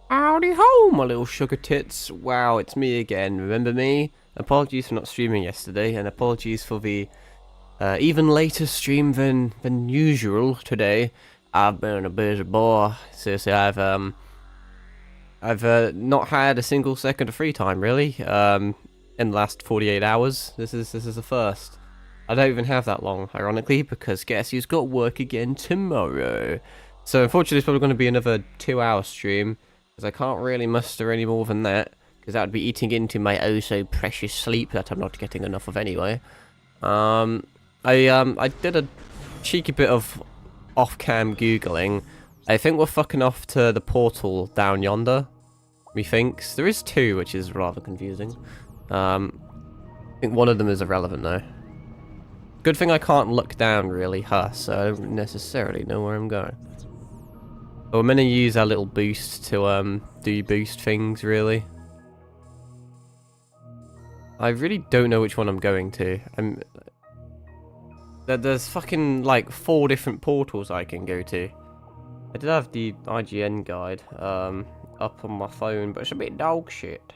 Howdy ho, my little sugar tits. Wow, it's me again. Remember me? Apologies for not streaming yesterday, and apologies for the even later stream than usual today. I've been a busy boy. Seriously, I've not had a single second of free time really. In the last 48 hours. This is the first. I don't even have that long, ironically, because guess who's got work again tomorrow? So unfortunately, it's probably going to be another 2-hour stream. Because I can't really muster any more than that, because that would be eating into my oh so precious sleep that I'm not getting enough of anyway. I did a cheeky bit of off-cam googling. I think we're fucking off to the portal down yonder. Methinks there is two, which is rather confusing. I think one of them is irrelevant though. Good thing I can't look down really, so I don't necessarily know where I'm going. But we're meant to use our little boost to do boost things, really. I really don't know which one I'm going to. There's fucking like 4 different portals I can go to. I did have the IGN guide up on my phone, but it's a bit dog shit.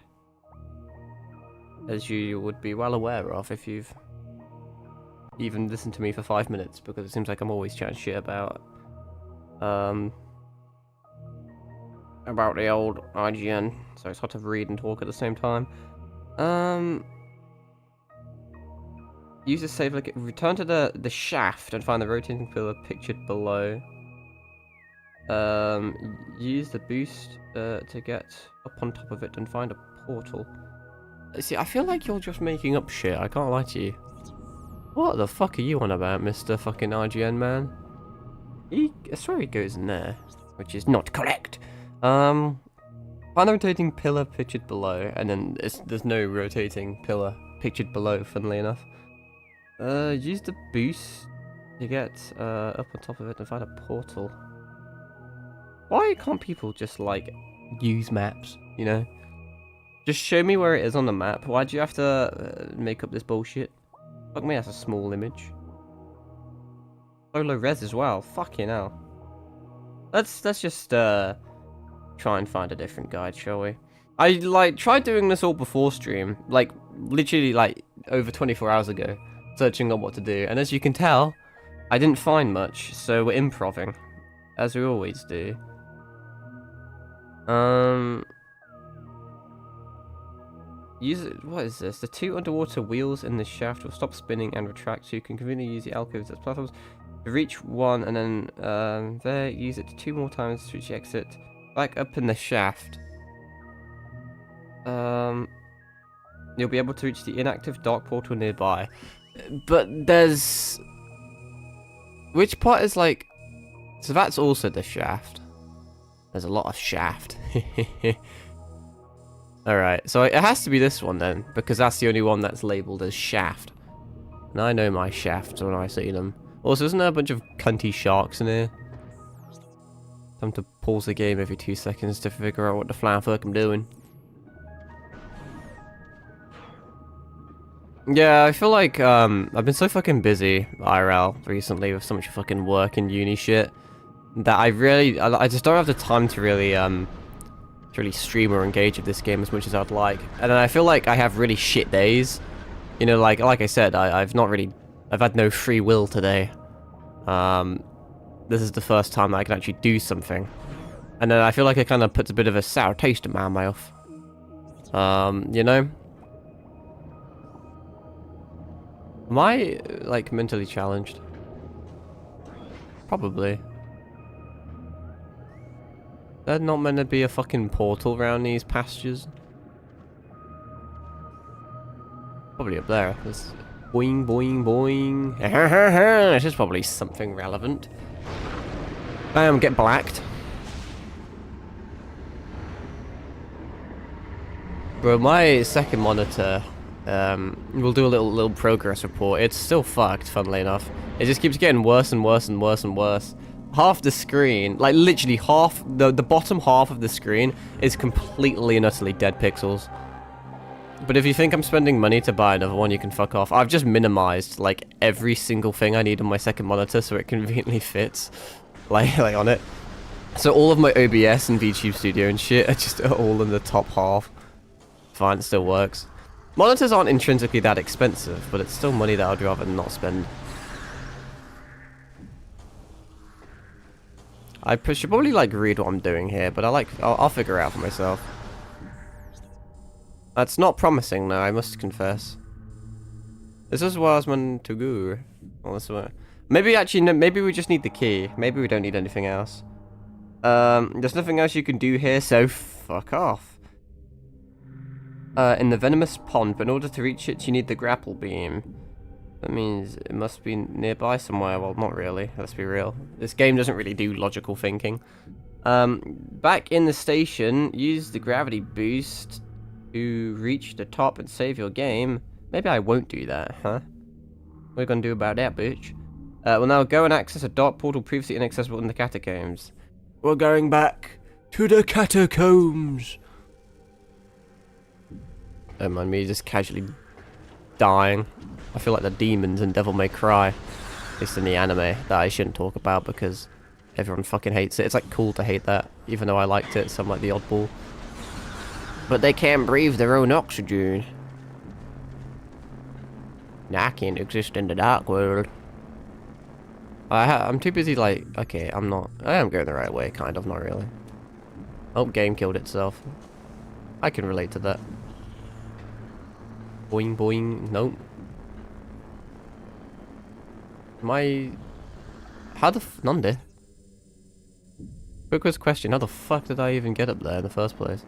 As you would be well aware of if you've even listened to me for 5 minutes, because it seems like I'm always chatting shit about the old IGN, so it's hard to read and talk at the same time. Use the save like return to the shaft and find the rotating pillar pictured below. Use the boost to get up on top of it and find a portal. See, I feel like you're just making up shit, I can't lie to you. What the fuck are you on about, Mr. fucking IGN man? I swear he goes in there, which is not correct. Find the rotating pillar pictured below, and then there's no rotating pillar pictured below, funnily enough. Use the boost to get up on top of it and find a portal. Why can't people just, like, use maps, you know? Just show me where it is on the map. Why do you have to make up this bullshit? Fuck me, that's a small image. Solo res as well, fucking hell. Let's just try and find a different guide, shall we? I like tried doing this all before stream, like literally like over 24 hours ago, searching on what to do, and as you can tell, I didn't find much, so we're improving, as we always do. Use it. What is this? The 2 underwater wheels in the shaft will stop spinning and retract, so you can conveniently use the alcoves as platforms to reach one, and then there use it 2 more times to reach the exit. Back up in the shaft. You'll be able to reach the inactive dark portal nearby. But there's... Which part is like... So that's also the shaft. There's a lot of shaft. Alright, so it has to be this one then, because that's the only one that's labelled as shaft. And I know my shafts when I see them. Also, isn't there a bunch of cunty sharks in here? Time to pause the game every 2 seconds to figure out what the flying fuck I'm doing. Yeah, I feel like I've been so fucking busy IRL recently with so much fucking work and uni shit that I just don't have the time to really stream or engage with this game as much as I'd like. And then I feel like I have really shit days. You know, like I said, I've had no free will today. This is the first time that I can actually do something. And then I feel like it kind of puts a bit of a sour taste in my mouth. You know? Am I, like, mentally challenged? Probably. There's not meant to be a fucking portal around these pastures. Probably up there. There's boing, boing, boing. This is probably something relevant. Bam, get blacked. Bro, my second monitor, we'll do a little progress report. It's still fucked, funnily enough. It just keeps getting worse and worse and worse and worse. Half the screen, like literally half, the bottom half of the screen is completely and utterly dead pixels. But if you think I'm spending money to buy another one, you can fuck off. I've just minimized, like, every single thing I need on my second monitor so it conveniently fits, like on it. So all of my OBS and VTube Studio and shit are just all in the top half. Fine, it still works. Monitors aren't intrinsically that expensive, but it's still money that I'd rather not spend. I should probably like read what I'm doing here, but I'll figure it out for myself. That's not promising though, I must confess. This is where I was meant to go. Well, this way. Maybe actually, no, maybe we just need the key. Maybe we don't need anything else. There's nothing else you can do here, so fuck off. In the venomous pond, but in order to reach it, you need the grapple beam. That means it must be nearby somewhere. Well, not really. Let's be real. This game doesn't really do logical thinking. Back in the station, use the gravity boost to reach the top and save your game. Maybe I won't do that, huh? What are you gonna do about that, bitch? Well, now go and access a dark portal previously inaccessible in the catacombs. We're going back to the catacombs. Don't mind me just casually dying. I feel like the demons in Devil May Cry. At least in the anime, that I shouldn't talk about because everyone fucking hates it. It's like cool to hate that, even though I liked it, so I'm like the oddball. But they can't breathe their own oxygen. Nah, I can't exist in the dark world. I'm too busy like, okay, I am going the right way, kind of, not really. Oh, game killed itself. I can relate to that. Boing boing, nope. How the Nande? Quick question, how the fuck did I even get up there in the first place?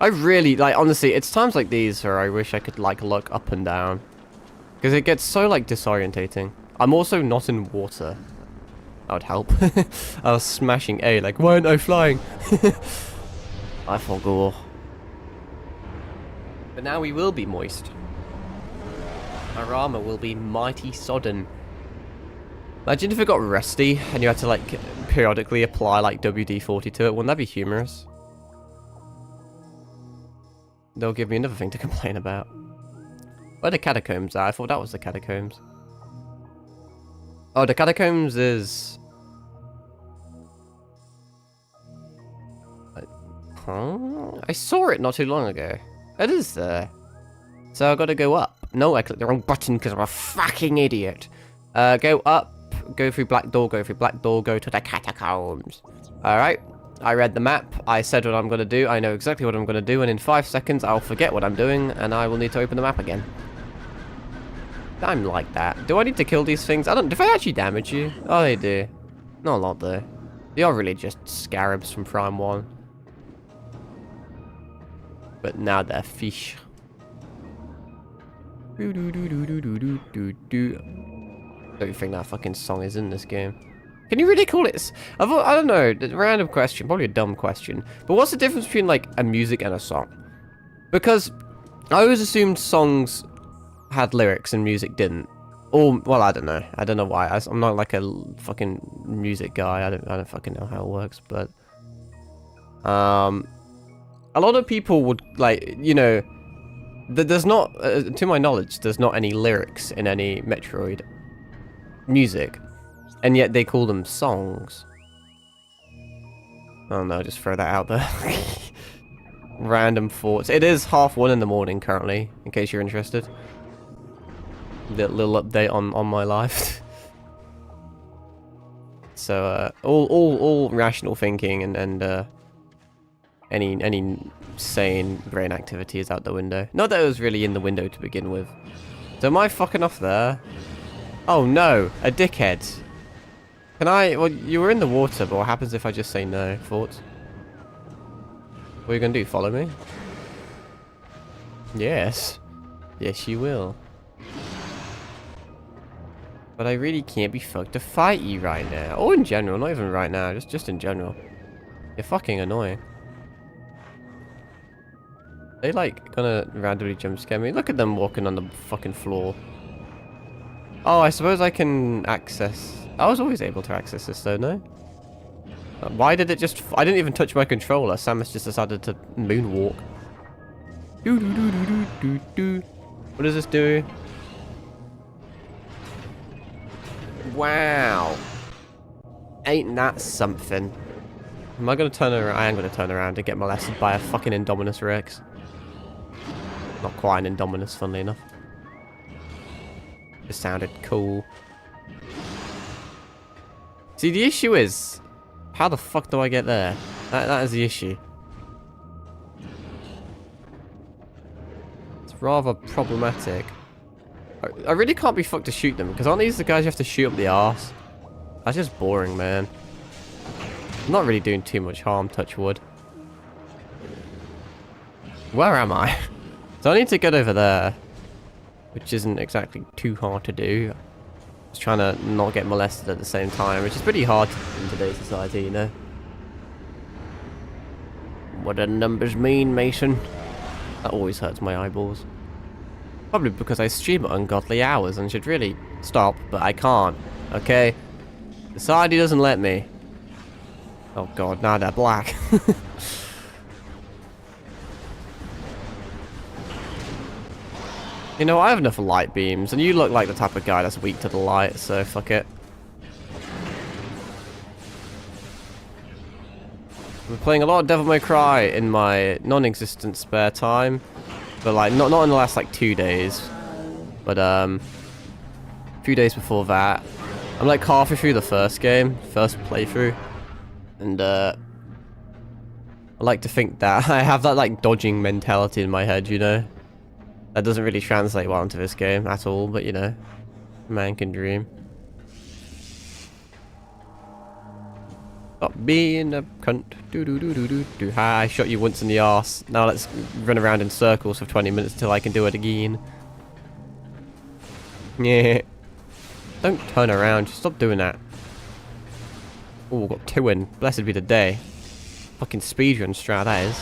I really, like, honestly, it's times like these where I wish I could, like, look up and down. Because it gets so, like, disorientating. I'm also not in water. That would help. I was smashing A, like, why aren't I flying? I forgot. But now we will be moist. Our armor will be mighty sodden. Imagine if it got rusty and you had to, like, periodically apply, like, WD-40 to it. Wouldn't that be humorous? They'll give me another thing to complain about. Where the catacombs are? I thought that was the catacombs. Oh, the catacombs is... Huh? I saw it not too long ago. It is there. So I've got to go up. No, I clicked the wrong button because I'm a fucking idiot. Go up, go through black door, go through black door, go to the catacombs. Alright. I read the map, I said what I'm going to do, I know exactly what I'm going to do, and in 5 seconds I'll forget what I'm doing, and I will need to open the map again. I'm like that. Do I need to kill these things? I don't... Do they actually damage you? Oh, they do. Not a lot, though. They are really just scarabs from Prime 1. But now they're fish. Don't think that fucking song is in this game. Can you really call it... I don't know, random question, probably a dumb question. But what's the difference between, like, a music and a song? Because I always assumed songs had lyrics and music didn't. Or, well, I don't know. I don't know why. I'm not, like, a fucking music guy. I don't fucking know how it works, but... a lot of people would, like, you know... There's not... to my knowledge, there's not any lyrics in any Metroid music. And yet they call them songs. Oh no, just throw that out there. Random thoughts. It is 1:30 in the morning currently, in case you're interested. Little update on my life. So all rational thinking and any sane brain activity is out the window. Not that it was really in the window to begin with. So am I fucking off there? Oh no, a dickhead. Can I... Well, you were in the water, but what happens if I just say no? Thoughts? What are you gonna do? Follow me? Yes. Yes, you will. But I really can't be fucked to fight you right now. Or in general, not even right now, just in general. You're fucking annoying. They, like, gonna randomly jump scare me. Look at them walking on the fucking floor. Oh, I suppose I can access... I was always able to access this though, no? Why did it just... I didn't even touch my controller. Samus just decided to moonwalk. What does this do? Wow. Ain't that something? Am I gonna turn around? I am gonna turn around and get molested by a fucking Indominus Rex. Not quite an Indominus, funnily enough. Just sounded cool. See, the issue is, how the fuck do I get there? That is the issue. It's rather problematic. I really can't be fucked to shoot them, because aren't these the guys you have to shoot up the arse? That's just boring, man. I'm not really doing too much harm, touch wood. Where am I? So I need to get over there, which isn't exactly too hard to do. Just trying to not get molested at the same time, which is pretty hard in today's society, you know. What do numbers mean, Mason? That always hurts my eyeballs. Probably because I stream at ungodly hours and should really stop, but I can't, okay? Society doesn't let me. Oh god, now they're black. You know, I have enough light beams, and you look like the type of guy that's weak to the light, so fuck it. I'm playing a lot of Devil May Cry in my non-existent spare time, but like not in the last like 2 days, but a few days before that. I'm like halfway through the first playthrough, and I like to think that I have that like dodging mentality in my head, you know. That doesn't really translate well into this game at all, but you know, man can dream. Stop being a cunt. Do do do do do do. Ha! I shot you once in the arse. Now let's run around in circles for 20 minutes until I can do it again. Yeah. Don't turn around. Just stop doing that. Oh, got 2 in. Blessed be the day. Fucking speedrun strat, that is.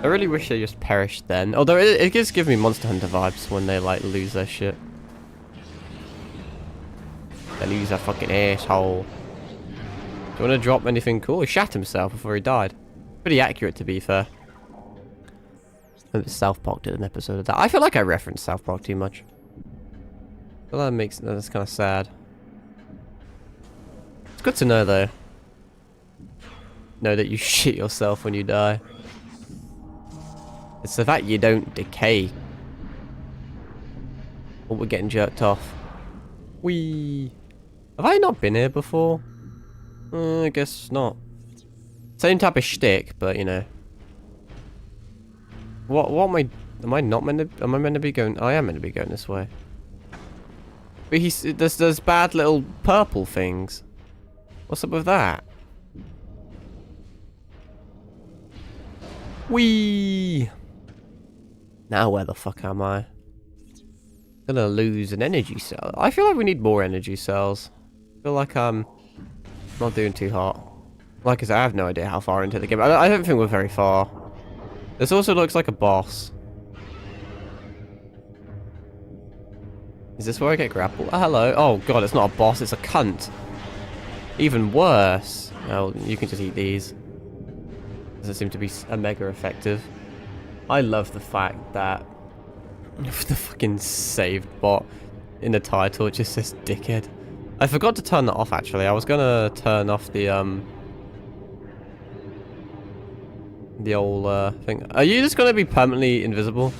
I really wish they just perished then. Although it does give me Monster Hunter vibes when they like lose their shit. They lose their fucking asshole. Do you want to drop anything cool? He shot himself before he died. Pretty accurate, to be fair. South Park did an episode of that. I feel like I referenced South Park too much. Well, that's kind of sad. It's good to know, though. Know that you shit yourself when you die. It's the fact you don't decay. Oh, we're getting jerked off. Whee! Have I not been here before? I guess not. Same type of shtick, but you know. What am I not meant to, am I meant to be going? I am meant to be going this way. But there's bad little purple things. What's up with that? Whee! Now where the fuck am I? Gonna lose an energy cell. I feel like we need more energy cells. I feel like I'm not doing too hot. Like I said, I have no idea how far into the game. I don't think we're very far. This also looks like a boss. Is this where I get grappled? Oh, hello. Oh god, it's not a boss, it's a cunt. Even worse. Oh, you can just eat these. Doesn't seem to be mega effective. I love the fact that the fucking save bot in the title, it just says dickhead. I forgot to turn that off actually. I was gonna turn off the old thing. Are you just gonna be permanently invisible?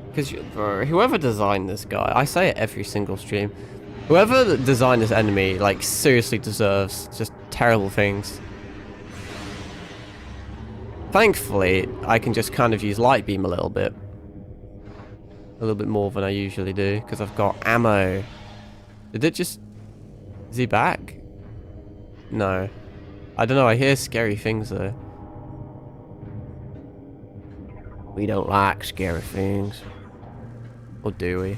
Because whoever designed this guy, I say it every single stream, whoever designed this enemy, like, seriously deserves just terrible things. Thankfully, I can just kind of use light beam a little bit more than I usually do, because I've got ammo. Did it just... Is he back? No. I don't know, I hear scary things though. We don't like scary things. Or do we?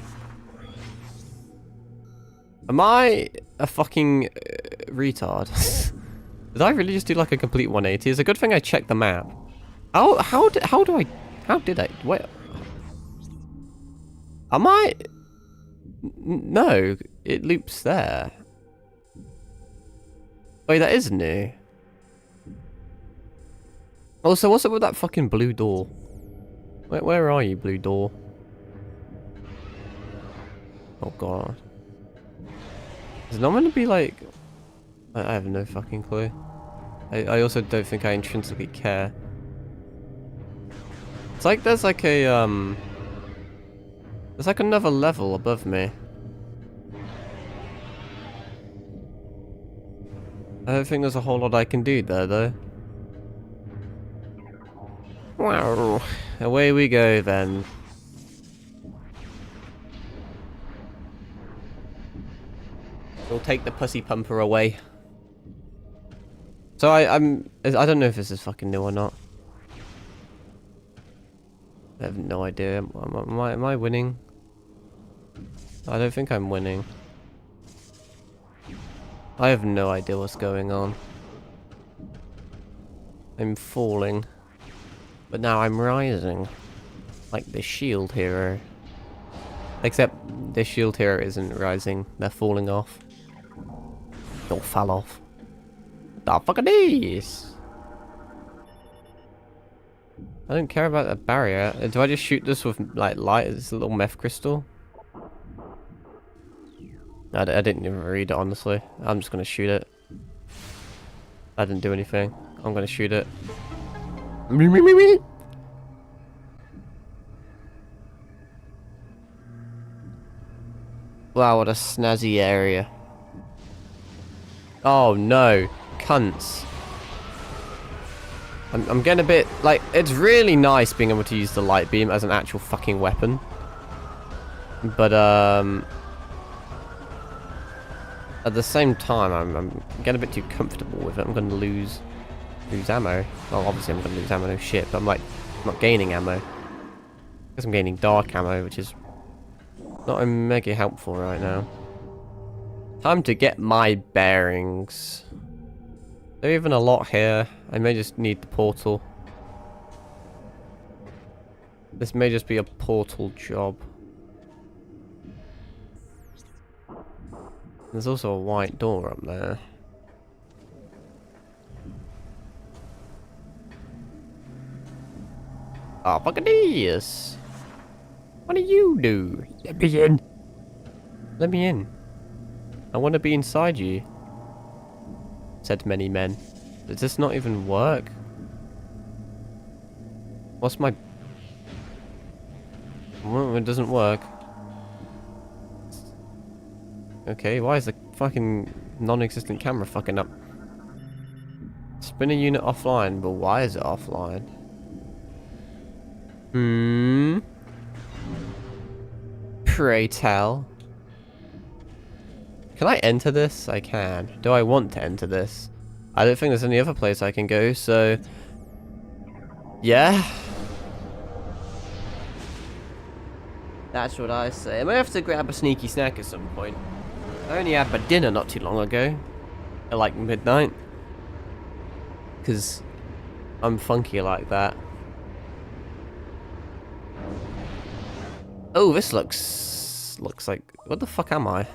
Am I a fucking retard? Did I really just do like a complete 180? It's a good thing I checked the map. How did I? Wait. Am I? No, it loops there. Wait, that is new. Also, what's up with that fucking blue door? Where are you, blue door? Oh god. There's not gonna be like... I have no fucking clue. I also don't think I intrinsically care. It's like there's like a, there's like another level above me. I don't think there's a whole lot I can do there, though. Wow. Away we go, then. We'll take the pussy pumper away. So I don't know if this is fucking new or not. I have no idea. Am I winning? I don't think I'm winning. I have no idea what's going on. I'm falling. But now I'm rising. Like the shield hero. Except the shield hero isn't rising. They're falling off. They all fell off. The fuck are these? I don't care about a barrier. Do I just shoot this with like light? It's a little meth crystal. I didn't even read it, honestly. I'm just gonna shoot it. I didn't do anything. I'm gonna shoot it. Wow, what a snazzy area. Oh no, cunts. I'm getting a bit, like, it's really nice being able to use the light beam as an actual fucking weapon. But, at the same time, I'm getting a bit too comfortable with it. I'm going to lose ammo. Well, obviously I'm going to lose ammo, no shit, but I'm not gaining ammo. Because I'm gaining dark ammo, which is not mega helpful right now. Time to get my bearings. There even a lot here. I may just need the portal. This may just be a portal job. There's also a white door up there. Oh, fuck this! What do you do? Let me in! Let me in. I want to be inside you. Said many men. Does this not even work? What's my... Well, it doesn't work. Okay, why is the fucking non-existent camera fucking up? Spinner unit offline, but why is it offline? Pray tell. Can I enter this? I can. Do I want to enter this? I don't think there's any other place I can go, so... Yeah. That's what I say. I might have to grab a sneaky snack at some point. I only had my dinner not too long ago. At like midnight. Because I'm funky like that. Oh, this looks like... What the fuck am I?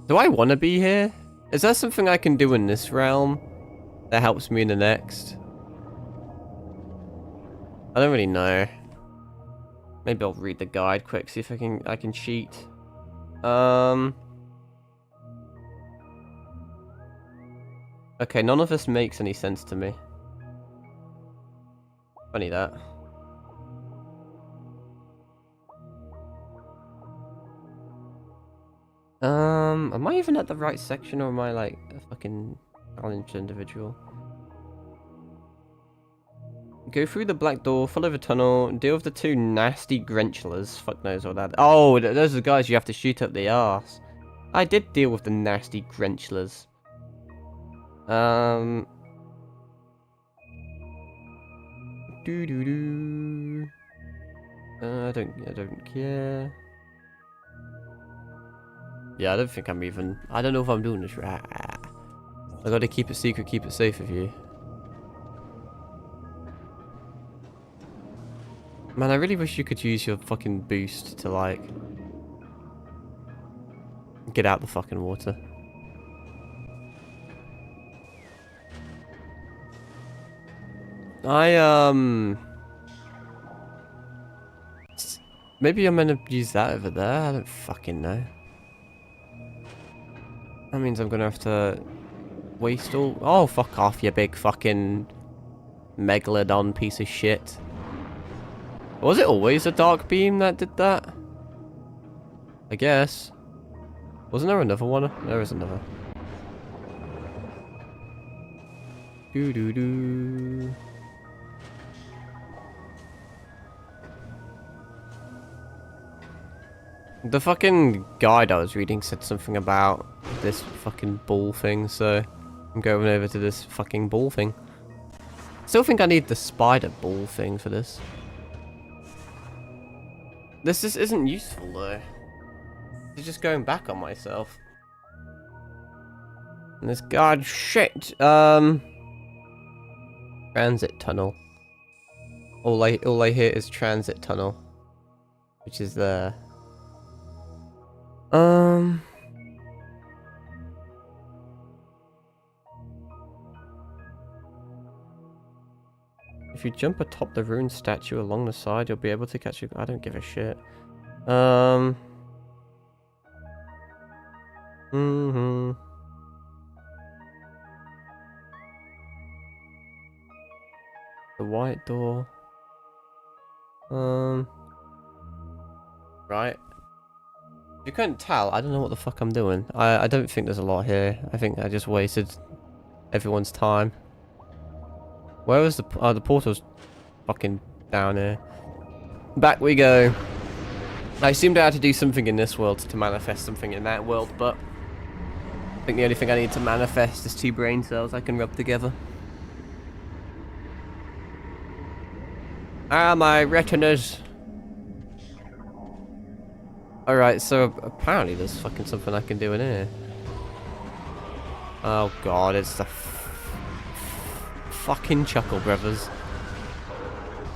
Do I want to be here? Is there something I can do in this realm that helps me in the next? I don't really know. Maybe I'll read the guide quick, see if I can cheat. Okay, none of this makes any sense to me. Funny that. Am I even at the right section, or am I like a fucking challenged individual? Go through the black door, follow the tunnel, deal with the two nasty Grenchlas. Fuck knows what that... Oh, those are the guys you have to shoot up the arse. I did deal with the nasty Grenchlas. Doo-doo-doo. I don't care. Yeah, I don't think I'm even... I don't know if I'm doing this right. I gotta keep it secret, keep it safe with you. Man, I really wish you could use your fucking boost to, like... get out the fucking water. Maybe I'm gonna use that over there? I don't fucking know. That means I'm gonna have to waste all... Oh, fuck off, you big fucking megalodon piece of shit. Was it always a dark beam that did that? I guess. Wasn't there another one? There is another. Doo-doo-doo. The fucking guide I was reading said something about this fucking ball thing, so I'm going over to this fucking ball thing. Still think I need the spider ball thing for this. This just isn't useful though. It's just going back on myself. And this god shit. Transit tunnel. All I hear is transit tunnel, which is there. If you jump atop the rune statue along the side, you'll be able to catch you. I don't give a shit. The white door. Right. If you couldn't tell, I don't know what the fuck I'm doing. I don't think there's a lot here. I think I just wasted everyone's time. Where was the... Oh, the portal's fucking down here. Back we go. I assumed I had to do something in this world to manifest something in that world, but... I think the only thing I need to manifest is 2 brain cells I can rub together. Ah, my retinas. Alright, so apparently there's fucking something I can do in here. Oh god, it's the fucking Chuckle Brothers.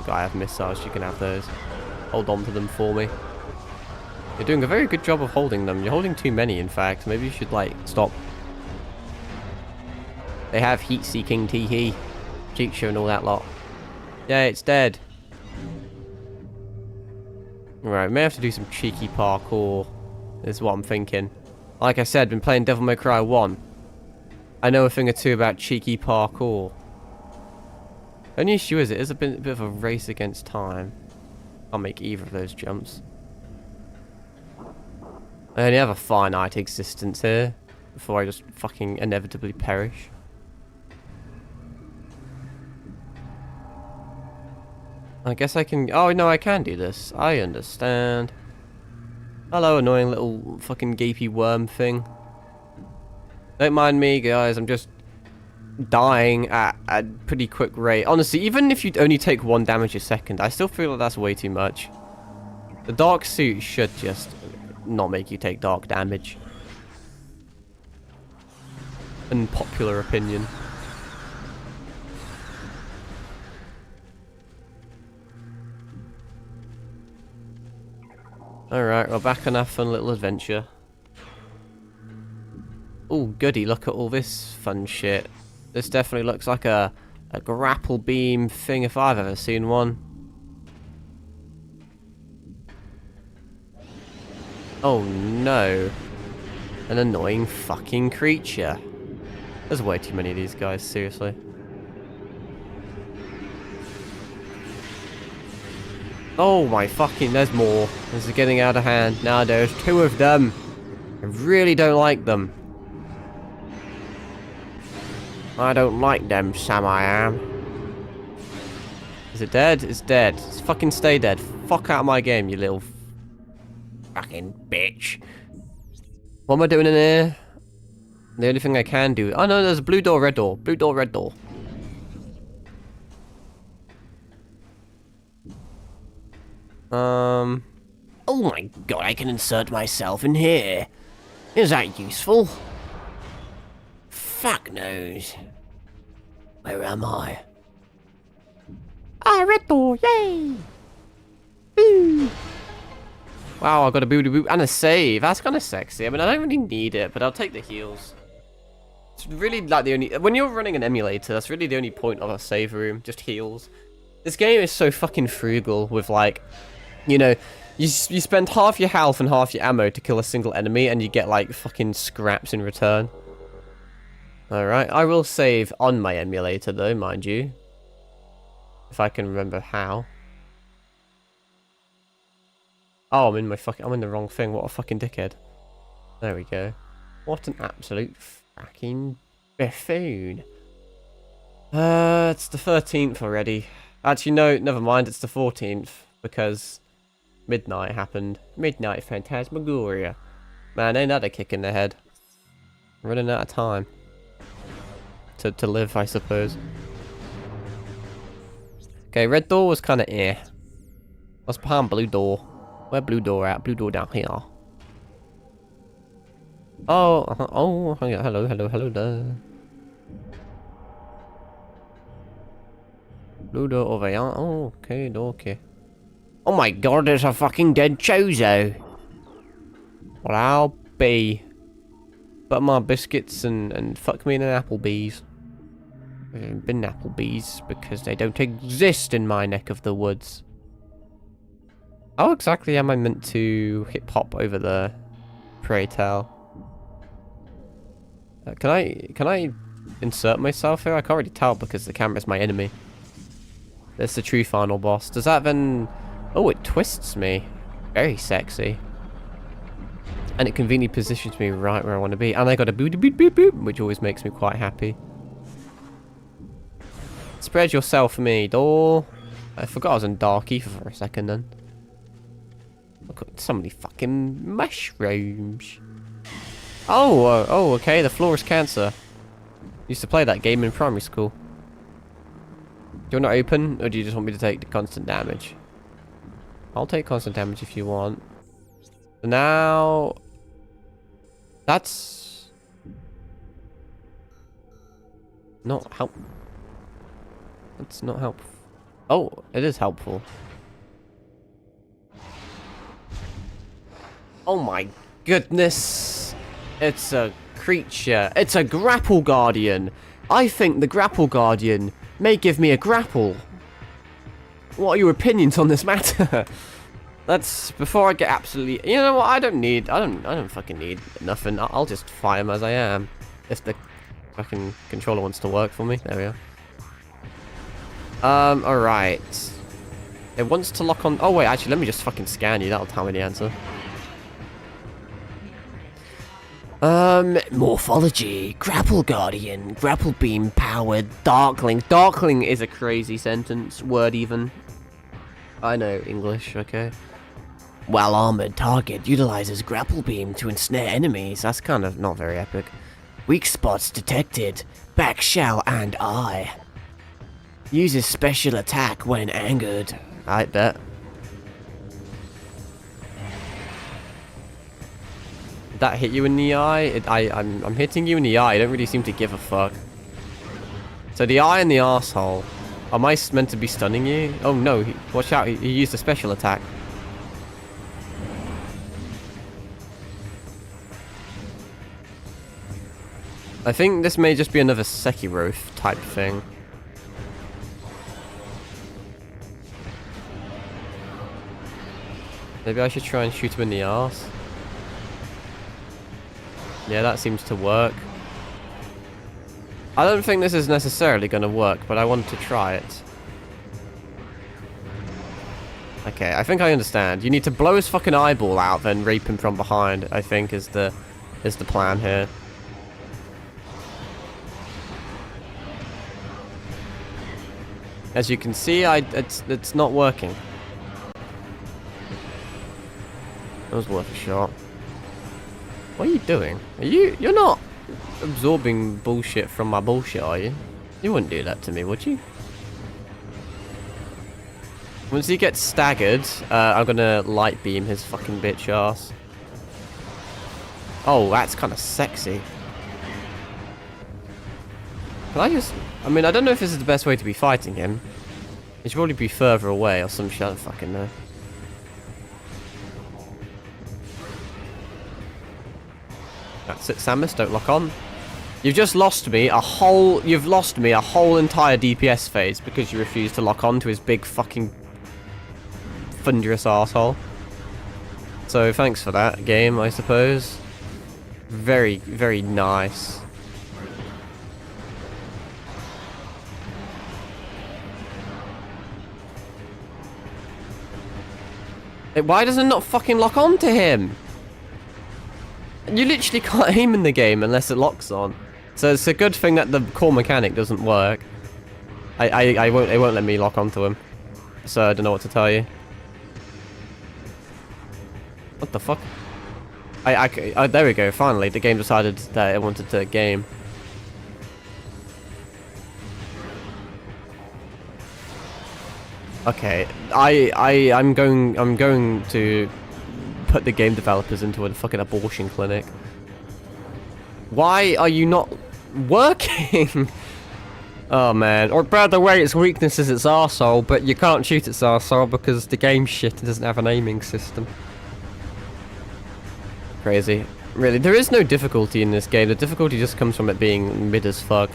I have missiles, you can have those. Hold on to them for me. You're doing a very good job of holding them. You're holding too many, in fact. Maybe you should, like, stop. They have heat-seeking tee-hee. Cheat and all that lot. Yeah, it's dead. Right, may have to do some cheeky parkour, is what I'm thinking. Like I said, been playing Devil May Cry 1. I know a thing or two about cheeky parkour. Only issue is, it is a bit of a race against time. Can't make either of those jumps. I only have a finite existence here, before I just fucking inevitably perish. I guess I can... Oh, no, I can do this. I understand. Hello, annoying little fucking gapey worm thing. Don't mind me, guys. I'm just dying at a pretty quick rate. Honestly, even if you only take 1 damage a second, I still feel like that's way too much. The dark suit should just not make you take dark damage. Unpopular opinion. Alright, we're back on our fun little adventure. Oh, goody, look at all this fun shit. This definitely looks like a grapple beam thing if I've ever seen one. Oh no. An annoying fucking creature. There's way too many of these guys, seriously. Oh my fucking, there's more. This is getting out of hand. Now there's 2 of them. I really don't like them. I don't like them, Sam I am. Is it dead? It's dead. It's fucking stay dead. Fuck out of my game, you little fucking bitch. What am I doing in here? The only thing I can do... Oh no, there's a blue door, red door. Blue door, red door. Oh my god, I can insert myself in here. Is that useful? Fuck knows. Where am I? Ah, red door, yay! Boo! Wow, I got a booty boot and a save. That's kind of sexy. I mean, I don't really need it, but I'll take the heals. It's really like the only... When you're running an emulator, that's really the only point of a save room. Just heals. This game is so fucking frugal with, like... You know, You spend half your health and half your ammo to kill a single enemy, and you get, like, fucking scraps in return. Alright, I will save on my emulator, though, mind you. If I can remember how. Oh, I'm in the wrong thing. What a fucking dickhead. There we go. What an absolute fucking buffoon. It's the 13th already. Actually, no, never mind. It's the 14th, because midnight happened. Midnight Phantasmagoria. Man, ain't that a kick in the head. I'm running out of time. To live, I suppose. Okay, red door was kind of eh. What's behind blue door? Where blue door at? Blue door down here. Oh, oh, hello there. Blue door over here. Oh, okay. Oh my god, there's a fucking dead Chozo. Well, I'll be. But my biscuits and fuck me in an Applebee's. Been Applebee's because they don't exist in my neck of the woods. How exactly am I meant to hit pop over there? Pray tell. Can I insert myself here? I can't really tell because the camera's my enemy. That's the true final boss. Does that then... Oh, it twists me. Very sexy. And it conveniently positions me right where I want to be. And I got a boop boop boop boop, which always makes me quite happy. Spread yourself for me, door. I forgot I was in Dark Ether for a second then. Look at so many fucking mushrooms. Oh, okay, the floor is cancer. Used to play that game in primary school. Do you want to open, or do you just want me to take the constant damage? I'll take constant damage if you want. Now... That's... Not help... That's not helpful. Oh, it is helpful. Oh my goodness. It's a creature. It's a grapple guardian. I think the grapple guardian may give me a grapple. What are your opinions on this matter? That's before I get absolutely... You know what? I don't fucking need nothing. I'll just fight him as I am. If the fucking controller wants to work for me. There we are. Alright. It wants to lock on... Oh, wait, actually, let me just fucking scan you. That'll tell me the answer. Morphology. Grapple Guardian. Grapple Beam powered. Darkling. Darkling is a crazy sentence. Word even. I know English, okay. Well-armored target utilizes Grapple Beam to ensnare enemies. That's kind of not very epic. Weak spots detected. Back shell and eye. Uses special attack when angered. I bet. Did that hit you in the eye? I'm hitting you in the eye. I don't really seem to give a fuck. So the eye and the arsehole. Am I meant to be stunning you? Oh no, watch out. He used a special attack. I think this may just be another Sekiro type thing. Maybe I should try and shoot him in the arse. Yeah, that seems to work. I don't think this is necessarily going to work, but I want to try it. Okay, I think I understand. You need to blow his fucking eyeball out, then rape him from behind, I think is the plan here. As you can see, it's not working. That was worth a shot. What are you doing? You're not absorbing bullshit from my bullshit, are you? You wouldn't do that to me, would you? Once he gets staggered, I'm gonna light beam his fucking bitch ass. Oh, that's kind of sexy. Can I just... I mean, I don't know if this is the best way to be fighting him. He should probably be further away or some shit, I don't fucking know. That's it, Samus, don't lock on. You've just lost me a whole... You've lost me a whole entire DPS phase because you refused to lock on to his big fucking thunderous arsehole. So thanks for that, game, I suppose. Very, very nice. Why does it not fucking lock on to him? You literally can't aim in the game unless it locks on. So it's a good thing that the core mechanic doesn't work. It won't let me lock onto him. So I don't know what to tell you. What the fuck? There we go, finally. The game decided that it wanted to game. Okay, I'm going to put the game developers into a fucking abortion clinic. Why are you not working? Oh man. Or by the way, its weakness is its arsehole, but you can't shoot its arsehole because the game's shit and doesn't have an aiming system. Crazy. Really, there is no difficulty in this game. The difficulty just comes from it being mid as fuck.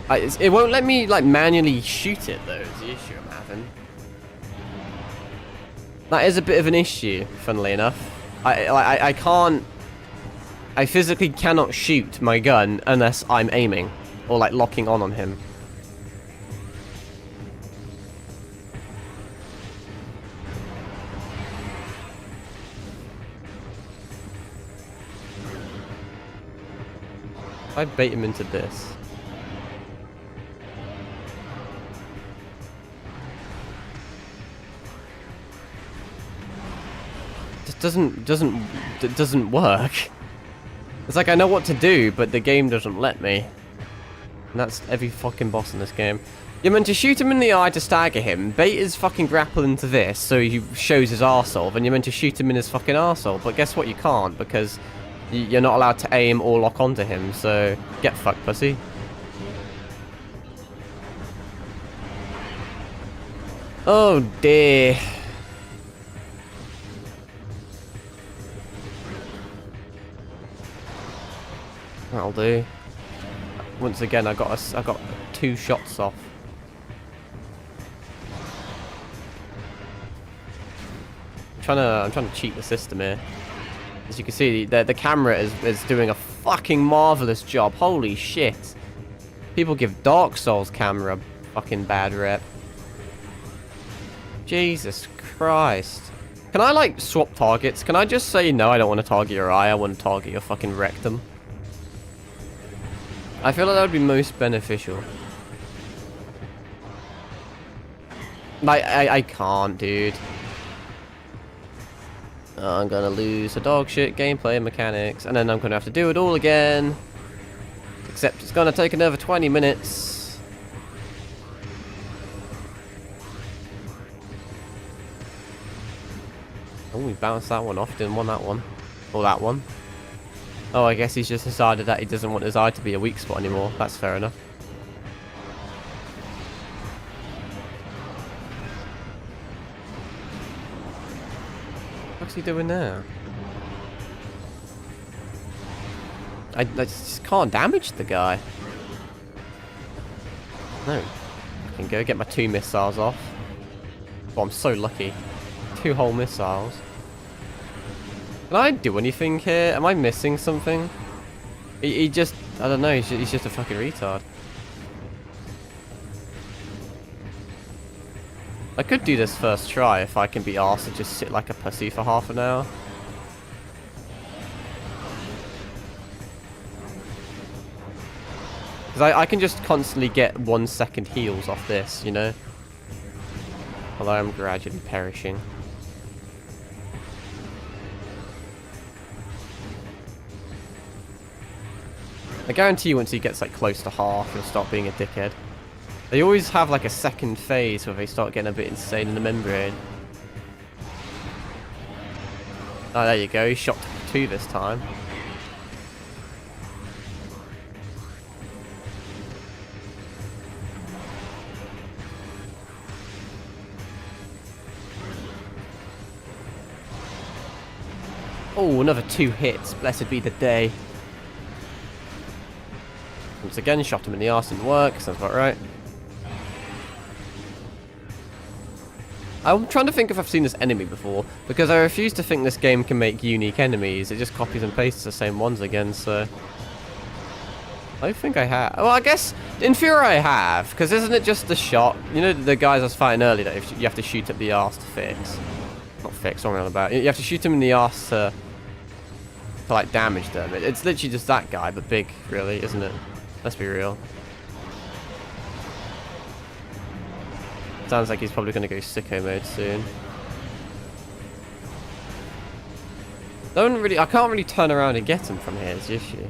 It won't let me, like, manually shoot it, though, is the issue I'm having. That is a bit of an issue, funnily enough. I can't... I physically cannot shoot my gun unless I'm aiming. Or, like, locking on him. If I bait him into this... It doesn't work. It's like I know what to do, but the game doesn't let me. And that's every fucking boss in this game. You're meant to shoot him in the eye to stagger him, bait his fucking grapple into this so he shows his arsehole, and you're meant to shoot him in his fucking arsehole. But guess what? You can't, because you're not allowed to aim or lock onto him, so get fucked, pussy. Oh dear. That'll do. Once again, I got 2 shots off. I'm trying to cheat the system here. As you can see, the camera is doing a fucking marvelous job. Holy shit! People give Dark Souls camera a fucking bad rep. Jesus Christ! Can I like swap targets? Can I just say no? I don't want to target your eye. I want to target your fucking rectum. I feel like that would be most beneficial. I can't, dude. I'm gonna lose the dog shit gameplay mechanics, and then I'm gonna have to do it all again. Except it's gonna take another 20 minutes. Oh, we bounced that one off, didn't want that one. Or that one. Oh, I guess he's just decided that he doesn't want his eye to be a weak spot anymore. That's fair enough. What's he doing there? I just can't damage the guy. No. I can go get my 2 missiles off. Oh, I'm so lucky. 2 whole missiles. Can I do anything here? Am I missing something? He just... I don't know, he's just a fucking retard. I could do this first try if I can be arsed to just sit like a pussy for half an hour. Because I can just constantly get 1 second heals off this, you know? Although I'm gradually perishing. I guarantee you once he gets like close to half, he'll start being a dickhead. They always have like a second phase where they start getting a bit insane in the membrane. Oh, there you go. He shot 2 this time. Oh, another 2 hits. Blessed be the day. Once again, shot him in the arse, didn't work. Sounds about right. I'm trying to think if I've seen this enemy before, because I refuse to think this game can make unique enemies. It just copies and pastes the same ones again, so... I think I have. Well, I guess, in theory I have, because isn't it just the shot? You know the guys I was fighting earlier that you have to shoot up the arse to fix? Not fix, what am I on about? You have to shoot them in the arse to like, damage them. It's literally just that guy, but big, really, isn't it? Let's be real. Sounds like he's probably going to go sicko mode soon. I can't really turn around and get him from here, is the issue.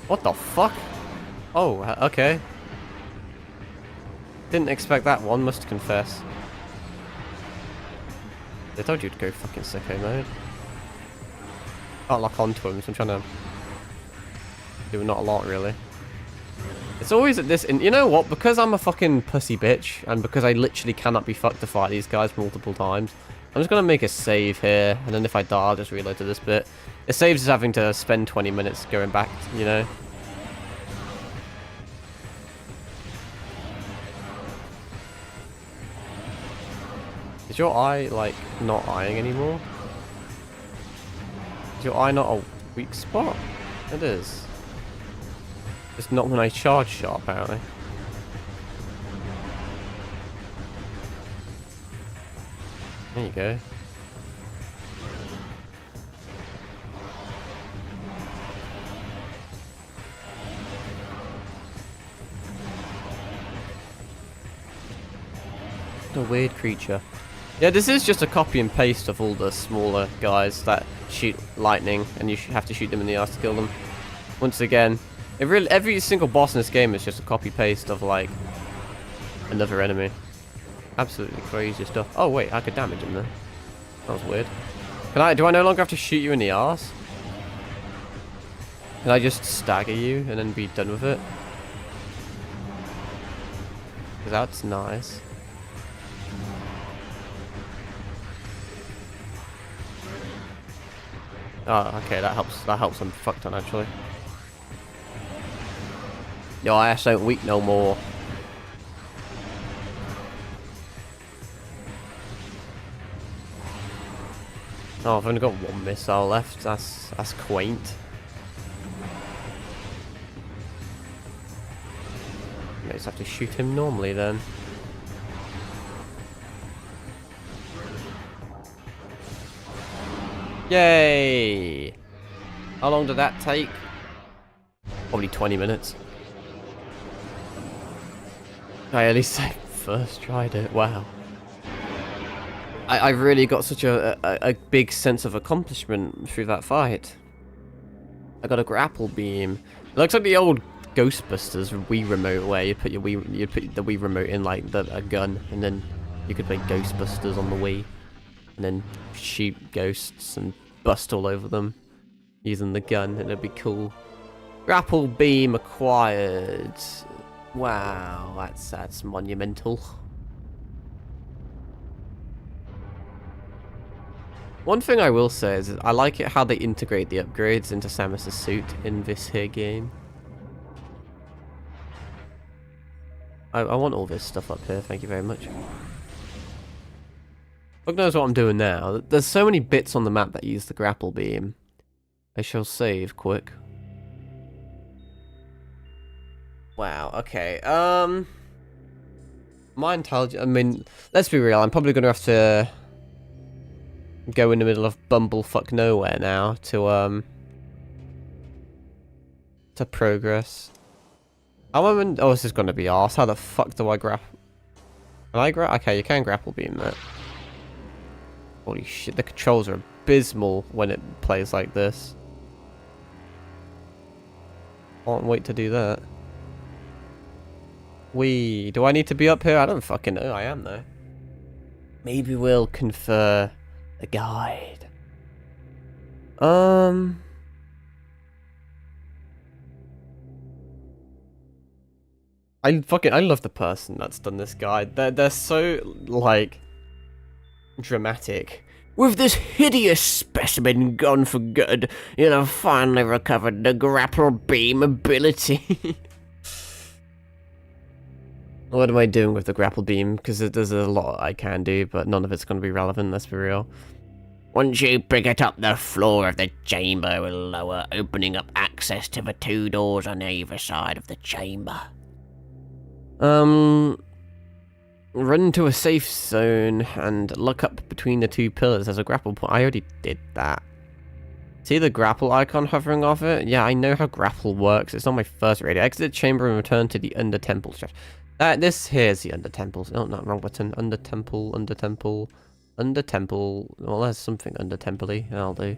What the fuck? Oh, okay. Didn't expect that one, must confess. I told you to go fucking sicko mode. Can't lock onto him, so I'm trying to do not a lot, really. It's always at this, and you know what? Because I'm a fucking pussy bitch, and because I literally cannot be fucked to fight these guys multiple times, I'm just gonna make a save here, and then if I die, I'll just reload to this bit. It saves us having to spend 20 minutes going back, you know? Is your eye, like, not eyeing anymore? Is your eye not a weak spot? It is. It's not when I charge shot, apparently. There you go. What a weird creature. Yeah, this is just a copy and paste of all the smaller guys that shoot lightning, and you have to shoot them in the ass to kill them. Once again, every single boss in this game is just a copy paste of like another enemy. Absolutely crazy stuff. Oh wait, I could damage him there. That was weird. Do I no longer have to shoot you in the arse? Can I just stagger you and then be done with it? Because that's nice. Oh, okay, that helps. That helps I'm fucked on, actually. Your ass ain't weak no more. Oh, I've only got one missile left. That's quaint. I just have to shoot him normally then. Yay! How long did that take? Probably 20 minutes. I at least first tried it. Wow. I really got such a big sense of accomplishment through that fight. I got a grapple beam. It looks like the old Ghostbusters Wii remote where you put the Wii remote in like a gun, and then you could play Ghostbusters on the Wii, and then shoot ghosts and bust all over them using the gun, and it'd be cool. Grapple beam acquired. Wow, that's monumental. One thing I will say is I like it how they integrate the upgrades into Samus's suit in this here game. I want all this stuff up here, thank you very much. Fuck knows what I'm doing now. There's so many bits on the map that use the grapple beam. I shall save quick. Wow, okay. My intelligence, I mean, let's be real, I'm probably going to have to go in the middle of bumblefuck nowhere now to progress. Oh, this is going to be arse. How the fuck do I grapple? Can I grapple? Okay, you can grapple beam that. Holy shit, the controls are abysmal when it plays like this. Can't wait to do that. Do I need to be up here? I don't fucking know. I am though. Maybe we'll confer a guide. I love the person that's done this guide. They're so like dramatic. With this hideous specimen gone for good, you'll have finally recovered the grapple beam ability. What am I doing with the grapple beam? Because there's a lot I can do, but none of it's going to be relevant, let's be real. Once you bring it up, the floor of the chamber will lower, opening up access to the 2 doors on either side of the chamber. Run to a safe zone and look up between the 2 pillars. There's a grapple point. I already did that. See the grapple icon hovering off it? Yeah, I know how grapple works. It's not my first radio. Exit the chamber and return to the under temple shaft. This here's the under temples. Oh, no, wrong button. Under temple, under temple, under temple. Well, there's something under temple-y. I'll do.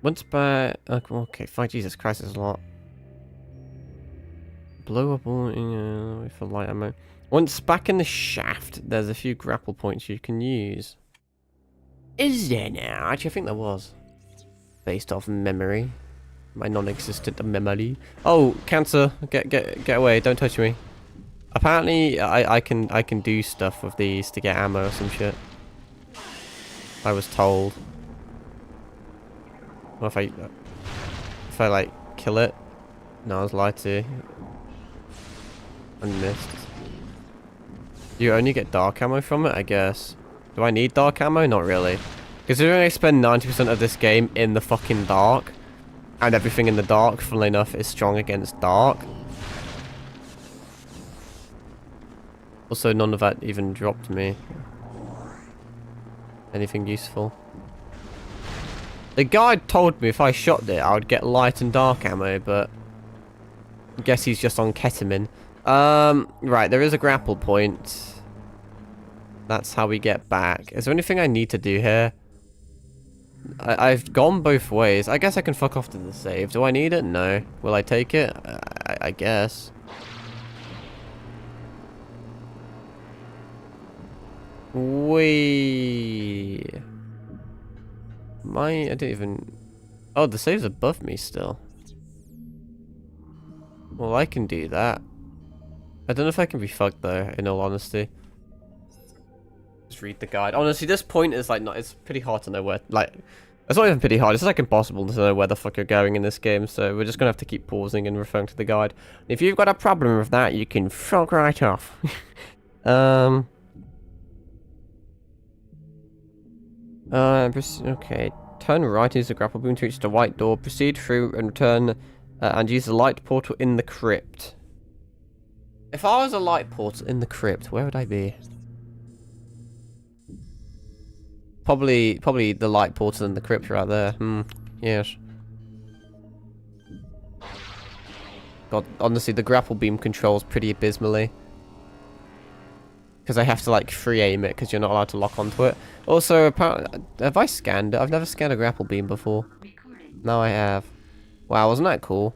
Once by okay, fine. Jesus Christ, there's a lot. Blow up all for light ammo. Once back in the shaft, there's a few grapple points you can use. Is there now? Actually, I think there was. Based off memory. My non-existent memory. Oh, cancer! Get away! Don't touch me. Apparently, I can do stuff with these to get ammo or some shit. I was told. What if I like kill it? No, I was lied to. I missed. You only get dark ammo from it, I guess. Do I need dark ammo? Not really. Considering I spend 90% of this game in the fucking dark, and everything in the dark, funnily enough, is strong against dark. Also, none of that even dropped me anything useful. The guide told me if I shot it, I would get light and dark ammo, but I guess he's just on ketamine. Right, there is a grapple point. That's how we get back. Is there anything I need to do here? I've gone both ways. I guess I can fuck off to the save. Do I need it? No. Will I take it? I guess. Wait. I didn't even... Oh, the save's above me still. Well, I can do that. I don't know if I can be fucked though, in all honesty. Just read the guide. Honestly, this point is like it's pretty hard to know where, like, it's not even pretty hard, it's just like impossible to know where the fuck you're going in this game, so we're just gonna have to keep pausing and referring to the guide. If you've got a problem with that, you can fuck right off. Okay. Turn right, use the grapple boom to reach the white door, proceed through and return, and use the light portal in the crypt. If I was a light portal in the crypt, where would I be? Probably the light portal in the crypt right there. Yes. God, honestly, the grapple beam controls pretty abysmally. Because I have to, like, free aim it, because you're not allowed to lock onto it. Also, apparently, have I scanned it? I've never scanned a grapple beam before. No, I have. Wow, wasn't that cool?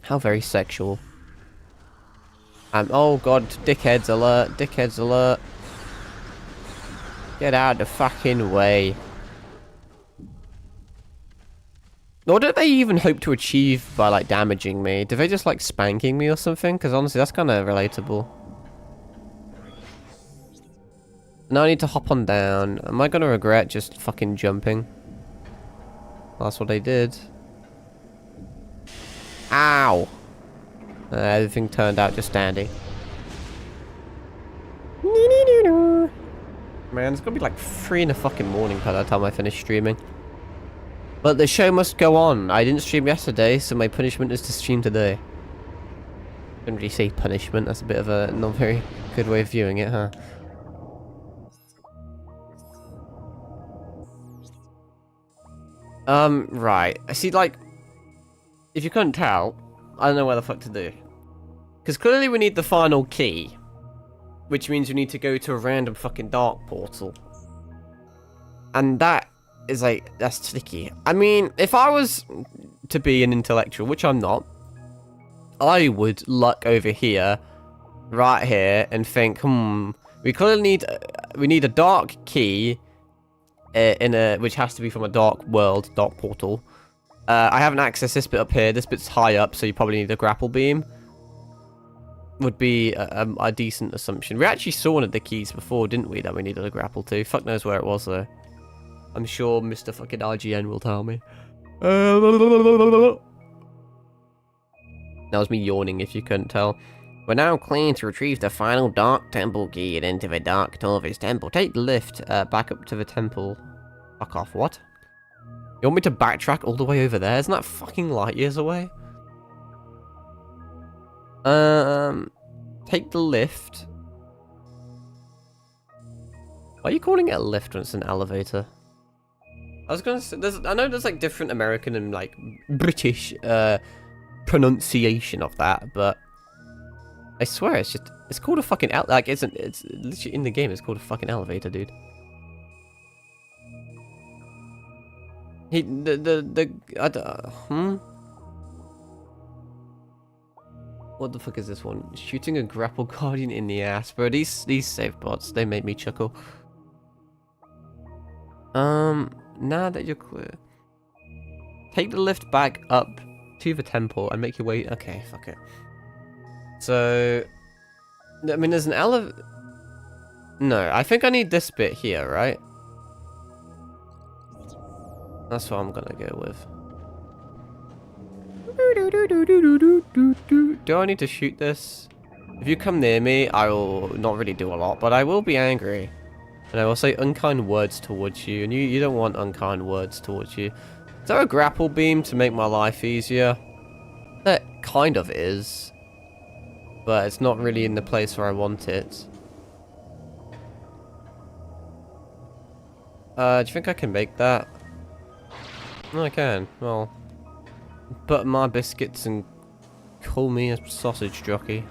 How very sexual. Oh god, dickheads alert, dickheads alert. Get out of the fucking way. What did they even hope to achieve by, like, damaging me? Did they just, like, spanking me or something? Because honestly, that's kind of relatable. Now I need to hop on down. Am I going to regret just fucking jumping? Well, that's what I did. Ow! Everything turned out just dandy. Man, it's gonna be like 3 in the fucking morning by the time I finish streaming. But the show must go on. I didn't stream yesterday, so my punishment is to stream today. Couldn't really say punishment. That's a bit of a not very good way of viewing it, huh? Right. I see, like, if you couldn't tell, I don't know where the fuck to do. Because clearly we need the final key. Which means we need to go to a random fucking dark portal. And that is like, that's tricky. I mean, if I was to be an intellectual, which I'm not, I would look over here, right here, and think, we clearly need a dark key, which has to be from a dark world, dark portal. I haven't accessed this bit up here. This bit's high up, so you probably need a grapple beam. Would be a decent assumption. We actually saw one of the keys before, didn't we? That we needed a grapple to. Fuck knows where it was though. I'm sure Mr. fucking RGN will tell me. That was me yawning if you couldn't tell. We're now clear to retrieve the final Dark Temple key and enter the Dark Torvis Temple. Take the lift back up to the temple. Fuck off, what? You want me to backtrack all the way over there? Isn't that fucking light years away? Take the lift. Why are you calling it a lift when it's an elevator? I was gonna say, I know there's like different American and like British pronunciation of that, but I swear it's called a fucking it's literally in the game. It's called a fucking elevator, dude. What the fuck is this one? Shooting a grapple guardian in the ass, bro. These save bots, they make me chuckle. Now that you're clear, take the lift back up to the temple and make your way. Okay, fuck it. So, I mean, there's an elevator. No, I think I need this bit here, right? That's what I'm gonna go with. Do I need to shoot this? If you come near me, I will not really do a lot, but I will be angry. And I will say unkind words towards you, and you don't want unkind words towards you. Is there a grapple beam to make my life easier? That kind of is. But it's not really in the place where I want it. Do you think I can make that? No, I can. Well, butter my biscuits and call me a sausage jockey.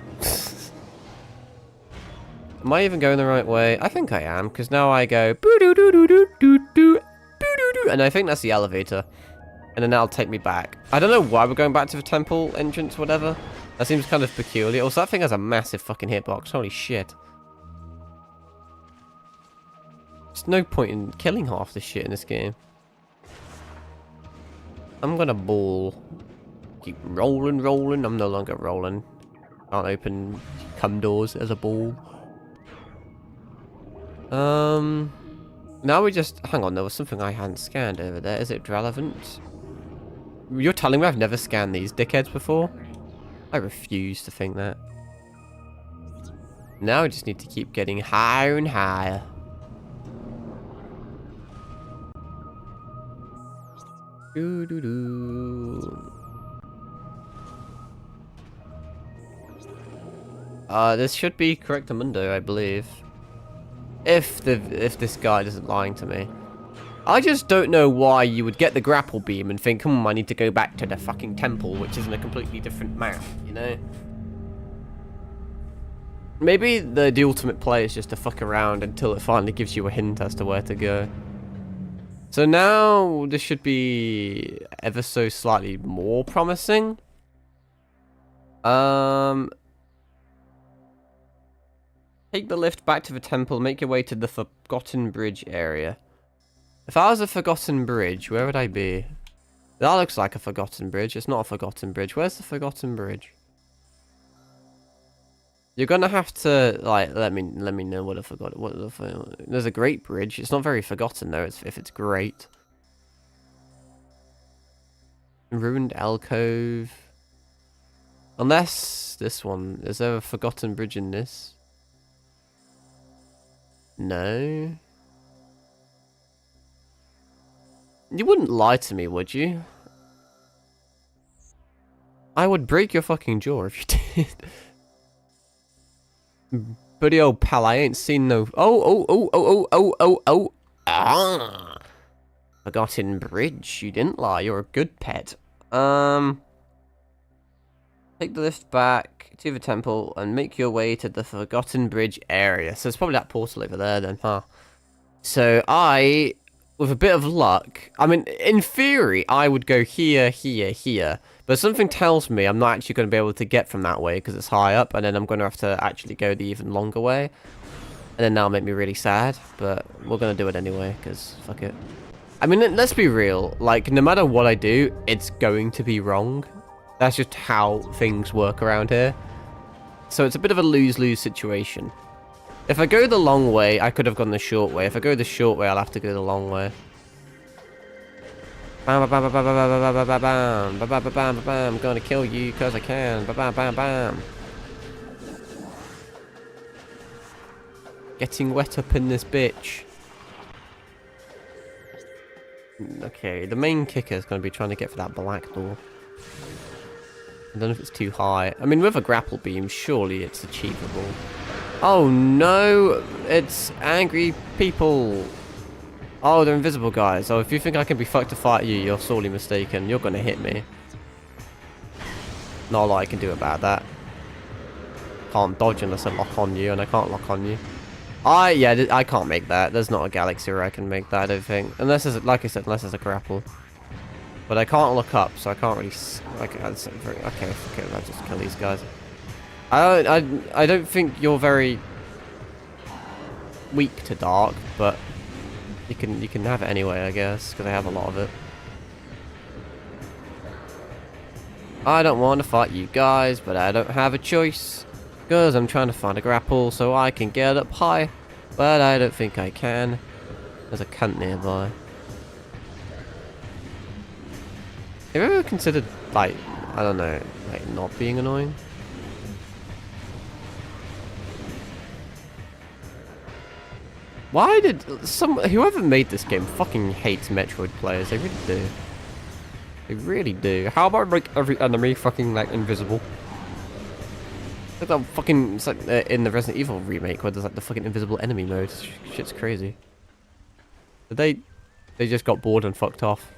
Am I even going the right way? I think I am, because now I go boo-doo-doo-doo-doo-doo-doo, boo-doo-doo, and I think that's the elevator. And then that'll take me back. I don't know why we're going back to the temple entrance, whatever. That seems kind of peculiar. Also, that thing has a massive fucking hitbox. Holy shit. There's no point in killing half this shit in this game. I'm gonna ball. Keep rolling, rolling. I'm no longer rolling. Can't open cum doors as a ball. Now we just... Hang on, there was something I hadn't scanned over there. Is it relevant? You're telling me I've never scanned these dickheads before? I refuse to think that. Now we just need to keep getting higher and higher. Doo-doo-doo. This should be Correctamundo, I believe. If this guide isn't lying to me. I just don't know why you would get the grapple beam and think, I need to go back to the fucking temple, which is in a completely different map, you know? Maybe the ultimate play is just to fuck around until it finally gives you a hint as to where to go. So now this should be ever so slightly more promising. Take the lift back to the temple, make your way to the Forgotten Bridge area. If I was a Forgotten Bridge, where would I be? That looks like a Forgotten Bridge. It's not a Forgotten Bridge. Where's the Forgotten Bridge? You're gonna have to, like, let me know what I forgot. There's a Great Bridge. It's not very forgotten though, if it's great. Ruined Alcove. Unless this one. Is there a Forgotten Bridge in this? No. You wouldn't lie to me, would you? I would break your fucking jaw if you did. Buddy old pal, I ain't seen no... Oh. Ah. Forgotten Bridge. You didn't lie. You're a good pet. Take the lift back to the temple and make your way to the Forgotten Bridge area. So it's probably that portal over there then, huh? So I, with a bit of luck, I mean, in theory, I would go here, here, here. But something tells me I'm not actually going to be able to get from that way because it's high up. And then I'm going to have to actually go the even longer way. And then that'll make me really sad. But we're going to do it anyway because fuck it. I mean, let's be real. Like, no matter what I do, it's going to be wrong. That's just how things work around here. So it's a bit of a lose-lose situation. If I go the long way, I could have gone the short way. If I go the short way, I'll have to go the long way. Bam, bam, bam, bam, bam, bam, bam, bam, bam, bam, bam, bam, bam, bam. I'm gonna kill you because I can. Bam, bam, bam, bam. Getting wet up in this bitch. Okay, the main kicker is going to be trying to get for that black door. I don't know if it's too high. I mean, with a grapple beam, surely it's achievable. Oh no! It's angry people! Oh, they're invisible guys. Oh, if you think I can be fucked to fight you, you're sorely mistaken. You're going to hit me. Not a lot I can do about that. Can't dodge unless I lock on you, and I can't lock on you. Yeah, I can't make that. There's not a galaxy where I can make that, I don't think. Unless there's, like I said, unless there's a grapple. But I can't look up, so I can't really... Okay, I'll just kill these guys. I don't think you're very weak to dark, but you can have it anyway, I guess, because I have a lot of it. I don't want to fight you guys, but I don't have a choice. Because I'm trying to find a grapple so I can get up high. But I don't think I can. There's a cunt nearby. Have you ever considered, like, I don't know, like not being annoying? Why did whoever made this game fucking hates Metroid players? They really do. They really do. How about like every enemy fucking like invisible? Like that fucking, it's like in the Resident Evil remake where there's like the fucking invisible enemy mode. Shit's crazy. Did they just got bored and fucked off.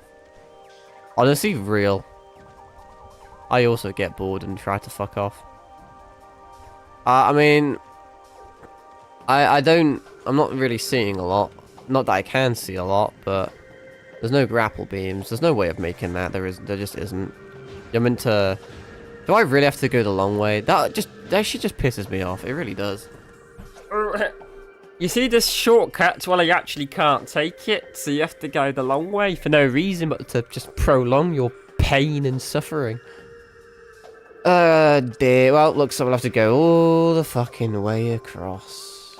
Honestly, real. I also get bored and try to fuck off. I mean, I'm not really seeing a lot. Not that I can see a lot, but there's no grapple beams. There's no way of making that. There just isn't. You're meant to. Do I really have to go the long way? That shit just pisses me off. It really does. You see this shortcut? Well, I actually can't take it, so you have to go the long way for no reason but to just prolong your pain and suffering. Dear. Well, looks like we'll have to go all the fucking way across.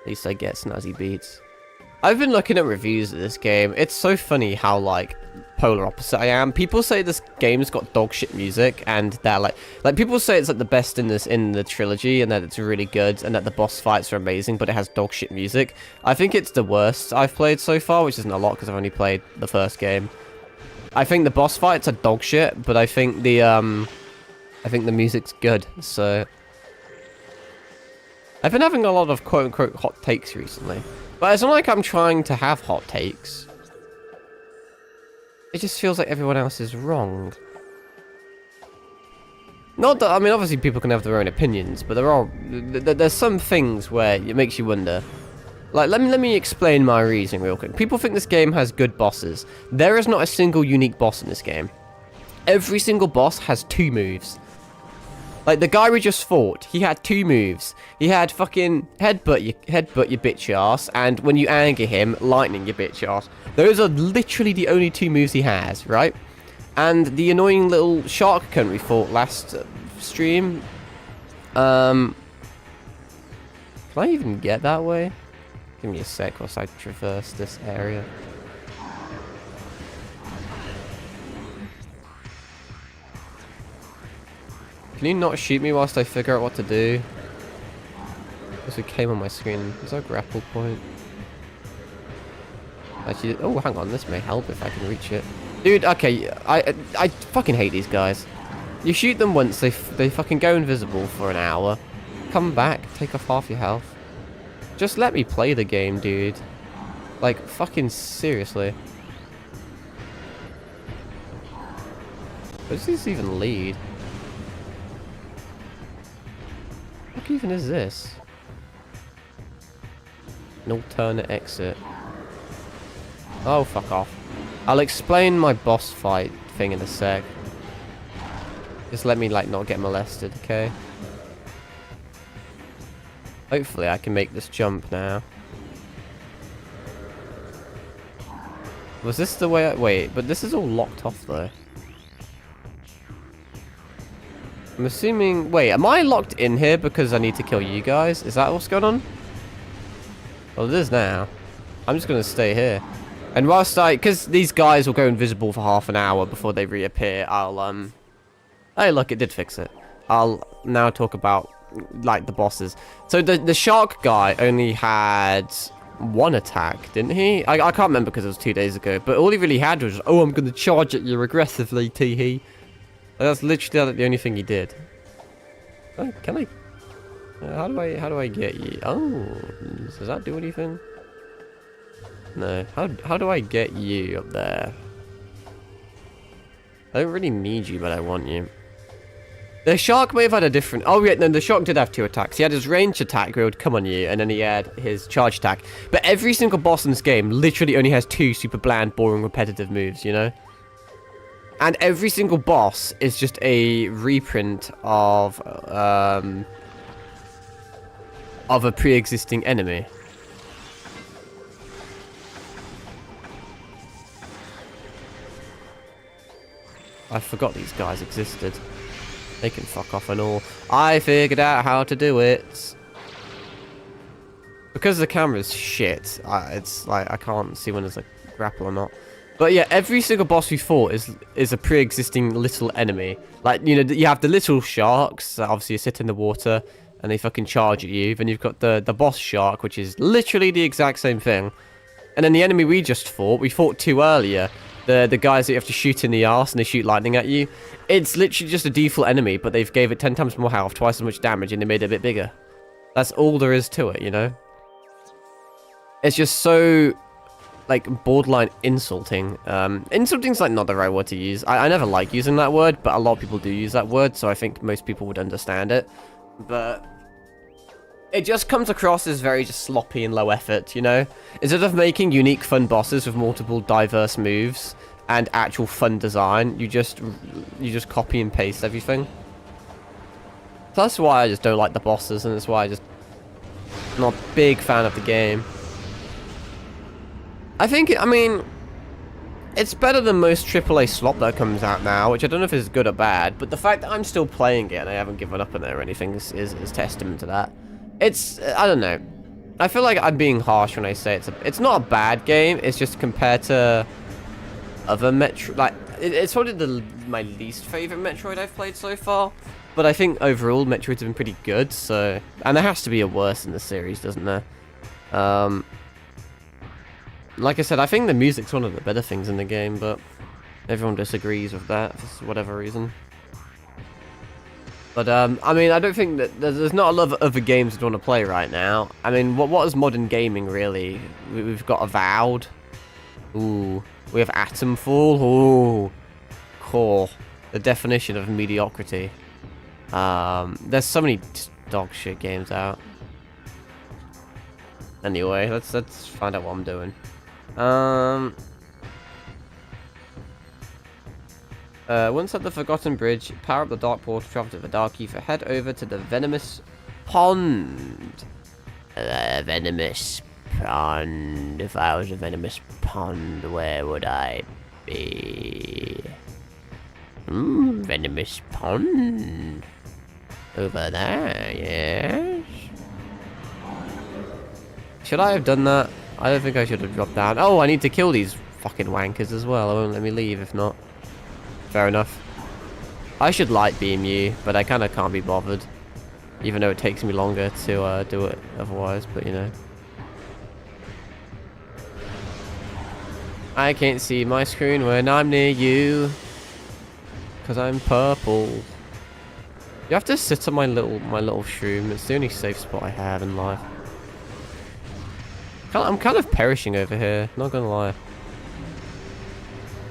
At least I get snazzy beats. I've been looking at reviews of this game. It's so funny how, like, polar opposite I am. People say this game's got dog shit music, and they're like people say it's like the best in the trilogy, and that it's really good, and that the boss fights are amazing, but it has dog shit music. I think it's the worst I've played so far, which isn't a lot because I've only played the first game. I think the boss fights are dog shit, but I think the music's good. So I've been having a lot of quote unquote hot takes recently. But it's not like I'm trying to have hot takes. It just feels like everyone else is wrong. Not that, I mean, obviously people can have their own opinions, but there's some things where it makes you wonder. Like, let me explain my reasoning real quick. People think this game has good bosses. There is not a single unique boss in this game. Every single boss has 2 moves. Like, the guy we just fought, he had 2 moves. He had fucking headbutt your bitch ass, and when you anger him, lightning your bitch ass. Those are literally the only 2 moves he has, right? And the annoying little shark cunt we fought last stream. Can I even get that way? Give me a sec whilst I traverse this area. Can you not shoot me whilst I figure out what to do? This came on my screen. Is there a grapple point? Actually, oh, hang on. This may help if I can reach it. Dude, okay. I fucking hate these guys. You shoot them once, they fucking go invisible for an hour. Come back, take off half your health. Just let me play the game, dude. Like, fucking seriously. Where does this even lead? What even is this? An alternate exit. Oh, fuck off. I'll explain my boss fight thing in a sec. Just let me, like, not get molested, okay? Hopefully I can make this jump now. Was this the way I... Wait, but this is all locked off, though. I'm assuming... Wait, am I locked in here because I need to kill you guys? Is that what's going on? Well, it is now. I'm just going to stay here. And whilst because these guys will go invisible for half an hour before they reappear, I'll, hey, look, it did fix it. I'll now talk about, like, the bosses. So the shark guy only had one attack, didn't he? I can't remember because it was 2 days ago, but all he really had was, oh, I'm going to charge at you aggressively, tee-hee. That's literally the only thing he did. Oh, can I? How do I get you? Oh, does that do anything? No. How do I get you up there? I don't really need you, but I want you. The shark may have had a different... Oh, yeah, no, the shark did have 2 attacks. He had his ranged attack where he would come on you, and then he had his charge attack. But every single boss in this game literally only has 2 super bland, boring, repetitive moves, you know? And every single boss is just a reprint of a pre-existing enemy. I forgot these guys existed. They can fuck off and all. I figured out how to do it. Because the camera's shit, it's like I can't see when there's a grapple or not. But yeah, every single boss we fought is a pre-existing little enemy. Like, you know, you have the little sharks that obviously sit in the water and they fucking charge at you. Then you've got the boss shark, which is literally the exact same thing. And then the enemy we fought 2 earlier. The guys that you have to shoot in the arse and they shoot lightning at you. It's literally just a default enemy, but they've gave it 10 times more health, twice as much damage, and they made it a bit bigger. That's all there is to it, you know? It's just so, like, borderline insulting. Insulting's, like, not the right word to use. I never like using that word, but a lot of people do use that word, so I think most people would understand it. But it just comes across as very just sloppy and low effort, you know? Instead of making unique fun bosses with multiple diverse moves and actual fun design, you just copy and paste everything. So that's why I just don't like the bosses, and that's why I'm not a big fan of the game. I mean, it's better than most AAA slop that comes out now, which I don't know if is good or bad, but the fact that I'm still playing it and I haven't given up on it or anything is testament to that. It's, I don't know. I feel like I'm being harsh when I say it's not a bad game. It's just compared to other Metroid, like, it's probably my least favorite Metroid I've played so far. But I think overall Metroids have been pretty good. So, and there has to be a worse in the series, doesn't there? Like I said, I think the music's one of the better things in the game, but everyone disagrees with that for whatever reason. But, I mean, I don't think that there's not a lot of other games to want to play right now. I mean, what is modern gaming, really? We've got Avowed. Ooh. We have Atomfall. Ooh. Core. The definition of mediocrity. There's so many dog shit games out. Anyway, let's find out what I'm doing. Once at the Forgotten Bridge, power up the Dark Portal, travel to the Dark Ether, head over to the Venomous Pond. Venomous Pond. If I was a Venomous Pond, where would I be? Venomous Pond. Over there, yes. Should I have done that? I don't think I should have dropped down. Oh, I need to kill these fucking wankers as well. It won't let me leave if not. Fair enough. I should light beam you, but I kind of can't be bothered. Even though it takes me longer to do it otherwise, but you know. I can't see my screen when I'm near you. Because I'm purple. You have to sit on my little shroom. It's the only safe spot I have in life. I'm kind of perishing over here, not gonna lie.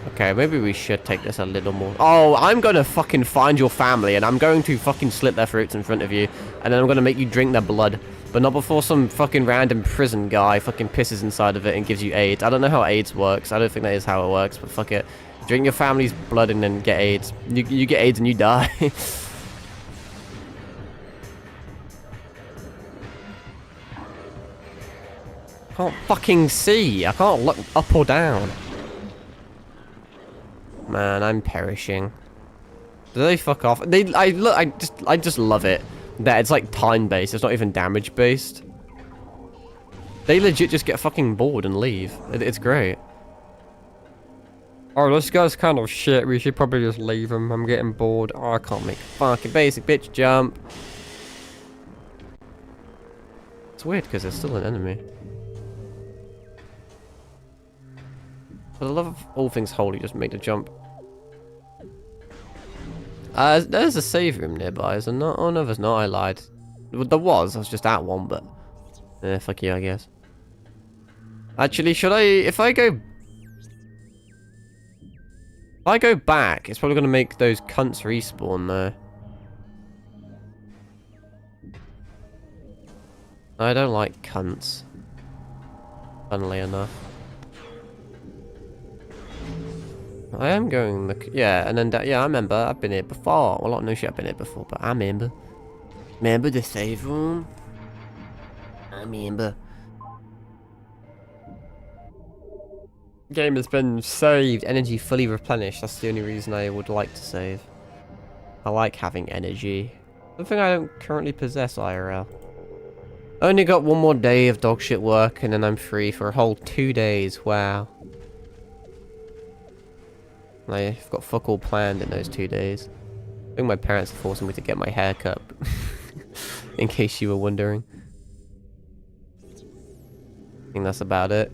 Okay, maybe we should take this a little more. Oh, I'm gonna fucking find your family and I'm going to fucking slit their throats in front of you. And then I'm gonna make you drink their blood. But not before some fucking random prison guy fucking pisses inside of it and gives you AIDS. I don't know how AIDS works. I don't think that is how it works, but fuck it. Drink your family's blood and then get AIDS. You get AIDS and you die. Can't fucking see. I can't look up or down. Man, I'm perishing. Do they fuck off? I just love it. That it's like time based. It's not even damage based. They legit just get fucking bored and leave. It's great. Oh, this guy's kind of shit. We should probably just leave him. I'm getting bored. Oh, I can't make a fucking basic bitch jump. It's weird because there's still an enemy. For the love of all things holy, just make the jump. There's a save room nearby, is there not? Oh no, there's not, I lied. There was, I was just at one, but... fuck you, I guess. Actually, should I... If I go back, it's probably going to make those cunts respawn, though. I don't like cunts. Funnily enough. I am going the... Yeah, and then... Yeah, I remember. I've been here before. Well, no shit, I've been here before, but I remember. Remember the save room? I remember. Game has been saved. Energy fully replenished. That's the only reason I would like to save. I like having energy. Something I don't currently possess IRL. Only got one more day of dogshit work and then I'm free for a whole 2 days. Wow. I've got fuck all planned in those 2 days. I think my parents are forcing me to get my hair cut. In case you were wondering. I think that's about it.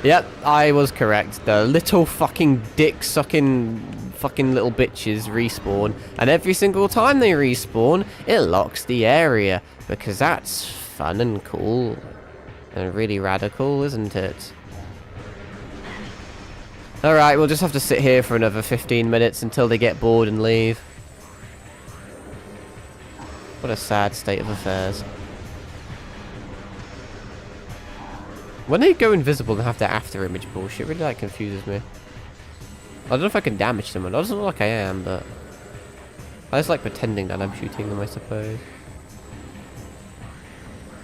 Yep, I was correct. The little fucking dick-sucking fucking little bitches respawn. And every single time they respawn, it locks the area. Because that's fun and cool. And really radical, isn't it? Alright, we'll just have to sit here for another 15 minutes until they get bored and leave. What a sad state of affairs. When they go invisible and have their after image bullshit, really that confuses me. I don't know if I can damage them, it doesn't look like I am, but... I just like pretending that I'm shooting them, I suppose.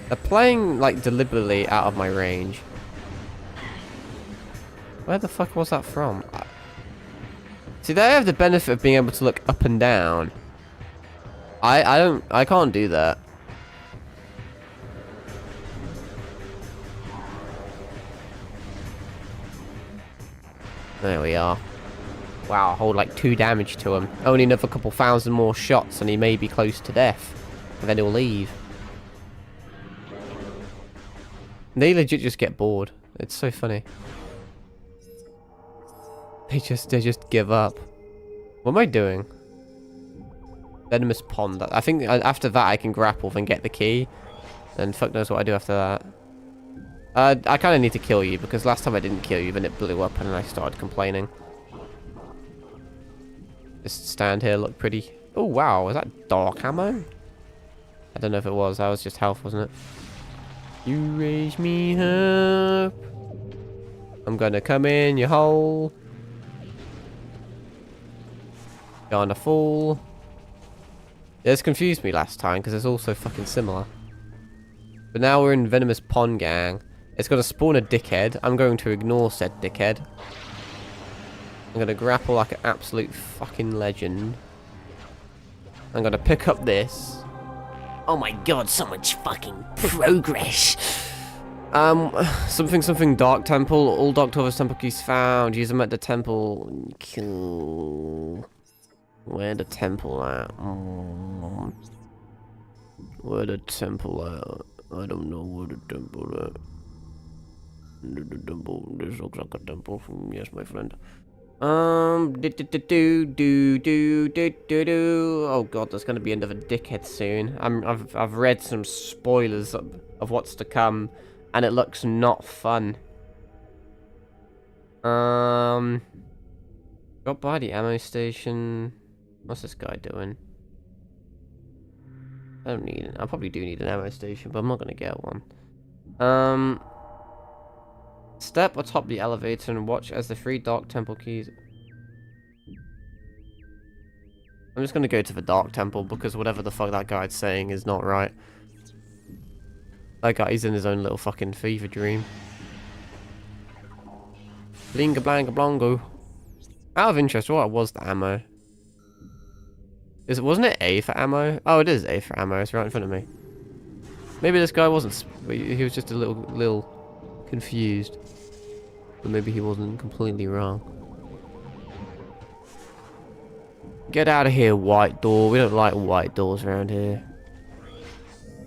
They're playing, like, deliberately out of my range. Where the fuck was that from? See, they have the benefit of being able to look up and down. I can't do that. There we are. Wow, I hold like 2 damage to him. Only another couple thousand more shots and he may be close to death. And then he'll leave. They legit just get bored. It's so funny. They just give up. What am I doing? Venomous Pond. I think after that I can grapple and get the key. And fuck knows what I do after that. I kind of need to kill you because last time I didn't kill you, then it blew up and I started complaining. Just stand here, look pretty. Oh wow, is that dark ammo? I don't know if it was. That was just health, wasn't it? You raise me up. I'm gonna come in your hole. Gonna fall. Yeah, this confused me last time because it's all so fucking similar. But now we're in Venomous Pond Gang. It's gonna spawn a dickhead. I'm going to ignore said dickhead. I'm gonna grapple like an absolute fucking legend. I'm gonna pick up this. Oh my god, so much fucking progress. Something Dark Temple. All Dark Temple keys found. Use them at the temple. Cool. Where the temple at? Where the temple at? I don't know where the temple at. The temple. This looks like a temple. Yes, my friend. Oh god, there's gonna be another dickhead soon. I've read some spoilers of what's to come, and it looks not fun. Got by the ammo station. What's this guy doing? I don't need it. I probably do need an ammo station, but I'm not gonna get one. Step atop the elevator and watch as the 3 Dark Temple keys... I'm just gonna go to the Dark Temple because whatever the fuck that guy's saying is not right. That guy's in his own little fucking fever dream. Blinga blanga blongo. Out of interest, what was the ammo? Wasn't it A for ammo? Oh, it is A for ammo. It's right in front of me. Maybe this guy wasn't... He was just a little confused. But maybe he wasn't completely wrong. Get out of here, white door. We don't like white doors around here.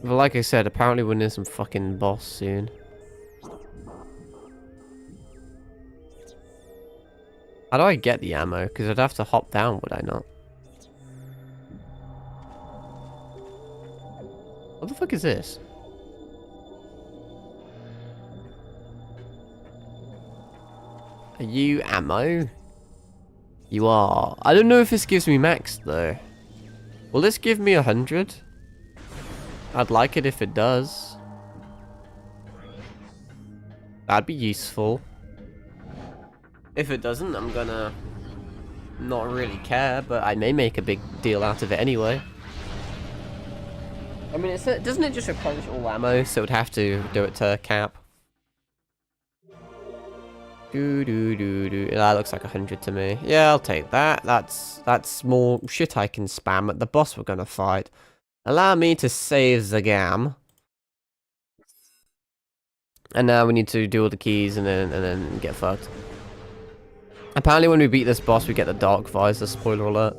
But like I said, apparently we're near some fucking boss soon. How do I get the ammo? Because I'd have to hop down, would I not? What the fuck is this? Are you ammo? You are. I don't know if this gives me max though. Will this give me 100? I'd like it if it does. That'd be useful. If it doesn't, I'm gonna not really care, but I may make a big deal out of it anyway. I mean, doesn't it just replenish all ammo, so it would have to do it to cap? That looks like 100 to me. Yeah, I'll take that. That's more shit I can spam at the boss we're gonna fight. Allow me to save the game. And now we need to do all the keys and then get fucked. Apparently when we beat this boss we get the dark visor, spoiler alert.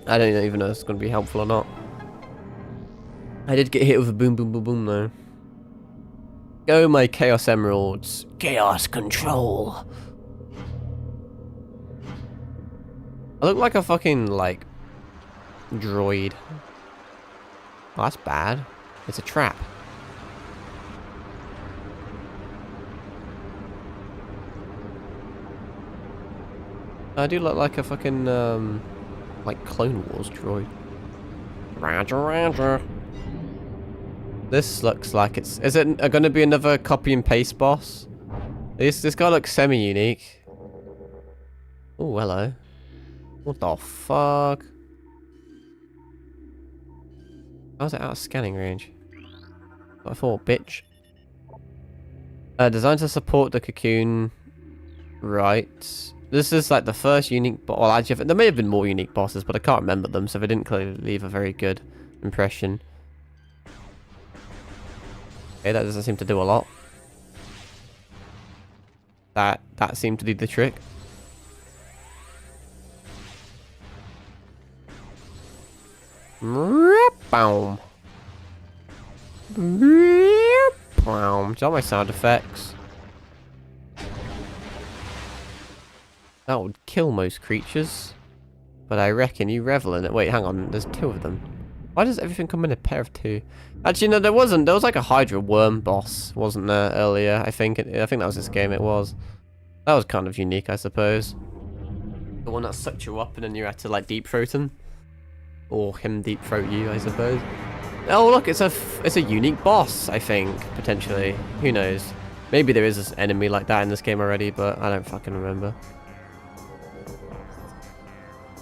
I don't even know if it's gonna be helpful or not. I did get hit with a boom boom boom boom though. Go my Chaos Emeralds. Chaos Control. I look like a fucking, like, droid. Oh, that's bad. It's a trap. I do look like a fucking, like, Clone Wars droid. Roger, roger. This looks like it's... Is it going to be another copy and paste boss? This guy looks semi-unique. Oh, hello. What the fuck? How's it out of scanning range? What I thought, bitch. Designed to support the cocoon. Right. This is like the first unique boss. Well, actually, there may have been more unique bosses, but I can't remember them, so they didn't clearly leave a very good impression. Okay, that doesn't seem to do a lot. That seemed to do the trick. Boom. Is that my sound effects? That would kill most creatures. But I reckon you revel in it. Wait, hang on. There's two of them. Why does everything come in a pair of two? Actually, no, there wasn't. There was like a Hydra worm boss, wasn't there, earlier? I think that was this game, it was. That was kind of unique, I suppose. The one that sucked you up and then you had to, like, deep throat him. Or him deep throat you, I suppose. Oh, look, it's a unique boss, I think, potentially. Who knows? Maybe there is an enemy like that in this game already, but I don't fucking remember.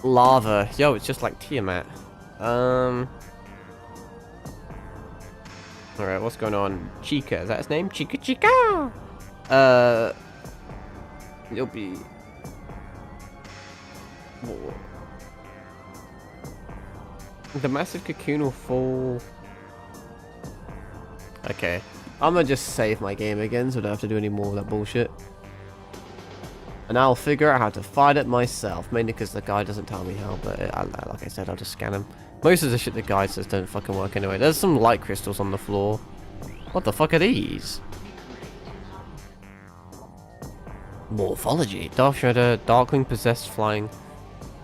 Lava. Yo, it's just like Tiamat. Alright, what's going on? Chica, is that his name? Chica Chica! You'll be... Whoa. The massive cocoon will fall... Okay. I'm gonna just save my game again so I don't have to do any more of that bullshit. And I'll figure out how to fight it myself. Mainly because the guy doesn't tell me how, but like I said, I'll just scan him. Most of the shit the guy says don't fucking work anyway. There's some light crystals on the floor. What the fuck are these? Morphology. Dark Shredder, Darkling Possessed Flying.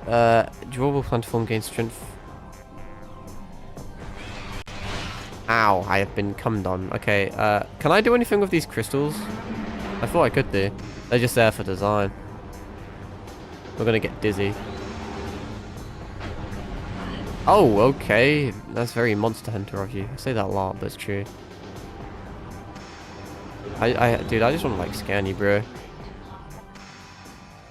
Durable Plantiform gains strength. Ow, I have been cummed on. Okay, can I do anything with these crystals? I thought I could do. They're just there for design. We're gonna get dizzy. Oh, okay. That's very Monster Hunter of you. I say that a lot, but it's true. Dude, I just want to, like, scan you, bro.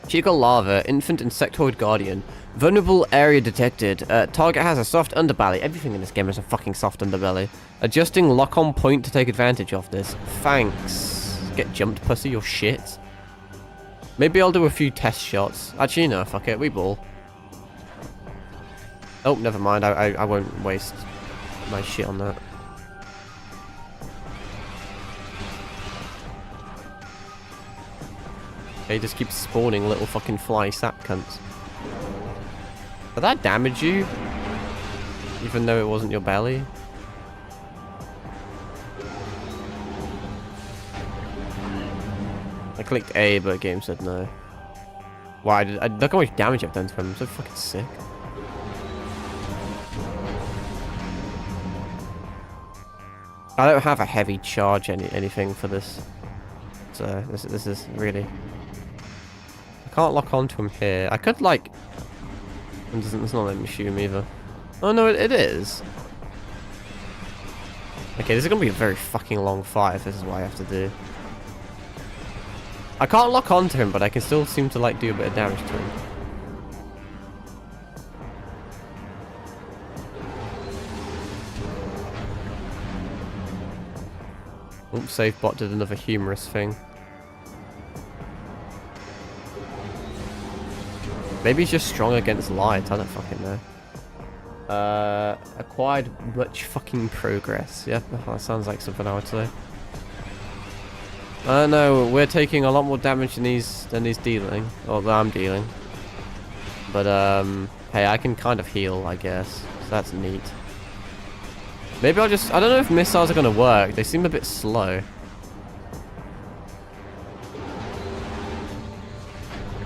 Chica Lava, Infant Insectoid Guardian. Vulnerable area detected. Target has a soft underbelly. Everything in this game has a fucking soft underbelly. Adjusting lock-on point to take advantage of this. Thanks. Get jumped, pussy, or shit. Maybe I'll do a few test shots. Actually, no, fuck it. We ball. Oh, never mind. I won't waste my shit on that. They just keep spawning little fucking fly sap cunts. Did that damage you? Even though it wasn't your belly? I clicked A, but the game said no. Why? Look how much damage I've done to him. I'm so fucking sick. I don't have a heavy charge anything for this. So this is really... I can't lock onto him here. I could like... It's not letting me shoot him either. Oh no, it is. Okay, this is gonna be a very fucking long fight if this is what I have to do. I can't lock onto him, but I can still seem to like do a bit of damage to him. Oops, save bot did another humorous thing. Maybe he's just strong against light, I don't fucking know. Acquired much fucking progress. Yep, that sounds like something I would say. No, we're taking a lot more damage than he's dealing, or that I'm dealing. But hey, I can kind of heal, I guess. So that's neat. Maybe I'll just... I don't know if missiles are going to work. They seem a bit slow.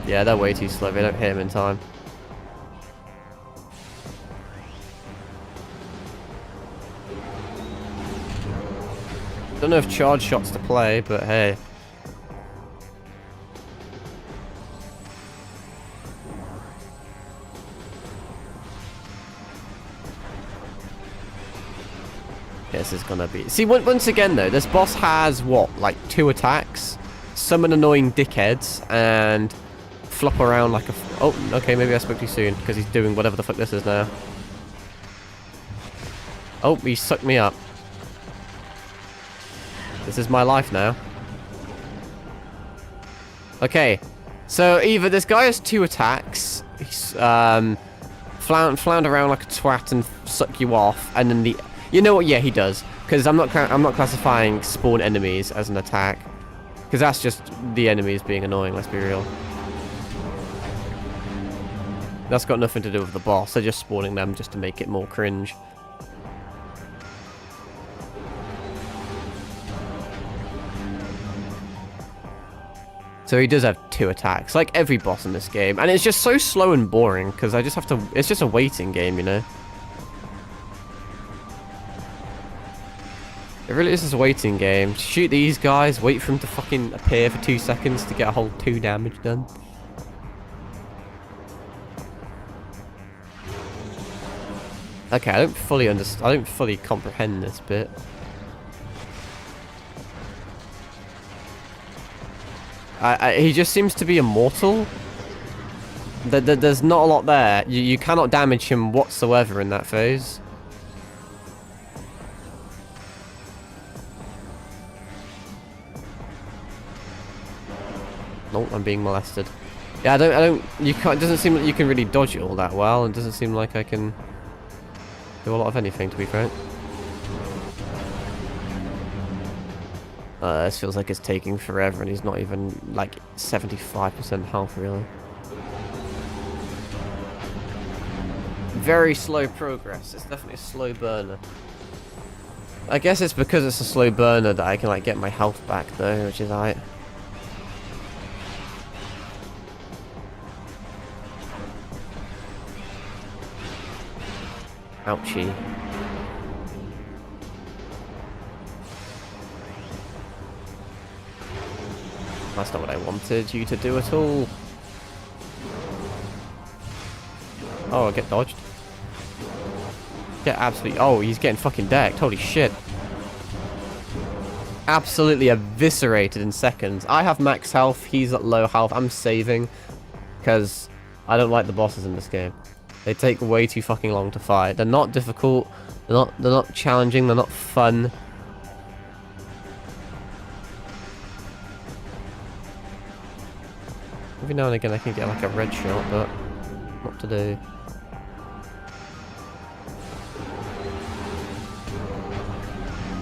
Yeah, they're way too slow. They don't hit him in time. Don't know if charge shots to play, but hey. This is gonna be... See, once again though, this boss has, what, like 2 attacks? Summon annoying dickheads, and flop around like a... Oh, okay, maybe I spoke too soon, because he's doing whatever the fuck this is now. Oh, he sucked me up. This is my life now. Okay, so either this guy has 2 attacks, he's flound around like a twat and suck you off, and then the... You know what? Yeah, he does. Because I'm not classifying spawn enemies as an attack. Because that's just the enemies being annoying, let's be real. That's got nothing to do with the boss. They're just spawning them just to make it more cringe. So he does have 2 attacks, like every boss in this game. And it's just so slow and boring, because I just have to... It's just a waiting game, you know? It really is just a waiting game. Shoot these guys, wait for them to fucking appear for 2 seconds to get a whole 2 damage done. Okay, I don't fully understand. I don't fully comprehend this bit. He just seems to be immortal. There's not a lot there. You cannot damage him whatsoever in that phase. Nope, I'm being molested. Yeah, you can't, it doesn't seem like you can really dodge it all that well. It doesn't seem like I can do a lot of anything, to be frank. This feels like it's taking forever, and he's not even, like, 75% health, really. Very slow progress. It's definitely a slow burner. I guess it's because it's a slow burner that I can, like, get my health back, though, which is alright. Ouchie. That's not what I wanted you to do at all. Oh, I get dodged. Get absolutely... Oh, he's getting fucking decked. Holy shit. Absolutely eviscerated in seconds. I have max health. He's at low health. I'm saving. Because I don't like the bosses in this game. They take way too fucking long to fight. They're not difficult. They're not challenging. They're not fun. Every now and again I can get like a red shot, but not today.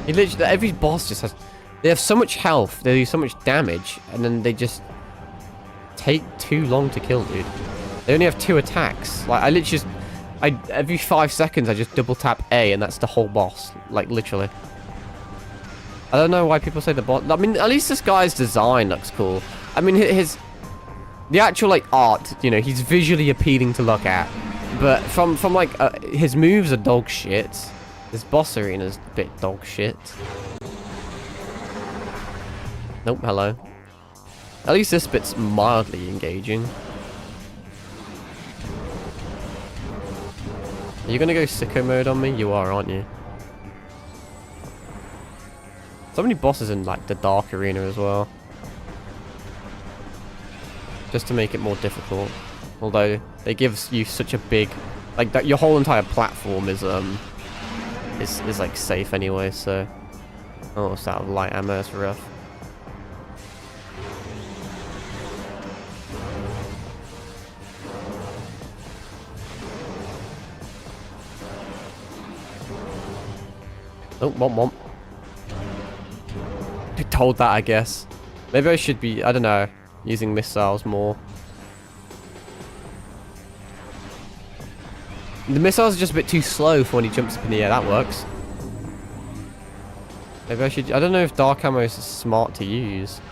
He literally, every boss just has... They have so much health, they do so much damage, and then they just... take too long to kill, dude. They only have 2 attacks. Like, I literally just... every 5 seconds, I just double tap A, and that's the whole boss. Like, literally. I don't know why people say the boss... I mean, at least this guy's design looks cool. I mean, the actual, like, art, you know, he's visually appealing to look at. But from like, his moves are dog shit. This boss arena's a bit dog shit. Nope, hello. At least this bit's mildly engaging. Are you gonna go sicko mode on me? You are, aren't you? So many bosses in, like, the dark arena as well. Just to make it more difficult. Although, they give you such a big... Like, that your whole entire platform is like, safe anyway, so... Oh, it's out of light ammo, it's rough. Oh, womp. I told that, I guess. Maybe I should be, I don't know, using missiles more. The missiles are just a bit too slow for when he jumps up in the air. That works. Maybe I should... I don't know if dark ammo is smart to use.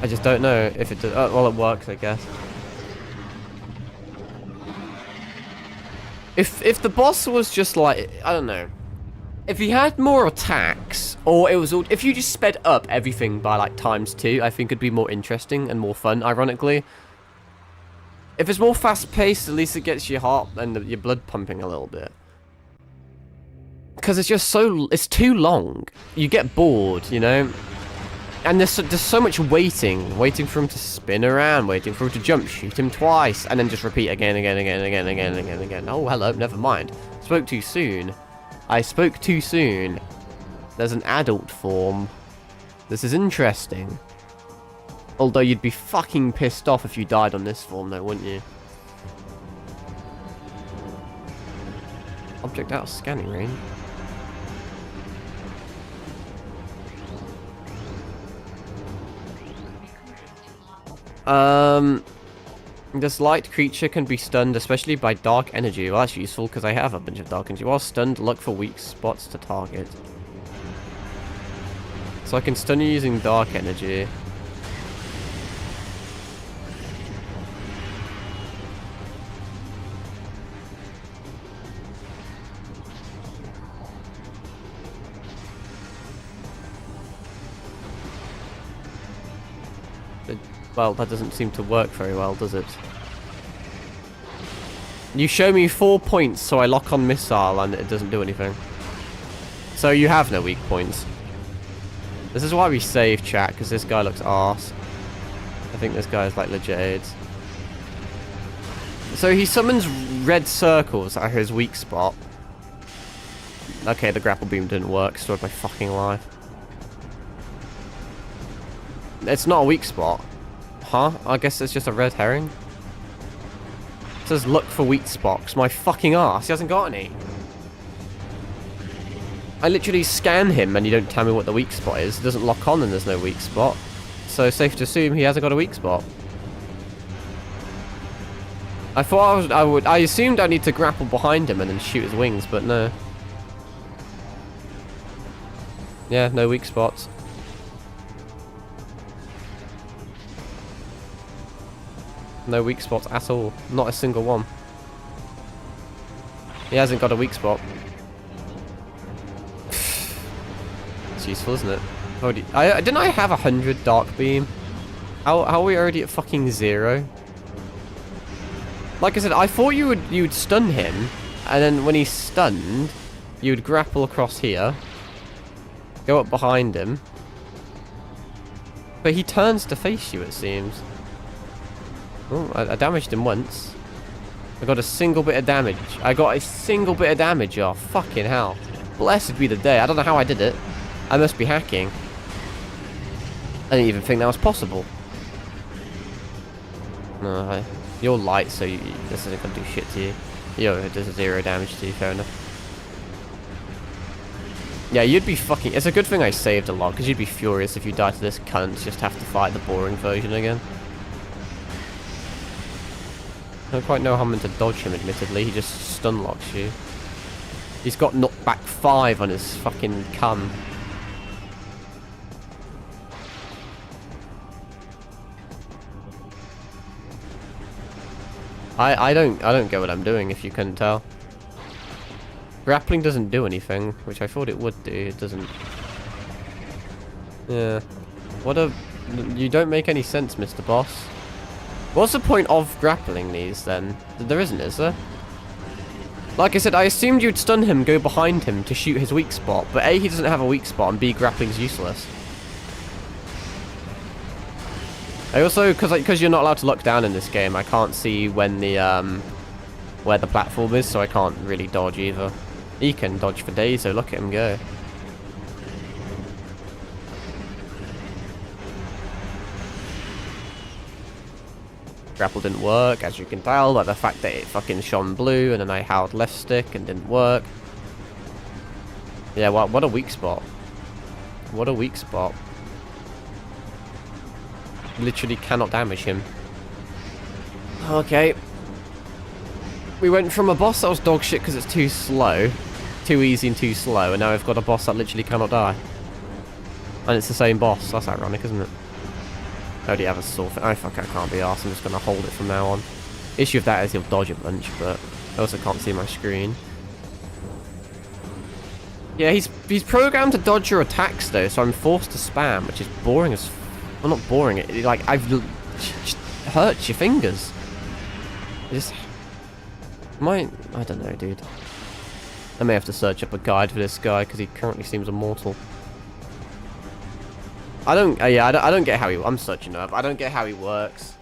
I just don't know if it does... well, it works, I guess. If the boss was just like... I don't know. If he had more attacks, or it was all... If you just sped up everything by, like, ×2, I think it'd be more interesting and more fun, ironically. If it's more fast-paced, at least it gets your heart and your blood pumping a little bit. Because it's just so... It's too long. You get bored, you know? And there's so much waiting. Waiting for him to spin around, waiting for him to jump, shoot him twice, and then just repeat again. Oh, hello, never mind. Spoke too soon. I spoke too soon. There's an adult form. This is interesting. Although you'd be fucking pissed off if you died on this form, though, wouldn't you? Object out of scanning range. This light creature can be stunned, especially by dark energy. Well, that's useful because I have a bunch of dark energy. While stunned, look for weak spots to target. So I can stun you using dark energy. Well, that doesn't seem to work very well, does it? You show me 4 points, so I lock on missile and it doesn't do anything. So you have no weak points. This is why we save, chat, because this guy looks arse. I think this guy's like legit AIDS. So he summons red circles at his weak spot. Okay, the grapple beam didn't work, stored my fucking life. It's not a weak spot. Huh? I guess it's just a red herring. It says look for weak spots. My fucking ass. He hasn't got any. I literally scan him and you don't tell me what the weak spot is. It doesn't lock on and there's no weak spot. So safe to assume he hasn't got a weak spot. I thought I assumed I need to grapple behind him and then shoot his wings, but no. Yeah, no weak spots. No weak spots at all. Not a single one. He hasn't got a weak spot. It's useful, isn't it? Didn't I have 100 dark beam? How are we already at fucking 0? Like I said, I thought you'd stun him, and then when he's stunned, you'd grapple across here, go up behind him, but he turns to face you, it seems. Oh, I damaged him once. I got a single bit of damage. Oh, fucking hell. Blessed be the day. I don't know how I did it. I must be hacking. I didn't even think that was possible. No, you're light, so this isn't gonna do shit to you. Yo, it does 0 damage to you, fair enough. Yeah, you'd be fucking... It's a good thing I saved a lot, because you'd be furious if you died to this cunt, just have to fight the boring version again. I don't quite know how I'm meant to dodge him, admittedly. He just stun locks you. He's got knockback 5 on his fucking cum. I don't get what I'm doing, if you couldn't tell. Grappling doesn't do anything, which I thought it would do. It doesn't. Yeah. What a... You don't make any sense, Mr. Boss. What's the point of grappling these, then? There isn't, is there? Like I said, I assumed you'd stun him, go behind him to shoot his weak spot, but A, he doesn't have a weak spot, and B, grappling's useless. I also, because you're not allowed to look down in this game, I can't see when the, where the platform is, so I can't really dodge either. He can dodge for days, so look at him go. Grapple didn't work, as you can tell, by the fact that it fucking shone blue, and then I held left stick and didn't work. Yeah, what a weak spot. What a weak spot. Literally cannot damage him. Okay. We went from a boss that was dog shit because it's too slow, too easy and too slow, and now we've got a boss that literally cannot die. And it's the same boss. That's ironic, isn't it? I already have a sword. Oh fuck, I can't be arsed. I'm just gonna hold it from now on. Issue of that is he'll dodge a bunch, but I also can't see my screen. Yeah, he's programmed to dodge your attacks though, so I'm forced to spam, which is boring as... Well, not boring. It like hurts your fingers. It just... I don't know, dude. I may have to search up a guide for this guy because he currently seems immortal. I don't get how he... I'm searching up. I don't get how he works.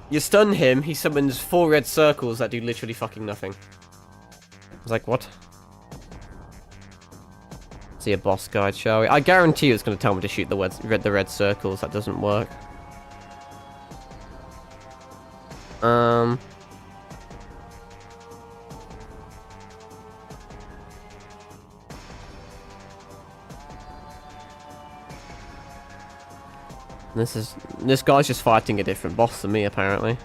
You stun him, he summons 4 red circles that do literally fucking nothing. I was like, what? See a boss guide, shall we? I guarantee you it's going to tell me to shoot the red circles. That doesn't work. This guy's just fighting a different boss than me, apparently.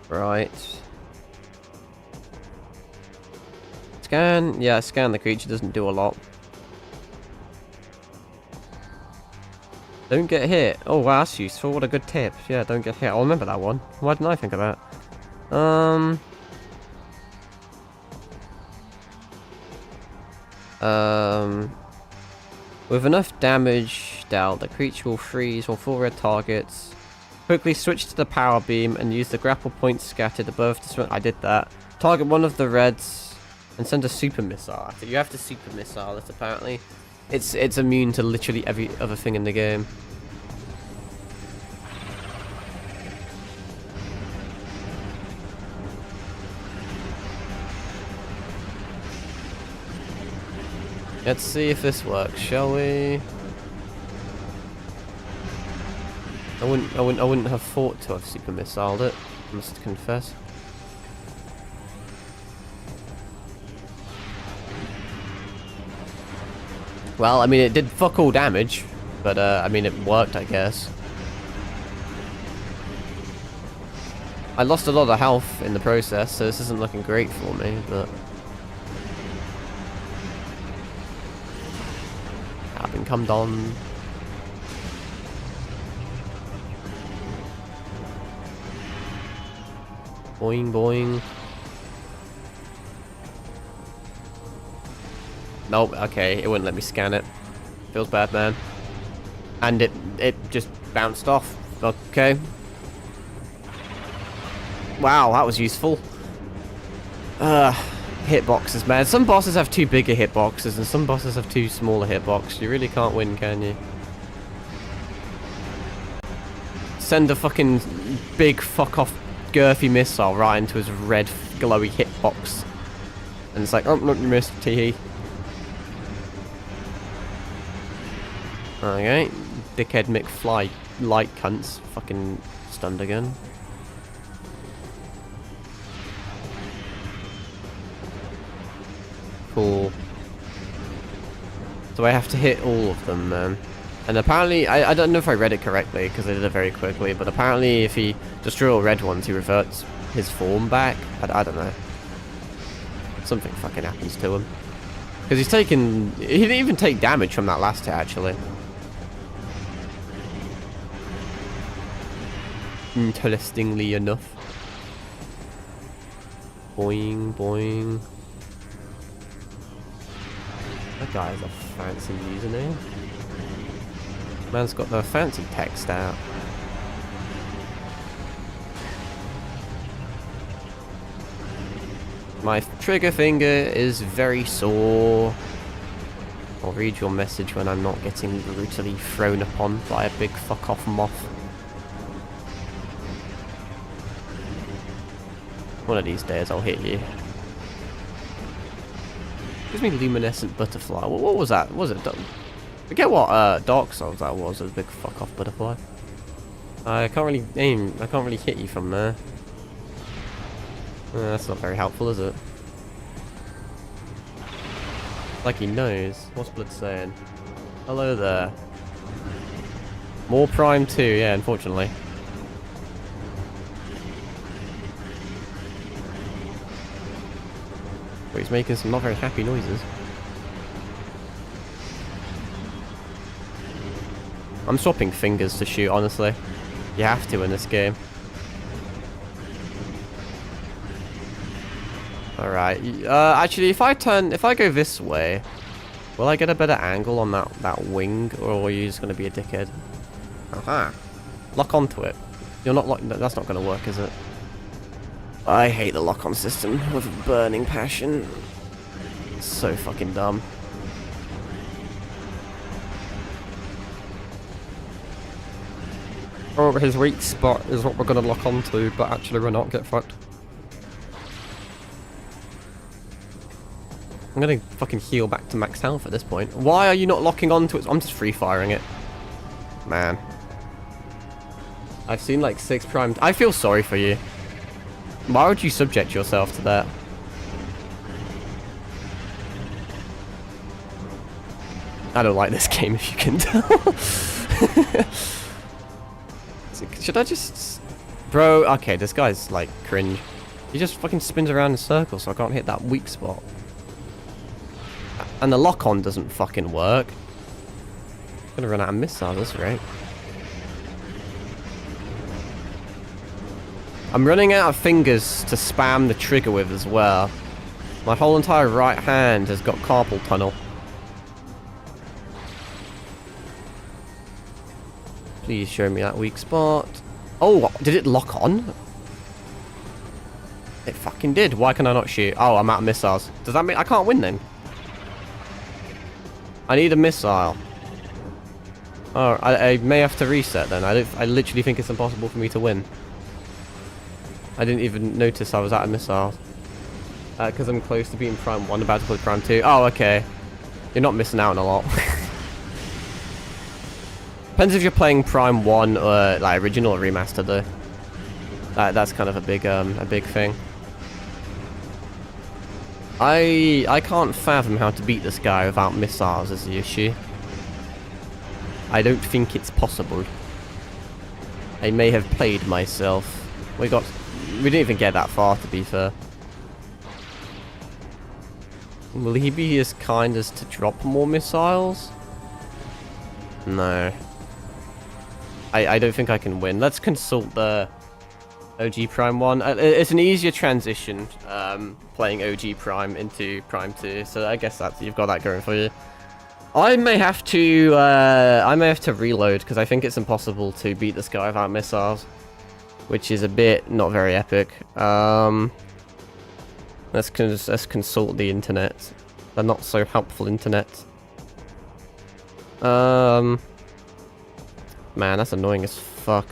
Right. Scan. Yeah, scan the creature doesn't do a lot. Don't get hit. Oh wow, that's useful. What a good tip. Yeah, don't get hit. I'll remember that one. Why didn't I think of that? With enough damage dealt, the creature will freeze or 4 red targets. Quickly switch to the power beam and use the grapple points scattered above to swim. I did that. Target one of the reds and send a super missile. You have to super missile it apparently. It's immune to literally every other thing in the game. Let's see if this works, shall we? I wouldn't have thought to have super missiled it, I must confess. Well, I mean, it did fuck all damage, but I mean, it worked, I guess. I lost a lot of health in the process, so this isn't looking great for me, but... Having come down. Boing, boing. Nope, okay, it wouldn't let me scan it. Feels bad, man. And it just bounced off. Okay. Wow, that was useful. Hitboxes, man. Some bosses have too bigger hitboxes, and some bosses have too smaller hitboxes. You really can't win, can you? Send a fucking big fuck-off girthy missile right into his red glowy hitbox. And it's like, oh, look, you missed, tee-hee. Okay. Dickhead McFly light cunts. Fucking stunned again. Cool. So I have to hit all of them then. And apparently, I don't know if I read it correctly because I did it very quickly, but apparently if he destroys all red ones, he reverts his form back. I don't know. Something fucking happens to him. Because he's taken... He didn't even take damage from that last hit, actually. Interestingly enough. Boing, boing. That guy has a fancy username. Man's got the fancy text out. My trigger finger is very sore. I'll read your message when I'm not getting brutally thrown upon by a big fuck off moth. One of these days I'll hit you. Gives me luminescent butterfly. What was that? Was it? Forget what Dark Souls that was. A big fuck off butterfly. I can't really aim. I can't really hit you from there. That's not very helpful, is it? Like he knows. What's Blood saying? Hello there. More Prime 2, yeah, unfortunately. But he's making some not very happy noises. I'm swapping fingers to shoot, honestly. You have to in this game. Alright, actually if I go this way, will I get a better angle on that wing, or are you just going to be a dickhead? Aha! Lock onto it. You're not locked, that's not going to work, is it? I hate the lock-on system with a burning passion. It's so fucking dumb. Oh, his weak spot is what we're going to lock onto, but actually we're not. Get fucked. I'm gonna fucking heal back to max health at this point. Why are you not locking onto it? I'm just free firing it. Man. I've seen like 6 primed. I feel sorry for you. Why would you subject yourself to that? I don't like this game, if you can tell. Should I just... Bro, okay, this guy's like cringe. He just fucking spins around in circles so I can't hit that weak spot. And the lock-on doesn't fucking work. I'm gonna run out of missiles, that's right. I'm running out of fingers to spam the trigger with as well. My whole entire right hand has got carpal tunnel. Please show me that weak spot. Oh, did it lock on? It fucking did. Why can I not shoot? Oh, I'm out of missiles. Does that mean I can't win then? I need a missile. Oh, I may have to reset then. I literally think it's impossible for me to win. I didn't even notice I was out of missiles. Because I'm close to being Prime 1, about to play Prime 2. Oh, okay. You're not missing out on a lot. Depends if you're playing Prime 1 or like original or remastered though. That's kind of a big thing. I can't fathom how to beat this guy without missiles is the issue. I don't think it's possible. I may have played myself. We didn't even get that far, to be fair. Will he be as kind as to drop more missiles? No. I don't think I can win. Let's consult the OG Prime 1. It's an easier transition playing OG Prime into Prime 2, so I guess you've got that going for you. I may have to reload because I think it's impossible to beat this guy without missiles, which is a bit not very epic. Let's consult the internet, the not so helpful internet. Man, that's annoying as fuck.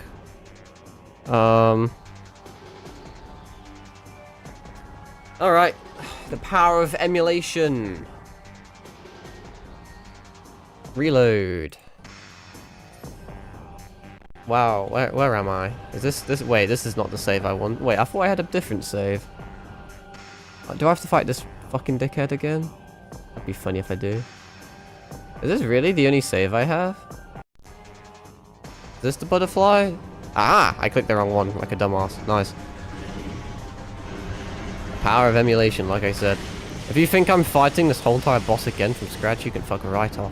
Alright. The power of emulation. Wow, where am I? Is this wait, this is not the save I want. Wait, I thought I had a different save. Do I have to fight this fucking dickhead again? That'd be funny if I do. Is this really the only save I have? Is this the butterfly? Ah, I clicked the wrong one like a dumbass. Nice. Power of emulation, like I said. If you think I'm fighting this whole entire boss again from scratch, you can fuck right off.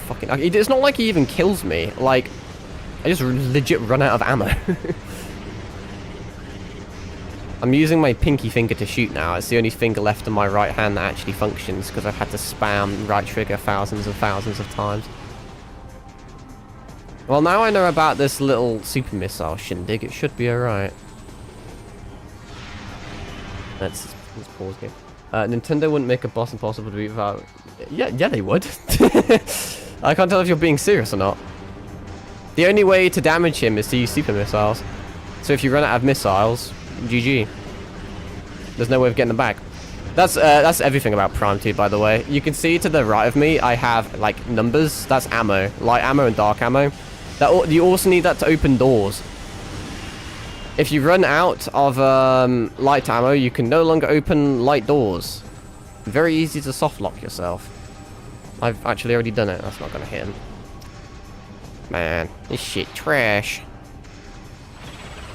Fucking, it's not like he even kills me. Like, I just legit run out of ammo. I'm using my pinky finger to shoot now. It's the only finger left on my right hand that actually functions because I've had to spam right trigger thousands and thousands of times. Well, now I know about this little super missile shindig. It should be alright. Let's pause here. Nintendo wouldn't make a boss impossible to beat without... Yeah, they would. I can't tell if you're being serious or not. The only way to damage him is to use super missiles. So if you run out of missiles, GG. There's no way of getting them back. That's everything about Prime 2, by the way. You can see to the right of me, I have, like, numbers. That's ammo. Light ammo and dark ammo. You also need that to open doors. If you run out of light ammo, you can no longer open light doors. Very easy to soft lock yourself. I've actually already done it. That's not going to hit him. Man, this shit trash.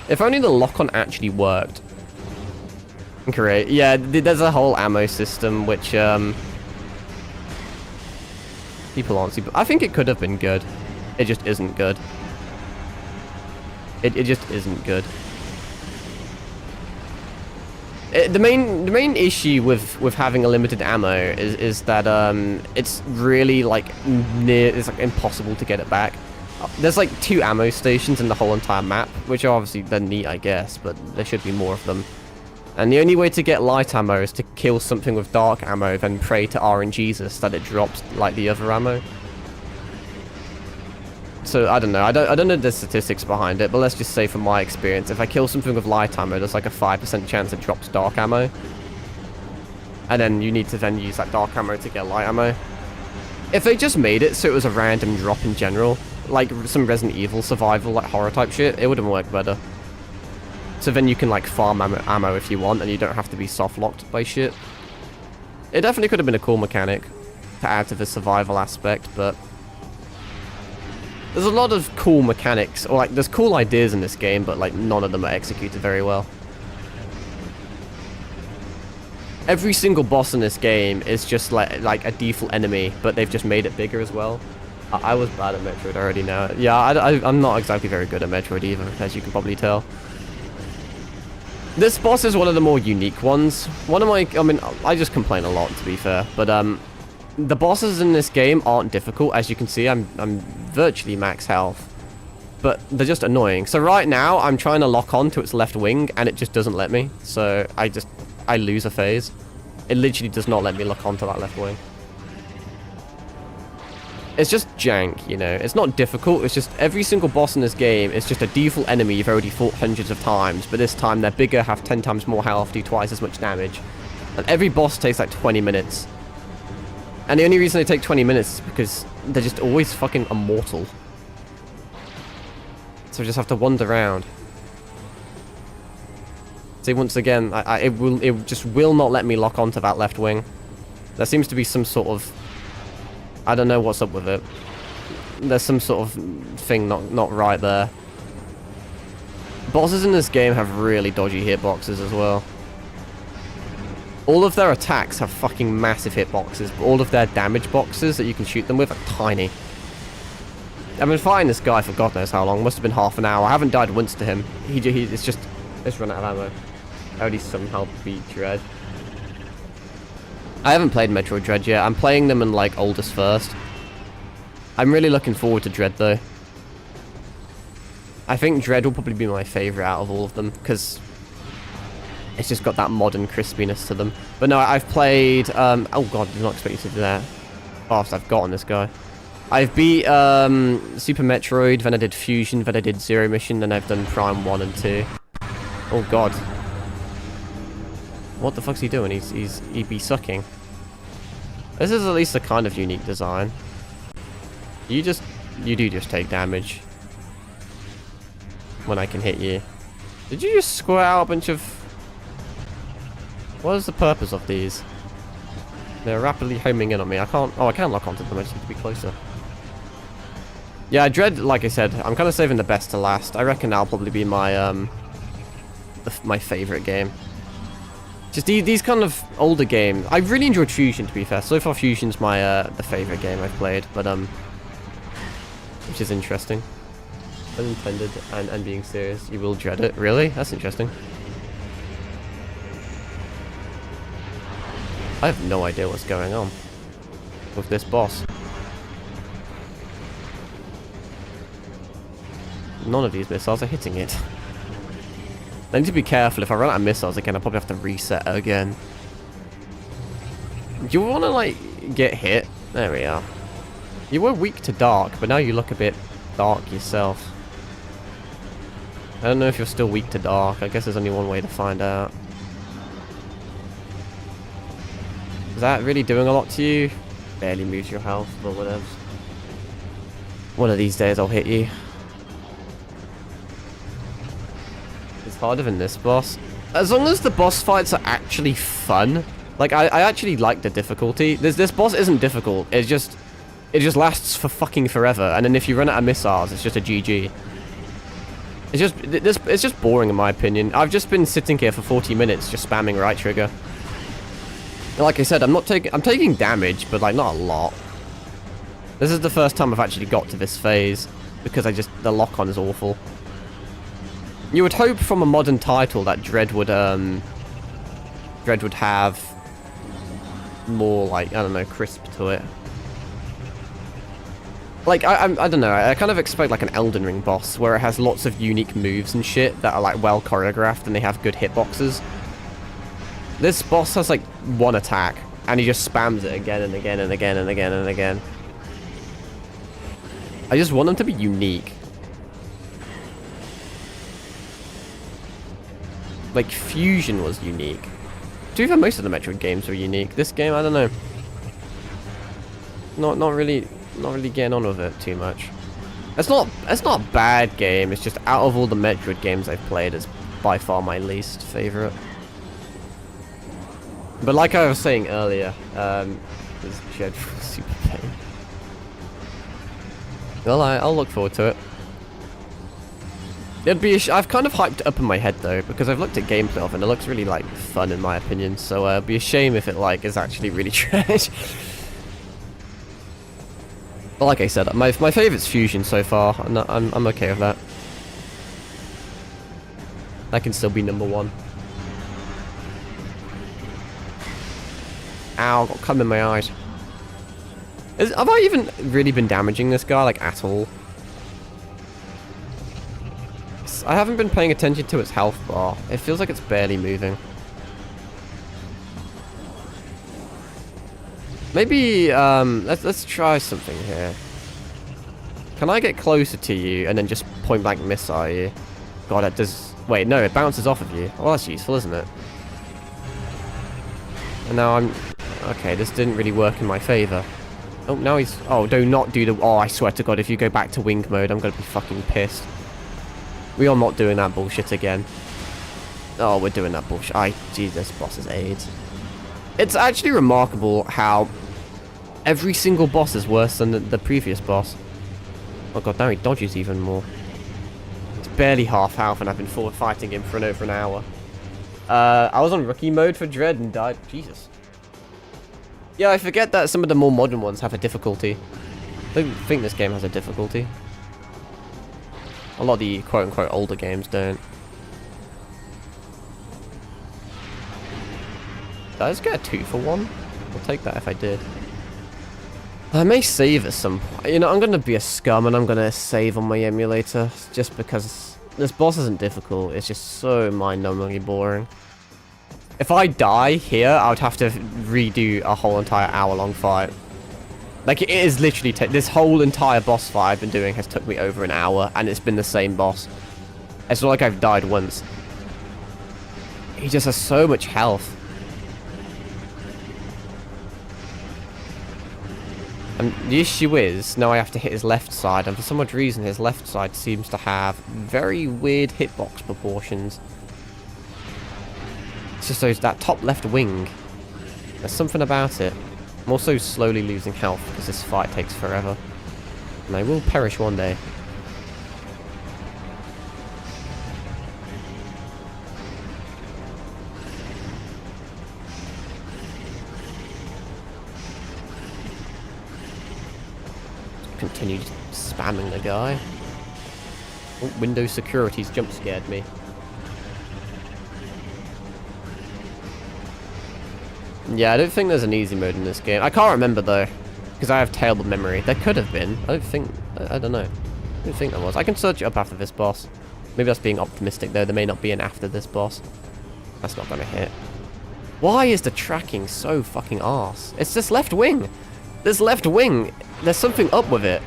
If only the lock-on actually worked. Great. Yeah, there's a whole ammo system which people aren't super... I think it could have been good. It just isn't good. It just isn't good. The main issue with having a limited ammo is that it's really like it's like impossible to get it back. There's like 2 ammo stations in the whole entire map, which are obviously they're neat, I guess, but there should be more of them. And the only way to get light ammo is to kill something with dark ammo, then pray to RNGesus that it drops like the other ammo. So I don't know. I don't know the statistics behind it, but let's just say from my experience, if I kill something with light ammo, there's like a 5% chance it drops dark ammo. And then you need to then use that dark ammo to get light ammo. If they just made it so it was a random drop in general, like some Resident Evil survival, like horror type shit, it wouldn't work better. So then you can like farm ammo if you want, and you don't have to be soft locked by shit. It definitely could have been a cool mechanic to add to the survival aspect, but there's a lot of cool mechanics, or like there's cool ideas in this game, but like none of them are executed very well. Every single boss in this game is just like a default enemy, but they've just made it bigger as well. I was bad at Metroid, I already know it. Yeah, I'm not exactly very good at Metroid either, as you can probably tell. This boss is one of the more unique ones. I mean, I just complain a lot, to be fair, but the bosses in this game aren't difficult. As you can see, I'm virtually max health, but they're just annoying. So right now, I'm trying to lock on to its left wing, and it just doesn't let me. So I lose a phase. It literally does not let me lock onto that left wing. It's just jank, you know. It's not difficult. It's just every single boss in this game is just a default enemy you've already fought hundreds of times, but this time they're bigger, have 10 times more health, do twice as much damage. And every boss takes like 20 minutes. And the only reason they take 20 minutes is because they're just always fucking immortal. So I just have to wander around. See, once again, it just will not let me lock onto that left wing. There seems to be some sort of... I don't know what's up with it. There's some sort of thing not right there. Bosses in this game have really dodgy hitboxes as well. All of their attacks have fucking massive hitboxes, but all of their damage boxes that you can shoot them with are tiny. I've been fighting this guy for God knows how long. Must have been half an hour. I haven't died once to him. It's just... Let's run out of ammo. I already somehow beat Dread. I haven't played Metroid Dread yet. I'm playing them in, like, oldest first. I'm really looking forward to Dread, though. I think Dread will probably be my favourite out of all of them, because it's just got that modern crispiness to them. But no, I've played... oh, God, I did not expect you to do that. Fast I've got on this guy. I've beat Super Metroid, then I did Fusion, then I did Zero Mission, then I've done Prime 1 and 2. Oh, God. What the fuck's he doing? He'd be sucking. This is at least a kind of unique design. You do just take damage when I can hit you. Did you just squirt out a bunch of... What is the purpose of these? They're rapidly homing in on me. I can't... Oh, I can lock onto them. I just need to be closer. Yeah, Dread, like I said, I'm kind of saving the best to last. I reckon that'll probably be my, my favorite game. Just these kind of older games. I really enjoyed Fusion, to be fair. So far, Fusion's my, the favorite game I've played. But, which is interesting. Unintended and being serious. You will dread it. Really? That's interesting. I have no idea what's going on with this boss. None of these missiles are hitting it. I need to be careful. If I run out of missiles again, I'll probably have to reset again. Do you want to, like, get hit? There we are. You were weak to dark, but now you look a bit dark yourself. I don't know if you're still weak to dark. I guess there's only one way to find out. Is that really doing a lot to you? Barely moves your health, but whatever. One of these days I'll hit you. It's harder than this boss. As long as the boss fights are actually fun. Like, I actually like the difficulty. This boss isn't difficult. It just lasts for fucking forever. And then if you run out of missiles, it's just a GG. It's just boring in my opinion. I've just been sitting here for 40 minutes just spamming right trigger. Like I said, I'm taking damage, but like not a lot. This is the first time I've actually got to this phase because the lock-on is awful. You would hope from a modern title that Dread would have more, like, I don't know, crisp to it. Like, I don't know, I kind of expect like an Elden Ring boss where it has lots of unique moves and shit that are like well choreographed and they have good hitboxes. This boss has like one attack and he just spams it again and again and again and again and again. I just want them to be unique. Like, Fusion was unique. To be fair, most of the Metroid games were unique. This game, I don't know. Not really getting on with it too much. It's not a bad game. It's just out of all the Metroid games I've played, it's by far my least favorite. But like I was saying earlier, this dreadful super pain. Well, I'll look forward to it. It'd be I've kind of hyped it up in my head though, because I've looked at gameplay of it and it looks really like fun in my opinion. So it'd be a shame if it like is actually really trash. But like I said, my favorite's Fusion so far, and I'm okay with that. That can still be number one. Ow, got cum in my eyes. Have I even really been damaging this guy, like, at all? I haven't been paying attention to its health bar. It feels like it's barely moving. Maybe, let's try something here. Can I get closer to you and then just point blank missile you? God, that does... Wait, no, it bounces off of you. Well, that's useful, isn't it? And now I'm... Okay, this didn't really work in my favor. Oh, now he's... Oh, do not do the... Oh, I swear to God, if you go back to wing mode, I'm gonna be fucking pissed. We are not doing that bullshit again. Oh, we're doing that bullshit. Jesus, boss is AIDS. It's actually remarkable how every single boss is worse than the previous boss. Oh god, now he dodges even more. It's barely half health and I've been forward fighting him for over an hour. I was on rookie mode for Dread and died. Jesus. Yeah, I forget that some of the more modern ones have a difficulty. I don't think this game has a difficulty. A lot of the quote-unquote older games don't. Did I just get a 2 for 1? I'll take that if I did. I may save at some point. You know, I'm going to be a scum and I'm going to save on my emulator. Just because this boss isn't difficult. It's just so mind-numbingly boring. If I die here, I would have to redo a whole entire hour-long fight. Like, it is literally... This whole entire boss fight I've been doing has took me over an hour, and it's been the same boss. It's not like I've died once. He just has so much health. And the issue is, now I have to hit his left side, and for some odd reason his left side seems to have very weird hitbox proportions. It's just that top left wing. There's something about it. I'm also slowly losing health because this fight takes forever. And I will perish one day. Continued spamming the guy. Oh, Windows Security's jump scared me. Yeah, I don't think there's an easy mode in this game. I can't remember though, because I have terrible memory. There could have been. I don't know. I don't think there was. I can search it up after this boss. Maybe that's being optimistic though. There may not be an after this boss. That's not gonna hit. Why is the tracking so fucking arse? It's this left wing. This left wing, there's something up with it.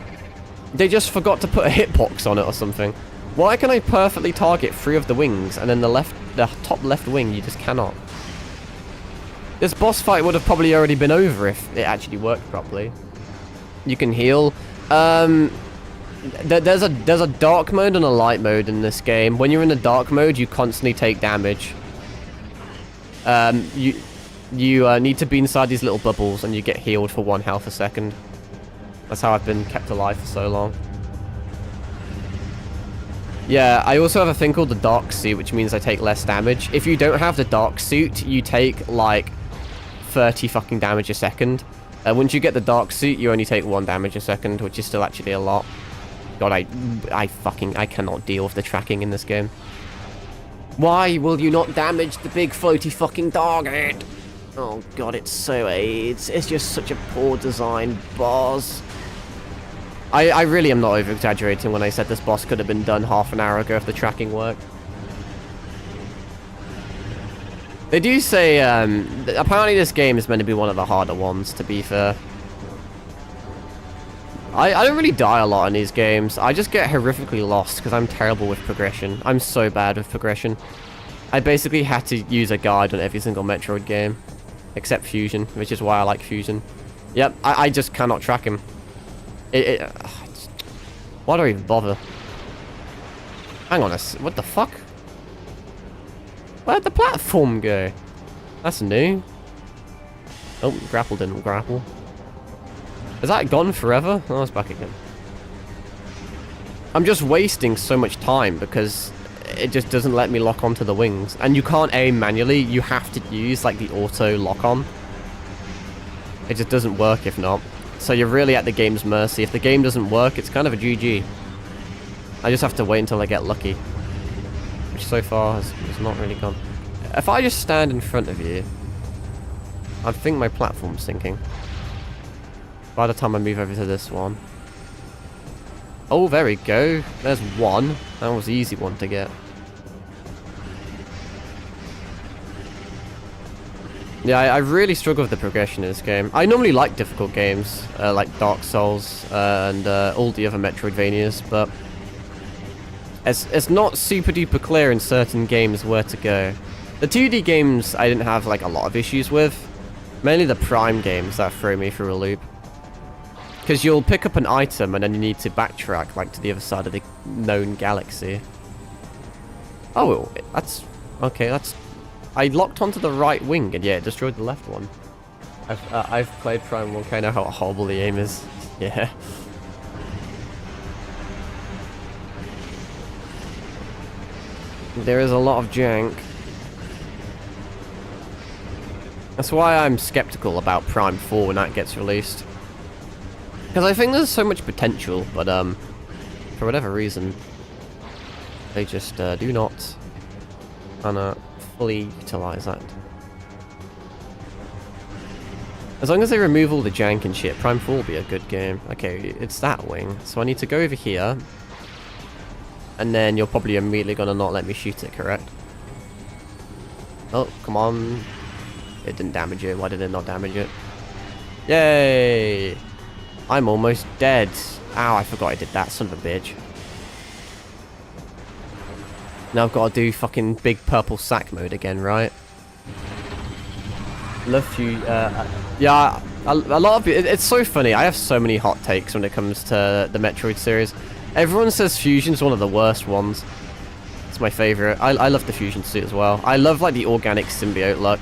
They just forgot to put a hitbox on it or something. Why can I perfectly target 3 of the wings and then the top left wing you just cannot? This boss fight would have probably already been over if it actually worked properly. You can heal. There's a dark mode and a light mode in this game. When you're in the dark mode, you constantly take damage. You need to be inside these little bubbles and you get healed for 1 health a second. That's how I've been kept alive for so long. Yeah, I also have a thing called the dark suit, which means I take less damage. If you don't have the dark suit, you take like 30 fucking damage a second. Once you get the dark suit, you only take 1 damage a second, which is still actually a lot. God, I cannot deal with the tracking in this game. Why will you not damage the big floaty fucking target? Oh god, it's just such a poor design boss. I really am not over-exaggerating when I said this boss could have been done half an hour ago if the tracking worked. They do say, apparently this game is meant to be one of the harder ones, to be fair. I don't really die a lot in these games. I just get horrifically lost because I'm terrible with progression. I'm so bad with progression. I basically had to use a guide on every single Metroid game. Except Fusion, which is why I like Fusion. Yep, I just cannot track him. Why do I even bother? Hang on what the fuck? Where'd the platform go? That's new. Oh, grapple didn't grapple. Is that gone forever? Oh, it's back again. I'm just wasting so much time because it just doesn't let me lock onto the wings. And you can't aim manually. You have to use like the auto lock on. It just doesn't work if not. So you're really at the game's mercy. If the game doesn't work, it's kind of a GG. I just have to wait until I get lucky. Which so far has not really gone. If I just stand in front of you, I think my platform's sinking. By the time I move over to this one. Oh, there we go. There's one. That was the easy one to get. Yeah, I really struggle with the progression in this game. I normally like difficult games, like Dark Souls and all the other Metroidvanias, but it's not super duper clear in certain games where to go. The 2D games I didn't have like a lot of issues with. Mainly the Prime games that throw me through a loop. Because you'll pick up an item and then you need to backtrack like to the other side of the known galaxy. Oh, that's... Okay, that's... I locked onto the right wing and yeah, it destroyed the left one. I've played Prime 1, I know how horrible the aim is. Yeah. There is a lot of jank. That's why I'm skeptical about Prime 4 when that gets released. Because I think there's so much potential, but for whatever reason, they just do not fully utilize that. As long as they remove all the jank and shit, Prime 4 will be a good game. Okay, it's that wing, so I need to go over here, and then you're probably immediately gonna not let me shoot it, correct? Oh, come on. It didn't damage it. Why did it not damage it? Yay! I'm almost dead. Ow, I forgot I did that, son of a bitch. Now I've got to do fucking big purple sack mode again, right? Love you, yeah, A lot of it's so funny. I have so many hot takes when it comes to the Metroid series. Everyone says Fusion's one of the worst ones. It's my favorite. I love the Fusion suit as well. I love like the organic symbiote look.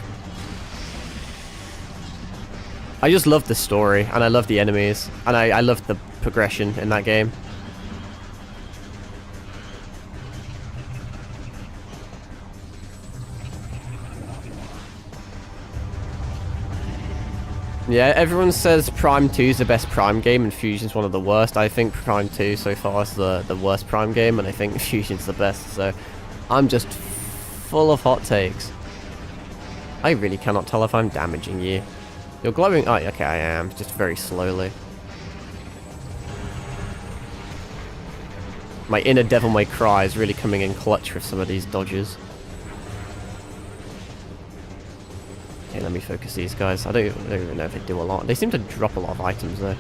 I just love the story, and I love the enemies, and I love the progression in that game. Yeah, everyone says Prime 2 is the best Prime game and Fusion's one of the worst. I think Prime 2 so far is the worst Prime game, and I think Fusion's the best, so I'm just full of hot takes. I really cannot tell if I'm damaging you. You're glowing. Oh, okay, I am. Just very slowly. My inner Devil May Cry is really coming in clutch with some of these dodges. Okay, let me focus these guys. I don't even know if they do a lot. They seem to drop a lot of items, though.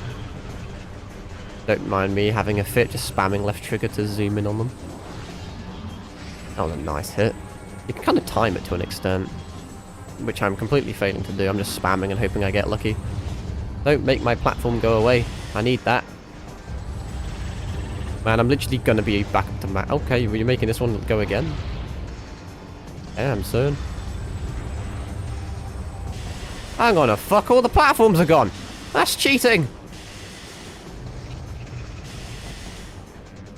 Don't mind me having a fit, just spamming left trigger to zoom in on them. Oh, a nice hit. You can kind of time it to an extent, which I'm completely failing to do. I'm just spamming and hoping I get lucky. Don't make my platform go away. I need that. Man, I'm literally going to be back up to mat. Okay, you're making this one go again? Damn, son. Hang on a fuck, all the platforms are gone. That's cheating.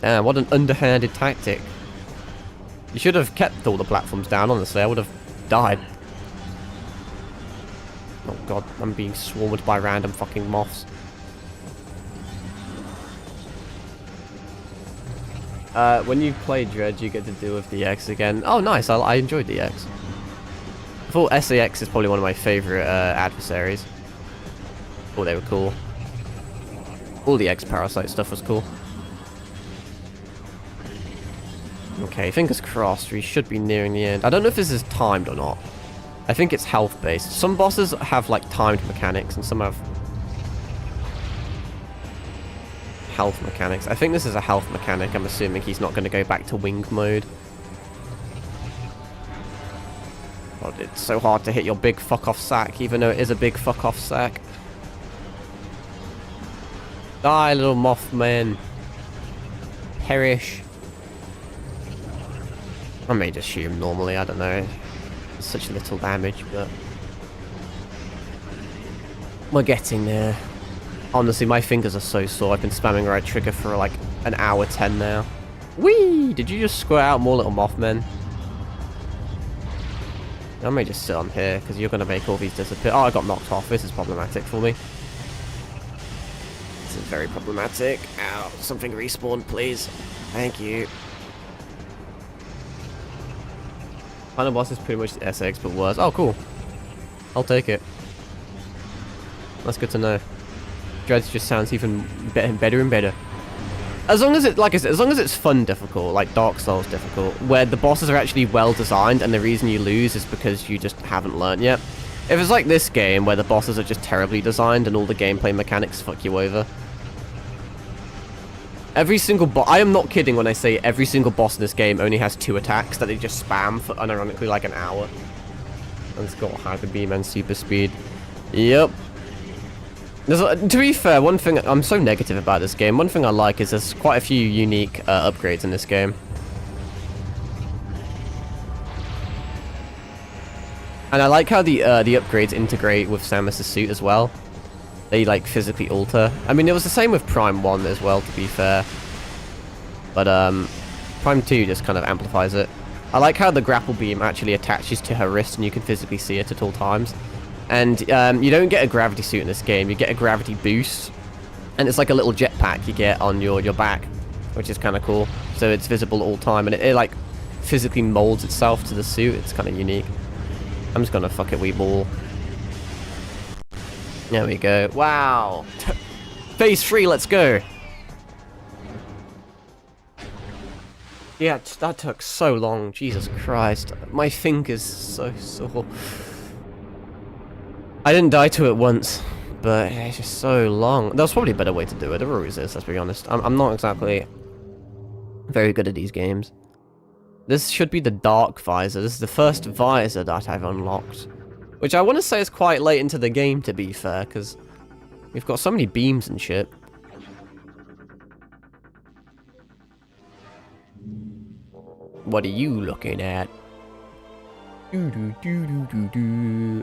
Damn, what an underhanded tactic. You should have kept all the platforms down, honestly. I would have died. Oh god, I'm being swarmed by random fucking moths. When you play Dredge, you get to deal with DX again. Oh, nice. I enjoyed DX. I thought SAX is probably one of my favorite adversaries. Oh, they were cool. All the X-Parasite stuff was cool. Okay, fingers crossed. We should be nearing the end. I don't know if this is timed or not. I think it's health-based. Some bosses have, like, timed mechanics, and some have health mechanics. I think this is a health mechanic. I'm assuming he's not going to go back to wing mode. God, it's so hard to hit your big fuck-off sack, even though it is a big fuck-off sack. Die, little mothman. Perish. I may just shoot him normally, I don't know. It's such little damage, but we're getting there. Honestly, my fingers are so sore. I've been spamming right trigger for like an hour 10 now. Whee! Did you just squirt out more little mothmen? I may just sit on here, because you're going to make all these disappear. Oh, I got knocked off. This is problematic for me. This is very problematic. Ow. Something respawn, please. Thank you. Final boss is pretty much the SX, but worse. Oh, cool. I'll take it. That's good to know. Dredge just sounds even better and better. As long as it, like I said, as long as it's fun difficult, like Dark Souls difficult, where the bosses are actually well designed and the reason you lose is because you just haven't learned yet. If it's like this game where the bosses are just terribly designed and all the gameplay mechanics fuck you over. Every single boss, I am not kidding when I say every single boss in this game only has 2 attacks that they just spam for unironically like an hour. And it's got Hyper Beam and Super Speed. Yep. To be fair, one thing I'm so negative about this game, one thing I like is there's quite a few unique upgrades in this game. And I like how the upgrades integrate with Samus' suit as well. They like physically alter. I mean, it was the same with Prime 1 as well, to be fair. But Prime 2 just kind of amplifies it. I like how the grapple beam actually attaches to her wrist and you can physically see it at all times. And you don't get a gravity suit in this game, you get a gravity boost. And it's like a little jetpack you get on your back, which is kind of cool. So it's visible all time, and it like physically molds itself to the suit. It's kind of unique. I'm just gonna fuck it, wee ball. There we go. Wow. Phase 3, let's go. Yeah, that took so long. Jesus Christ. My fingers so sore. I didn't die to it once, but it's just so long. There was probably a better way to do it. There always is, let's be honest. I'm not exactly very good at these games. This should be the Dark Visor. This is the first visor that I've unlocked. Which I want to say is quite late into the game, to be fair, because We've got so many beams and shit. What are you looking at?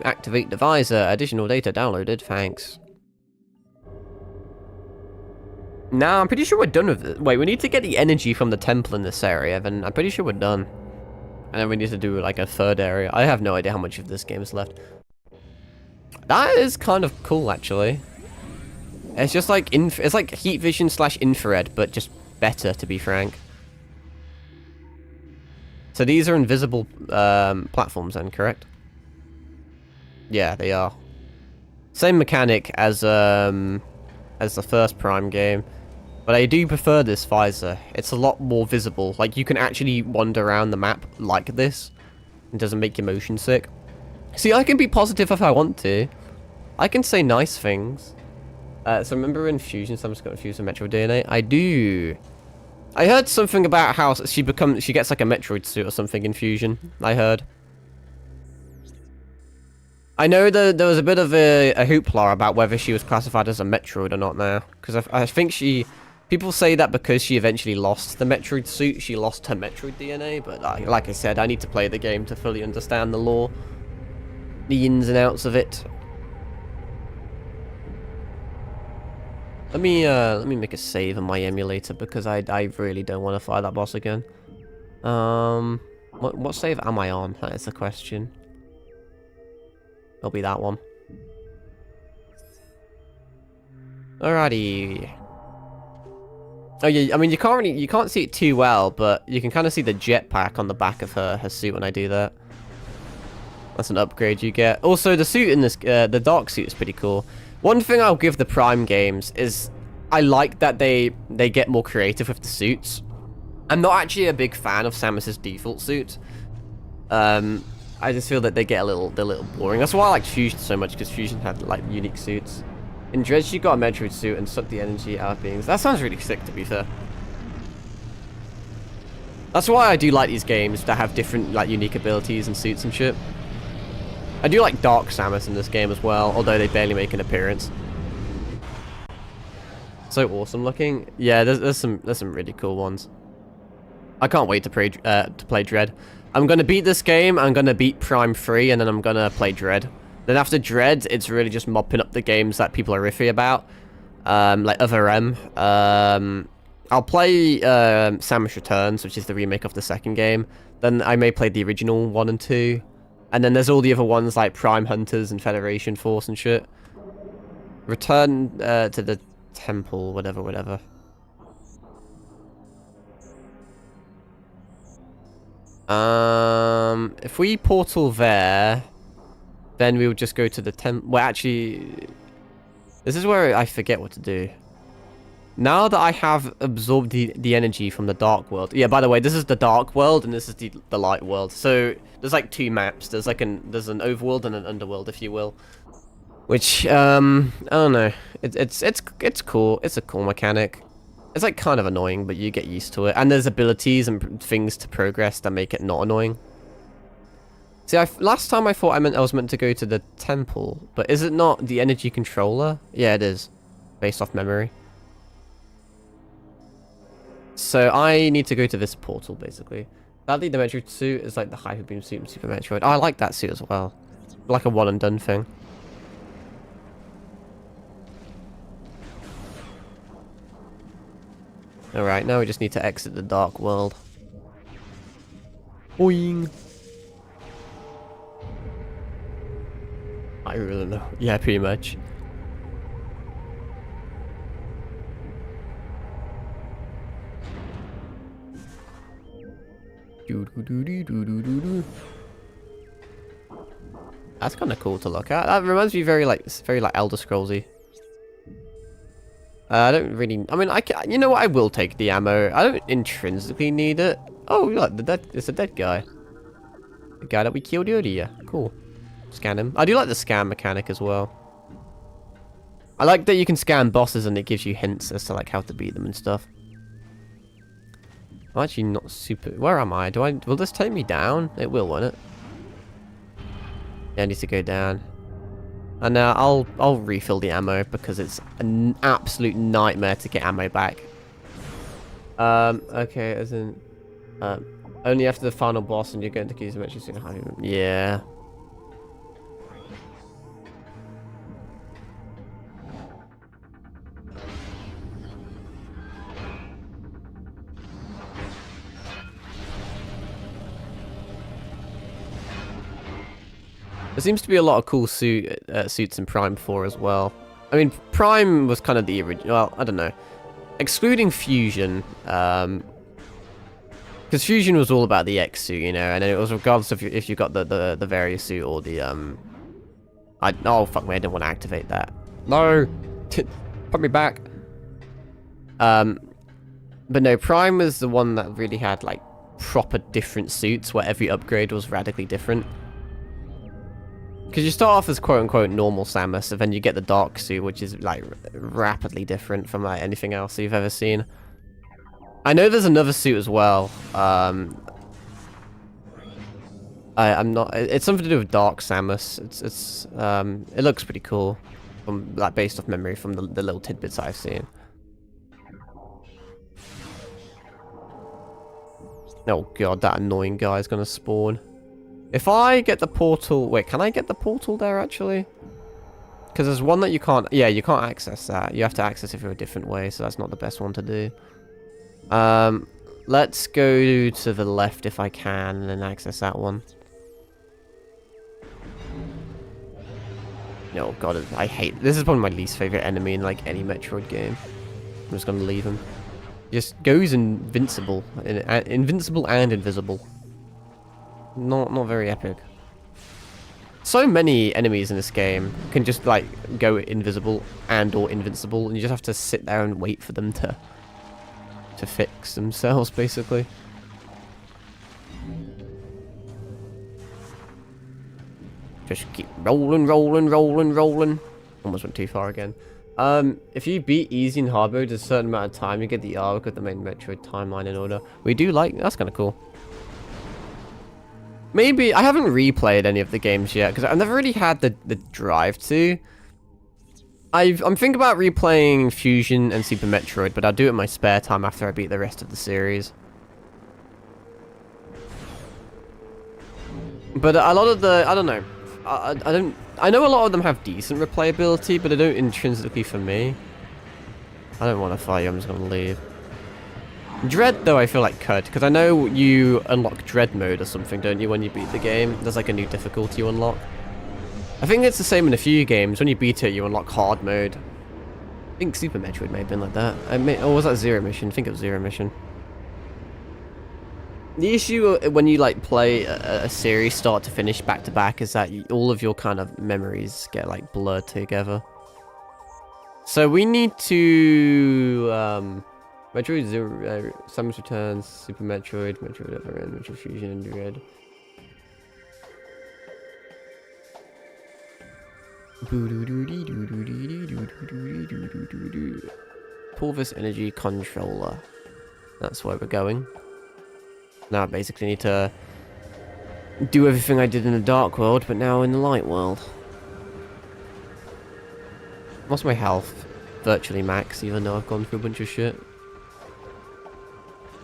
Activate the visor. Additional data downloaded. Thanks. Nah, I'm pretty sure we're done with it. Wait, we need to get the energy from the temple in this area, then I'm pretty sure we're done. And then we need to do like a third area. I have no idea how much of this game is left. That is kind of cool, actually. It's just like it's like heat vision / infrared, but just better, to be frank. So these are invisible platforms, then, correct? Yeah, they are. Same mechanic as the first Prime game, but I do prefer this visor. It's a lot more visible. Like, you can actually wander around the map like this. It doesn't make you motion sick. See, I can be positive if I want to. I can say nice things. So remember in Fusion, so I'm just going to fuse with Metroid DNA? I do. I heard something about how she gets like a Metroid suit or something in Fusion. I heard. I know that there was a bit of a hoopla about whether she was classified as a Metroid or not now. Because I think people say that because she eventually lost the Metroid suit, she lost her Metroid DNA. But like I said, I need to play the game to fully understand the lore. The ins and outs of it. Let me make a save on my emulator because I really don't want to fight that boss again. What save am I on? That is the question. It'll be that one. Alrighty. Oh yeah, I mean you can't see it too well, but you can kind of see the jetpack on the back of her suit when I do that. That's an upgrade you get. Also, the suit in this, the dark suit is pretty cool. One thing I'll give the Prime games is I like that they get more creative with the suits. I'm not actually a big fan of Samus's default suit. I just feel that they're a little boring. That's why I liked Fusion so much, because Fusion had like unique suits. In Dredge, you got a Metroid suit and sucked the energy out of things. That sounds really sick, to be fair. That's why I do like these games that have different like unique abilities and suits and shit. I do like Dark Samus in this game as well, although they barely make an appearance. So awesome looking. Yeah, there's some really cool ones. I can't wait to play Dread. I'm gonna beat this game. I'm gonna beat Prime 3, and then I'm gonna play Dread. Then after Dread, it's really just mopping up the games that people are iffy about, like Other M. I'll play Samus Returns, which is the remake of the second game. Then I may play the original 1 and 2. And then there's all the other ones like Prime Hunters and Federation Force and shit. Return to the temple, whatever. If we portal there, then we'll just go to the temple. Well, actually, this is where I forget what to do. Now that I have absorbed the energy from the dark world. Yeah, by the way, this is the dark world and this is the light world. So there's like two maps. There's like an overworld and an underworld, if you will. Which I don't know. It's cool. It's a cool mechanic. It's like kind of annoying, but you get used to it. And there's abilities and things to progress that make it not annoying. See, last time I thought I was meant to go to the temple, but is it not the energy controller? Yeah, it is, based off memory. So I need to go to this portal, basically. Sadly, the Metroid suit is like the Hyper Beam suit in Super Metroid. Oh, I like that suit as well. Like a one and done thing. Alright, now we just need to exit the dark world. Boing! I really don't know. Yeah, pretty much. That's kind of cool to look at. That reminds me very like Elder Scrollsy. I don't really. I mean, you know what? I will take the ammo. I don't intrinsically need it. Oh, look, it's a dead guy. The guy that we killed earlier. Cool. Scan him. I do like the scan mechanic as well. I like that you can scan bosses and it gives you hints as to like how to beat them and stuff. I'm actually not super. Where am I? Will this take me down? It will, won't it? Yeah, I need to go down. And I'll refill the ammo because it's an absolute nightmare to get ammo back. Okay, as in, only after the final boss and you're going to use them actually. Yeah. There seems to be a lot of cool suits in Prime 4 as well. I mean, Prime was kind of the original. Well, I don't know. Excluding Fusion, because Fusion was all about the X suit, you know, and then it was regardless of if you got the various suit or the oh fuck me, I didn't want to activate that. No, put me back. But no, Prime was the one that really had like proper different suits where every upgrade was radically different. Because you start off as quote-unquote normal Samus, and then you get the Dark suit, which is, like, rapidly different from, like, anything else you've ever seen. I know there's another suit as well. I'm not... It's something to do with Dark Samus. It looks pretty cool. From, like, based off memory from the little tidbits I've seen. Oh god, that annoying guy is gonna spawn. If I get the portal... Wait, can I get the portal there, actually? Because there's one that you can't... Yeah, you can't access that. You have to access it through a different way, so that's not the best one to do. Let's go to the left if I can, and then access that one. Oh, God, I hate... This is probably my least favorite enemy in, like, any Metroid game. I'm just going to leave him. Just goes invincible. Invincible and invisible. Not very epic. So many enemies in this game can just like go invisible and or invincible, and you just have to sit there and wait for them to fix themselves, basically. Just keep rolling. Almost went too far again. If you beat easy and hard mode a certain amount of time, you get the arc of the main Metroid timeline in order. We do like... That's kind of cool. Maybe... I haven't replayed any of the games yet, because I've never really had the drive to. I'm thinking about replaying Fusion and Super Metroid, but I'll do it in my spare time after I beat the rest of the series. But a lot of the... I don't know. I know a lot of them have decent replayability, but they don't intrinsically for me. I don't want to fight you, I'm just going to leave. Dread, though, I feel like could, because I know you unlock Dread mode or something, don't you, when you beat the game? There's like a new difficulty you unlock. I think it's the same in a few games. When you beat it, you unlock hard mode. I think Super Metroid may have been like that. Or was that Zero Mission? I think it was Zero Mission. The issue when you like play a series start to finish back to back is that all of your kind of memories get like blurred together. So we need to Metroid Zero, Samus Returns, Super Metroid, Metroid Other End, Metroid Fusion, and Dread. Pulvis Energy Controller. That's where we're going. Now I basically need to do everything I did in the Dark World, but now in the Light World. What's my health? Virtually max, even though I've gone through a bunch of shit.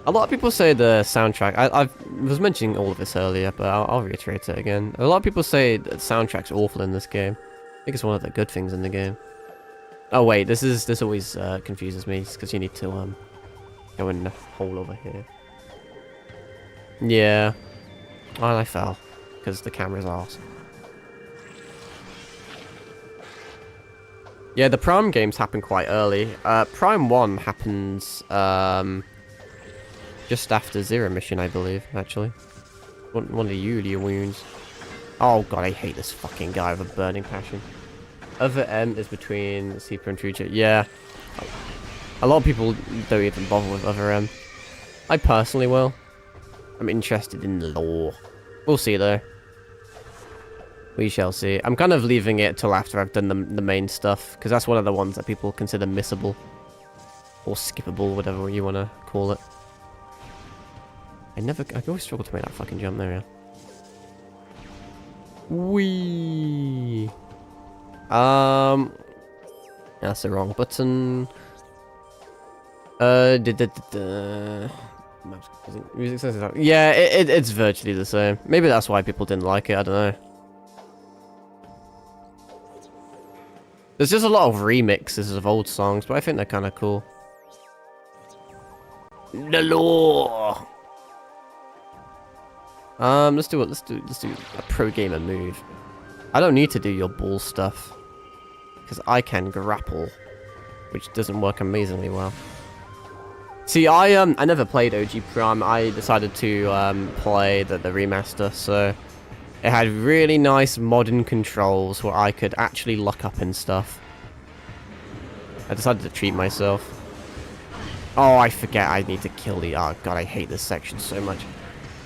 A lot of people say the soundtrack... I was mentioning all of this earlier, but I'll reiterate it again. A lot of people say that the soundtrack's awful in this game. I think it's one of the good things in the game. Oh wait, this always confuses me, because you need to go in the hole over here. Yeah. Well, I fell. Because the camera's arse. Yeah, the Prime games happen quite early. Prime 1 happens just after Zero Mission, I believe, actually. One of the Yulia wounds. Oh god, I hate this fucking guy with a burning passion. Other M is between Super and Future. Yeah. A lot of people don't even bother with Other M. I personally will. I'm interested in the lore. We'll see, though. We shall see. I'm kind of leaving it till after I've done the main stuff, because that's one of the ones that people consider missable. Or skippable, whatever you want to call it. I always struggle to make that fucking jump there, yeah. Whee! That's the wrong button. Yeah, it's virtually the same. Maybe that's why people didn't like it, I don't know. There's just a lot of remixes of old songs, but I think they're kind of cool. The law. Let's do a pro gamer move. I don't need to do your ball stuff because I can grapple, which doesn't work amazingly well. See, I never played OG Prime. I decided to play the remaster, so it had really nice modern controls where I could actually look up and stuff. I decided to treat myself. Oh, I forget I need to kill the... Oh, God, I hate this section so much.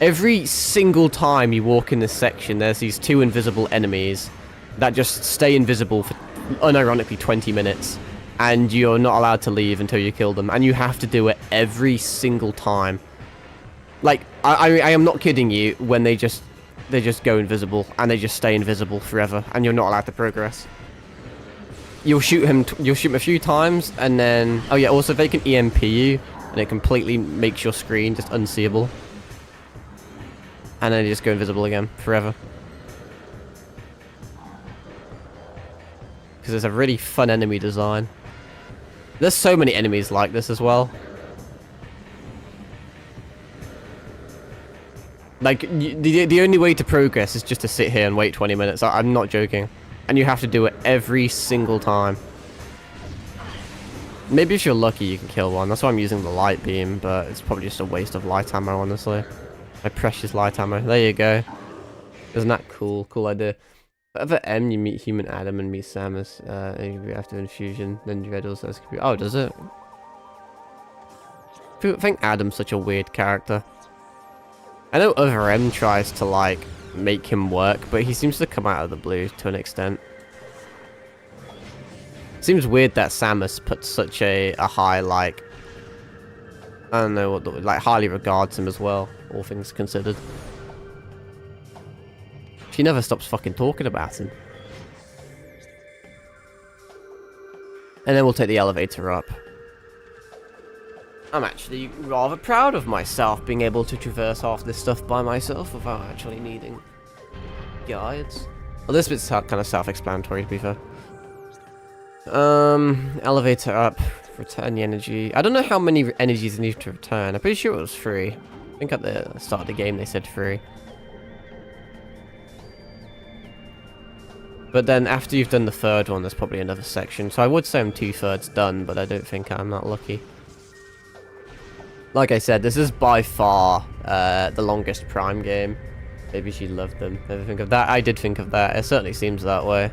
Every single time you walk in this section, there's these two invisible enemies that just stay invisible for, unironically, 20 minutes. And you're not allowed to leave until you kill them. And you have to do it every single time. Like, I am not kidding you when they just go invisible. And they just stay invisible forever. And you're not allowed to progress. You'll shoot him a few times, and then... Oh yeah, also they can EMP you, and it completely makes your screen just unseeable. And then they just go invisible again, forever. Because it's a really fun enemy design. There's so many enemies like this as well. Like, the only way to progress is just to sit here and wait 20 minutes. I'm not joking. And you have to do it every single time. Maybe if you're lucky you can kill one. That's why I'm using the light beam, but it's probably just a waste of light ammo, honestly. My precious light ammo. There you go. Isn't that cool? Cool idea. At M, you meet Human Adam and meet Samus after infusion. Then Dread also has... Oh, does it? I think Adam's such a weird character. I know Other M tries to, like, make him work, but he seems to come out of the blue to an extent. Seems weird that Samus puts such a high, like... I don't know what... Like, highly regards him as well, all things considered. She never stops fucking talking about him. And then we'll take the elevator up. I'm actually rather proud of myself being able to traverse half this stuff by myself without actually needing guides. Well, this bit's kind of self-explanatory, to be fair. Elevator up. Return the energy. I don't know how many energies you need to return. I'm pretty sure it was free. I think at the start of the game they said free. But then after you've done the third one, there's probably another section. So I would say I'm 2/3 done, but I don't think I'm that lucky. Like I said, this is by far the longest Prime game. Maybe she loved them. Ever think of that? I did think of that. It certainly seems that way.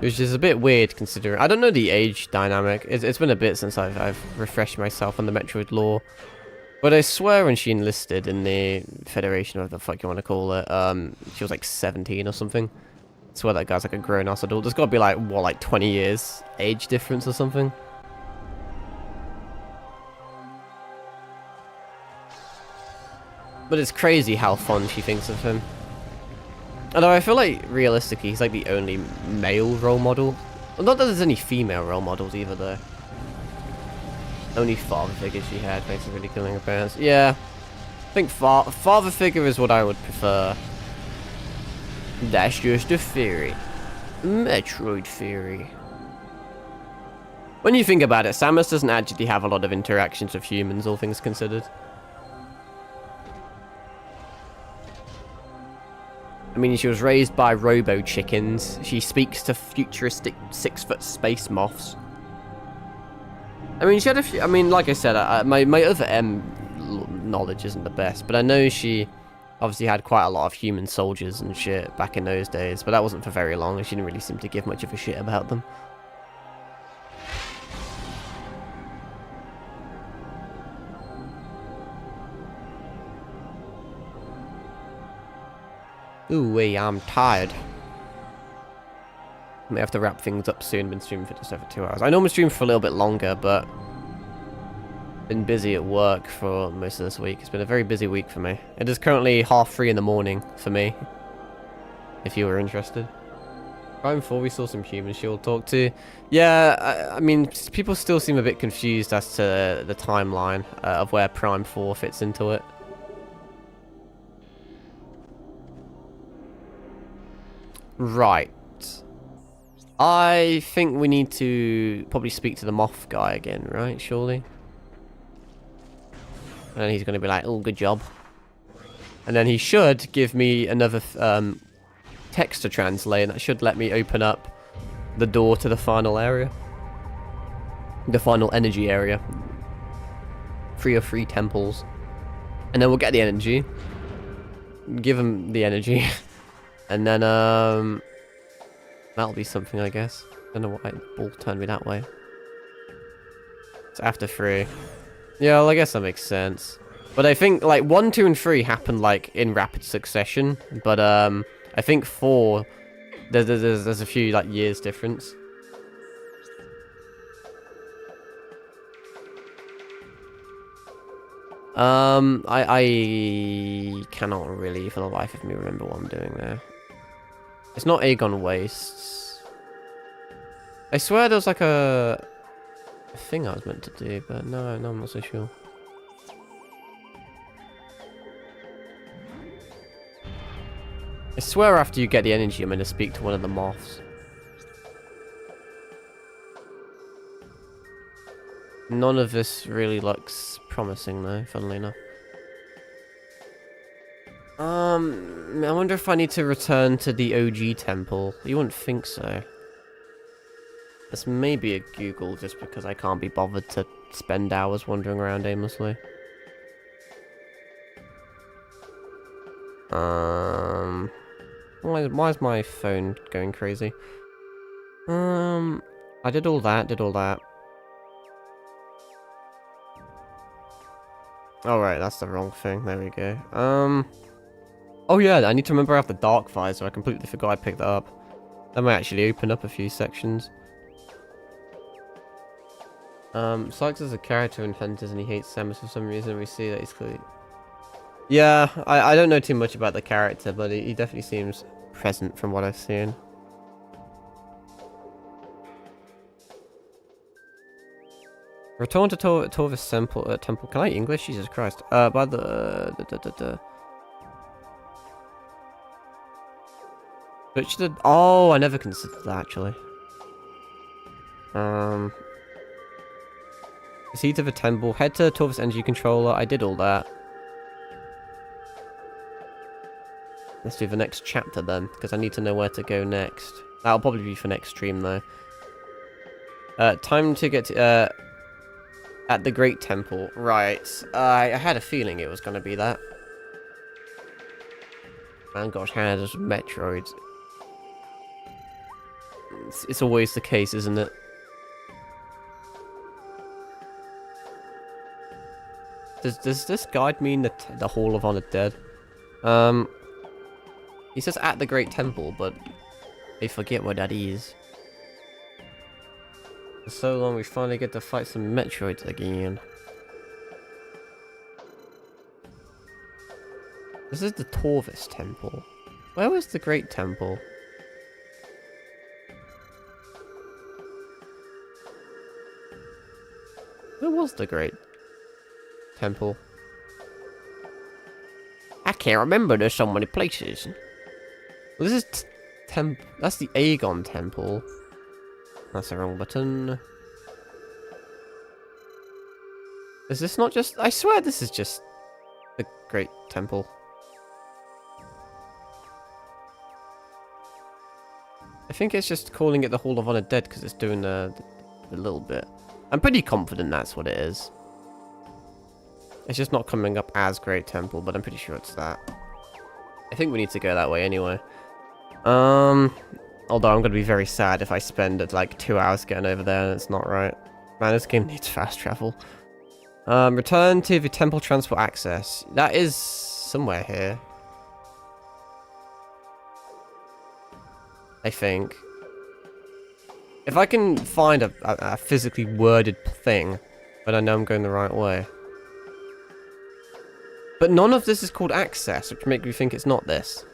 Which is a bit weird considering... I don't know the age dynamic. It's been a bit since I've refreshed myself on the Metroid lore. But I swear when she enlisted in the Federation, or whatever the fuck you want to call it, she was like 17 or something. I swear that guy's like a grown-ass adult. There's got to be like, what, like 20 years age difference or something? But it's crazy how fond she thinks of him. Although I feel like, realistically, he's like the only male role model. Well, not that there's any female role models either, though. Only father figure she had, basically killing her parents. Yeah, I think father figure is what I would prefer. That's just a theory. Metroid theory. When you think about it, Samus doesn't actually have a lot of interactions with humans, all things considered. I mean, she was raised by robo-chickens. She speaks to futuristic 6-foot space moths. I mean, she had a few... I mean, like I said, my other M knowledge isn't the best, but I know she obviously had quite a lot of human soldiers and shit back in those days, but that wasn't for very long, and she didn't really seem to give much of a shit about them. Ooh wee, I'm tired. May have to wrap things up soon. Been streaming for just over 2 hours. I normally stream for a little bit longer, but been busy at work for most of this week. It's been a very busy week for me. It is currently 3:30 in the morning for me, if you were interested. Prime 4, we saw some humans she'll talk to. Yeah, I mean, people still seem a bit confused as to the timeline of where Prime 4 fits into it. Right. I think we need to probably speak to the moth guy again, right? Surely? And then he's going to be like, oh, good job. And then he should give me another text to translate, and that should let me open up the door to the final area. The final energy area. 3 of 3 temples. And then we'll get the energy. Give him the energy. And then, that'll be something, I guess. Don't know why the ball turned me that way. It's after 3. Yeah, well, I guess that makes sense. But I think, like, 1, 2, and 3 happened, like, in rapid succession. But, I think 4, there's a few, like, years difference. I cannot really, for the life of me, remember what I'm doing there. It's not Aegon Wastes. I swear there was, like, a thing I was meant to do, but no, I'm not so sure. I swear after you get the energy, I'm going to speak to one of the moths. None of this really looks promising, though, funnily enough. I wonder if I need to return to the OG temple. You wouldn't think so. This may be a Google, just because I can't be bothered to spend hours wandering around aimlessly. Why is my phone going crazy? I did all that. Oh, right, that's the wrong thing. There we go. Oh, yeah, I need to remember I have the dark visor. I completely forgot I picked that up. That might actually open up a few sections. Sykes is a character in Hunters and he hates Samus for some reason. We see that he's clearly... Yeah, I don't know too much about the character, but he definitely seems present from what I've seen. Return to Torvis temple. Can I English? Jesus Christ. By the... Which the... Oh, I never considered that, actually. Proceed to the temple. Head to Torvis energy controller. I did all that. Let's do the next chapter then, because I need to know where to go next. That'll probably be for next stream, though. Time to get to... at the Great Temple. Right. I had a feeling it was going to be that. Man, gosh, how does Metroid... It's always the case, isn't it? Does this guide mean the Hall of Honored Dead? He says at the Great Temple, but I forget what that is. For so long, we finally get to fight some Metroids again. This is the Torvis Temple. Where was the Great Temple? Where was the Great Temple? I can't remember, there's so many places. Well, this is that's the Aegon Temple. That's the wrong button. Is this not just... I swear this is just the Great Temple. I think it's just calling it the Hall of Honored Dead because it's doing the little bit. I'm pretty confident that's what it is. It's just not coming up as Great Temple, but I'm pretty sure it's that. I think we need to go that way anyway. Although I'm going to be very sad if I spend like 2 hours getting over there and it's not right. Man, this game needs fast travel. Return to the temple transport access. That is somewhere here. I think. If I can find a physically worded thing, but I know I'm going the right way. But none of this is called access, which makes me think it's not this.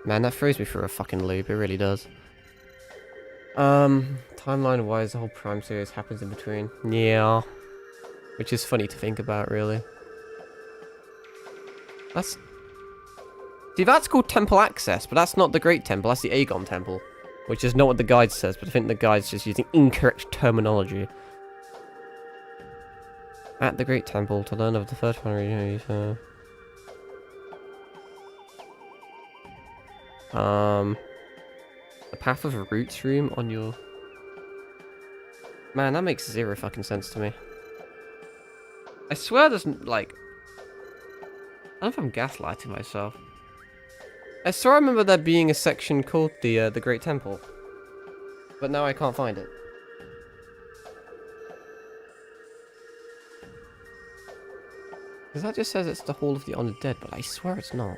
Man, that throws me for a fucking loop. It really does. Timeline-wise, the whole Prime series happens in between. Yeah. Which is funny to think about, really. That's... See, that's called Temple Access, but that's not the Great Temple. That's the Aegon Temple. Which is not what the guide says, but I think the guide's just using incorrect terminology. At the Great Temple, to learn of the first one region, the Path of Roots room on your... Man, that makes zero fucking sense to me. I swear there's, like... I don't know if I'm gaslighting myself. I swear I remember there being a section called the Great Temple. But now I can't find it. Because that just says it's the Hall of the Honored Dead, but I swear it's not.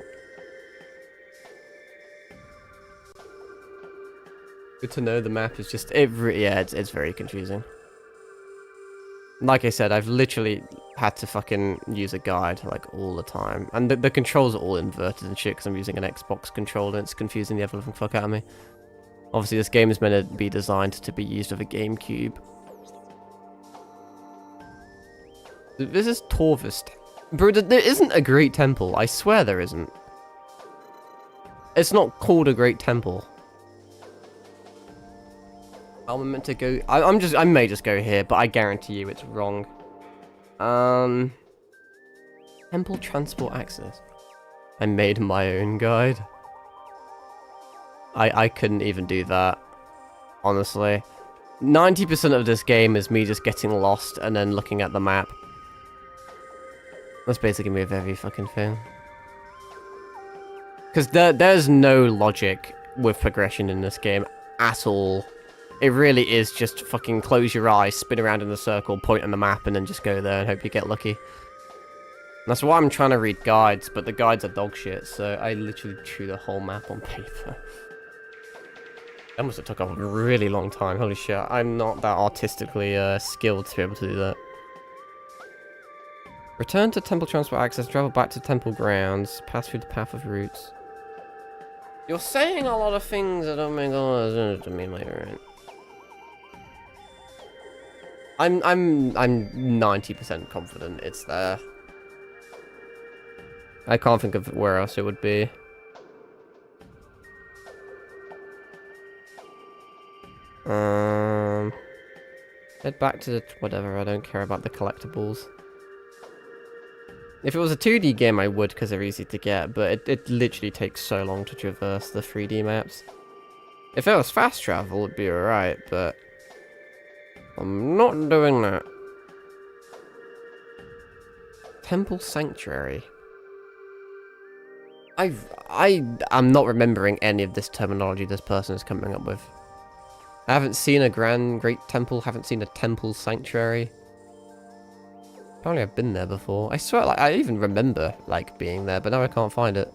Good to know the map is just... yeah, it's very confusing. Like I said, I've literally had to fucking use a guide, like, all the time. And the controls are all inverted and shit, because I'm using an Xbox controller, and it's confusing the ever-living fuck out of me. Obviously, this game is meant to be designed to be used with a GameCube. This is Torvist. Bro, there isn't a Great Temple. I swear there isn't. It's not called a Great Temple. I'm meant to go... I may just go here, but I guarantee you it's wrong. Temple Transport Access. I made my own guide. I couldn't even do that. Honestly. 90% of this game is me just getting lost and then looking at the map. That's basically me with every fucking thing. Because there's no logic with progression in this game at all. It really is just fucking close your eyes, spin around in a circle, point on the map, and then just go there and hope you get lucky. That's why I'm trying to read guides, but the guides are dog shit, so I literally drew the whole map on paper. That must have took a really long time, holy shit. I'm not that artistically skilled to be able to do that. Return to Temple Transport Access, travel back to Temple Grounds, pass through the Path of Roots. You're saying a lot of things that don't make a lot of sense to me later, right? I'm 90% confident it's there. I can't think of where else it would be. Head back to the whatever, I don't care about the collectibles. If it was a 2D game I would, because they're easy to get, but it literally takes so long to traverse the 3D maps. If it was fast travel, it'd be alright, but... I'm not doing that. Temple Sanctuary. I'm not remembering any of this terminology this person is coming up with. I haven't seen a great temple, haven't seen a temple sanctuary. Apparently I've been there before. I swear, like, I even remember, like, being there, but now I can't find it.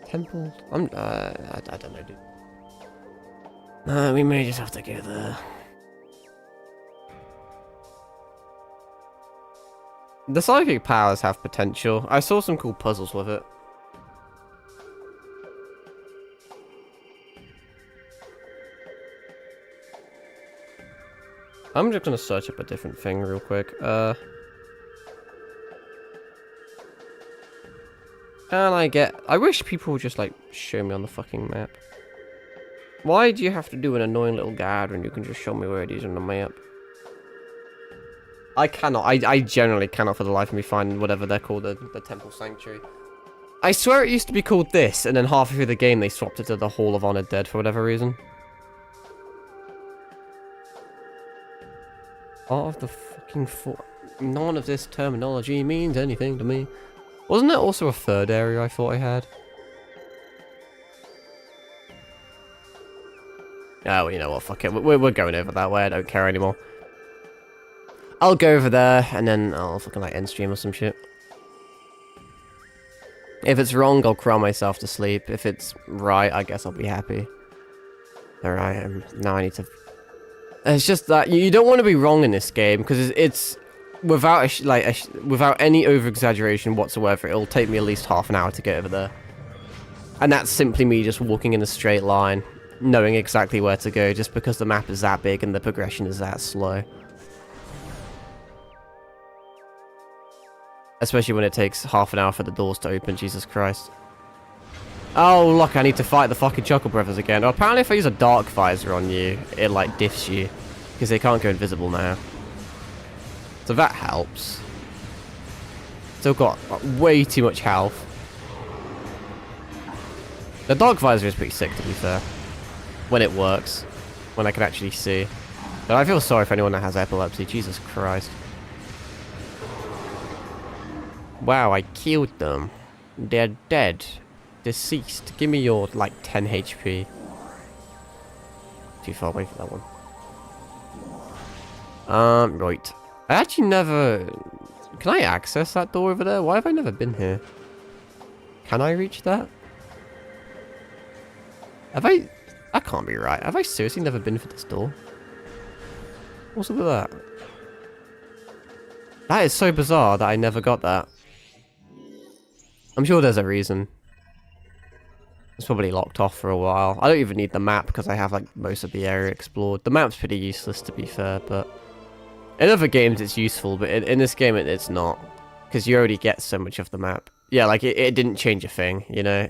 Temple? I don't know, dude. We may just have to go there. The psychic powers have potential. I saw some cool puzzles with it. I'm just gonna search up a different thing real quick. I wish people would just, like, show me on the fucking map. Why do you have to do an annoying little guide when you can just show me where it is on the map? I cannot. I generally cannot for the life of me find whatever they're called, the Temple Sanctuary. I swear it used to be called this, and then halfway through the game they swapped it to the Hall of Honored Dead for whatever reason. Part of the fucking none of this terminology means anything to me. Wasn't there also a third area I thought I had? Oh, you know what, fuck it. We're going over that way, I don't care anymore. I'll go over there, and then I'll fucking, like, end stream or some shit. If it's wrong, I'll cry myself to sleep. If it's right, I guess I'll be happy. Alright, now I need to... It's just that you don't want to be wrong in this game, because it's without without any over-exaggeration whatsoever, it'll take me at least half an hour to get over there. And that's simply me just walking in a straight line, knowing exactly where to go, just because the map is that big and the progression is that slow. Especially when it takes half an hour for the doors to open, Jesus Christ. Oh, look, I need to fight the fucking Chuckle Brothers again. Well, apparently if I use a Dark Visor on you, it, like, diffs you. Because they can't go invisible now. So that helps. Still got way too much health. The Dark Visor is pretty sick, to be fair. When it works. When I can actually see. But I feel sorry for anyone that has epilepsy. Jesus Christ. Wow, I killed them. They're dead. Deceased. Give me your, like, 10 HP. Too far away for that one. Right. I actually never... Can I access that door over there? Why have I never been here? Can I reach that? Have I... That can't be right. Have I seriously never been for this door? What's up with that? That is so bizarre that I never got that. I'm sure there's a reason. It's probably locked off for a while. I don't even need the map because I have like most of the area explored. The map's pretty useless to be fair, but in other games it's useful, but in this game it's not. Because you already get so much of the map. Yeah, like it didn't change a thing, you know?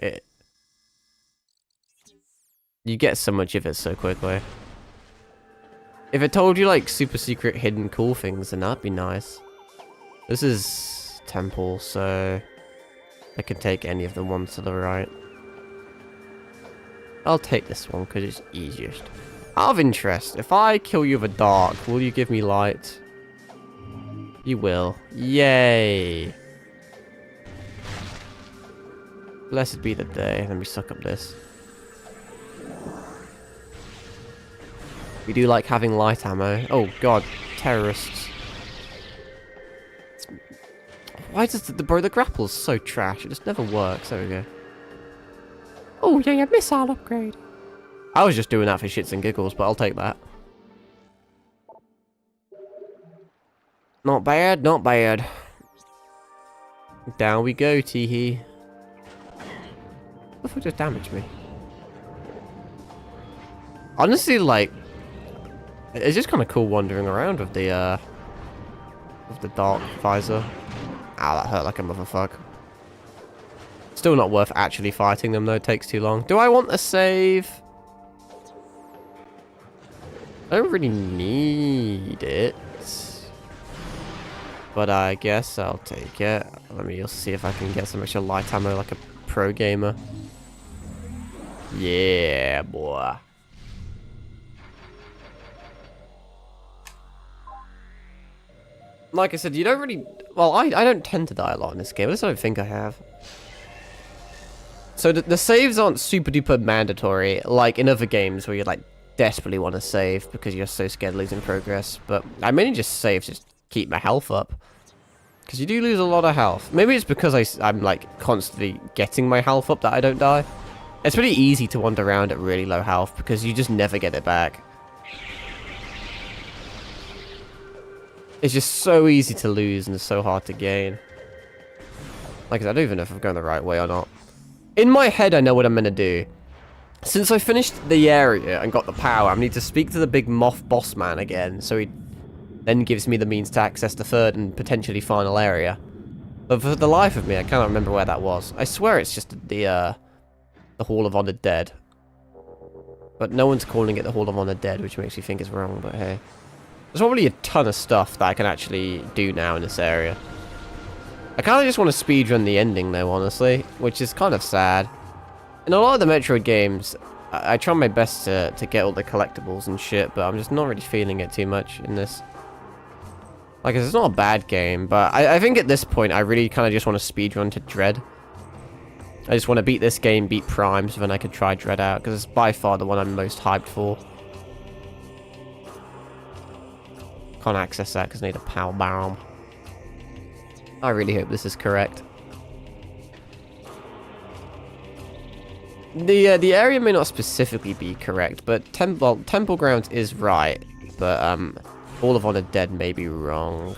You get so much of it so quickly. If it told you like super secret hidden cool things, then that'd be nice. This is temple, so I can take any of the ones to the right. I'll take this one because it's easiest. Out of interest, if I kill you with a dark, will you give me light? You will. Yay! Blessed be the day. Let me suck up this. We do like having light ammo. Oh god, terrorists. Why does the grapple's so trash? It just never works. There we go. Oh yeah, yeah, missile upgrade. I was just doing that for shits and giggles, but I'll take that. Not bad, not bad. Down we go, Teehee. What the fuck just damaged me? Honestly, like, it's just kind of cool wandering around with the dark visor. Ow, that hurt like a motherfucker. Still not worth actually fighting them though, it takes too long. Do I want a save? I don't really need it. But I guess I'll take it. Let me also see if I can get some extra light ammo like a pro gamer. Yeah, boy. Like I said, you don't really... Well, I don't tend to die a lot in this game. At least I don't think I have. So the saves aren't super duper mandatory, like in other games where you like desperately want to save because you're so scared of losing progress. But I mainly just save to just keep my health up. Because you do lose a lot of health. Maybe it's because I'm like constantly getting my health up that I don't die. It's pretty easy to wander around at really low health because you just never get it back. It's just so easy to lose and so hard to gain. Like I said, I don't even know if I'm going the right way or not. In my head, I know what I'm going to do. Since I finished the area and got the power, I need to speak to the big moth boss man again, so he then gives me the means to access the third and potentially final area. But for the life of me, I cannot remember where that was. I swear it's just the Hall of Honored Dead. But no one's calling it the Hall of Honored Dead, which makes me think it's wrong, but hey. There's probably a ton of stuff that I can actually do now in this area. I kind of just want to speedrun the ending though, honestly, which is kind of sad. In a lot of the Metroid games, I try my best to get all the collectibles and shit, but I'm just not really feeling it too much in this. Like, it's not a bad game, but I think at this point, I really kind of just want to speedrun to Dread. I just want to beat this game, beat Prime, so then I can try Dread out, because it's by far the one I'm most hyped for. Can't access that because I need a power bomb. I really hope this is correct. The area may not specifically be correct, but Temple Grounds is right. But Hall of Honor Dead may be wrong.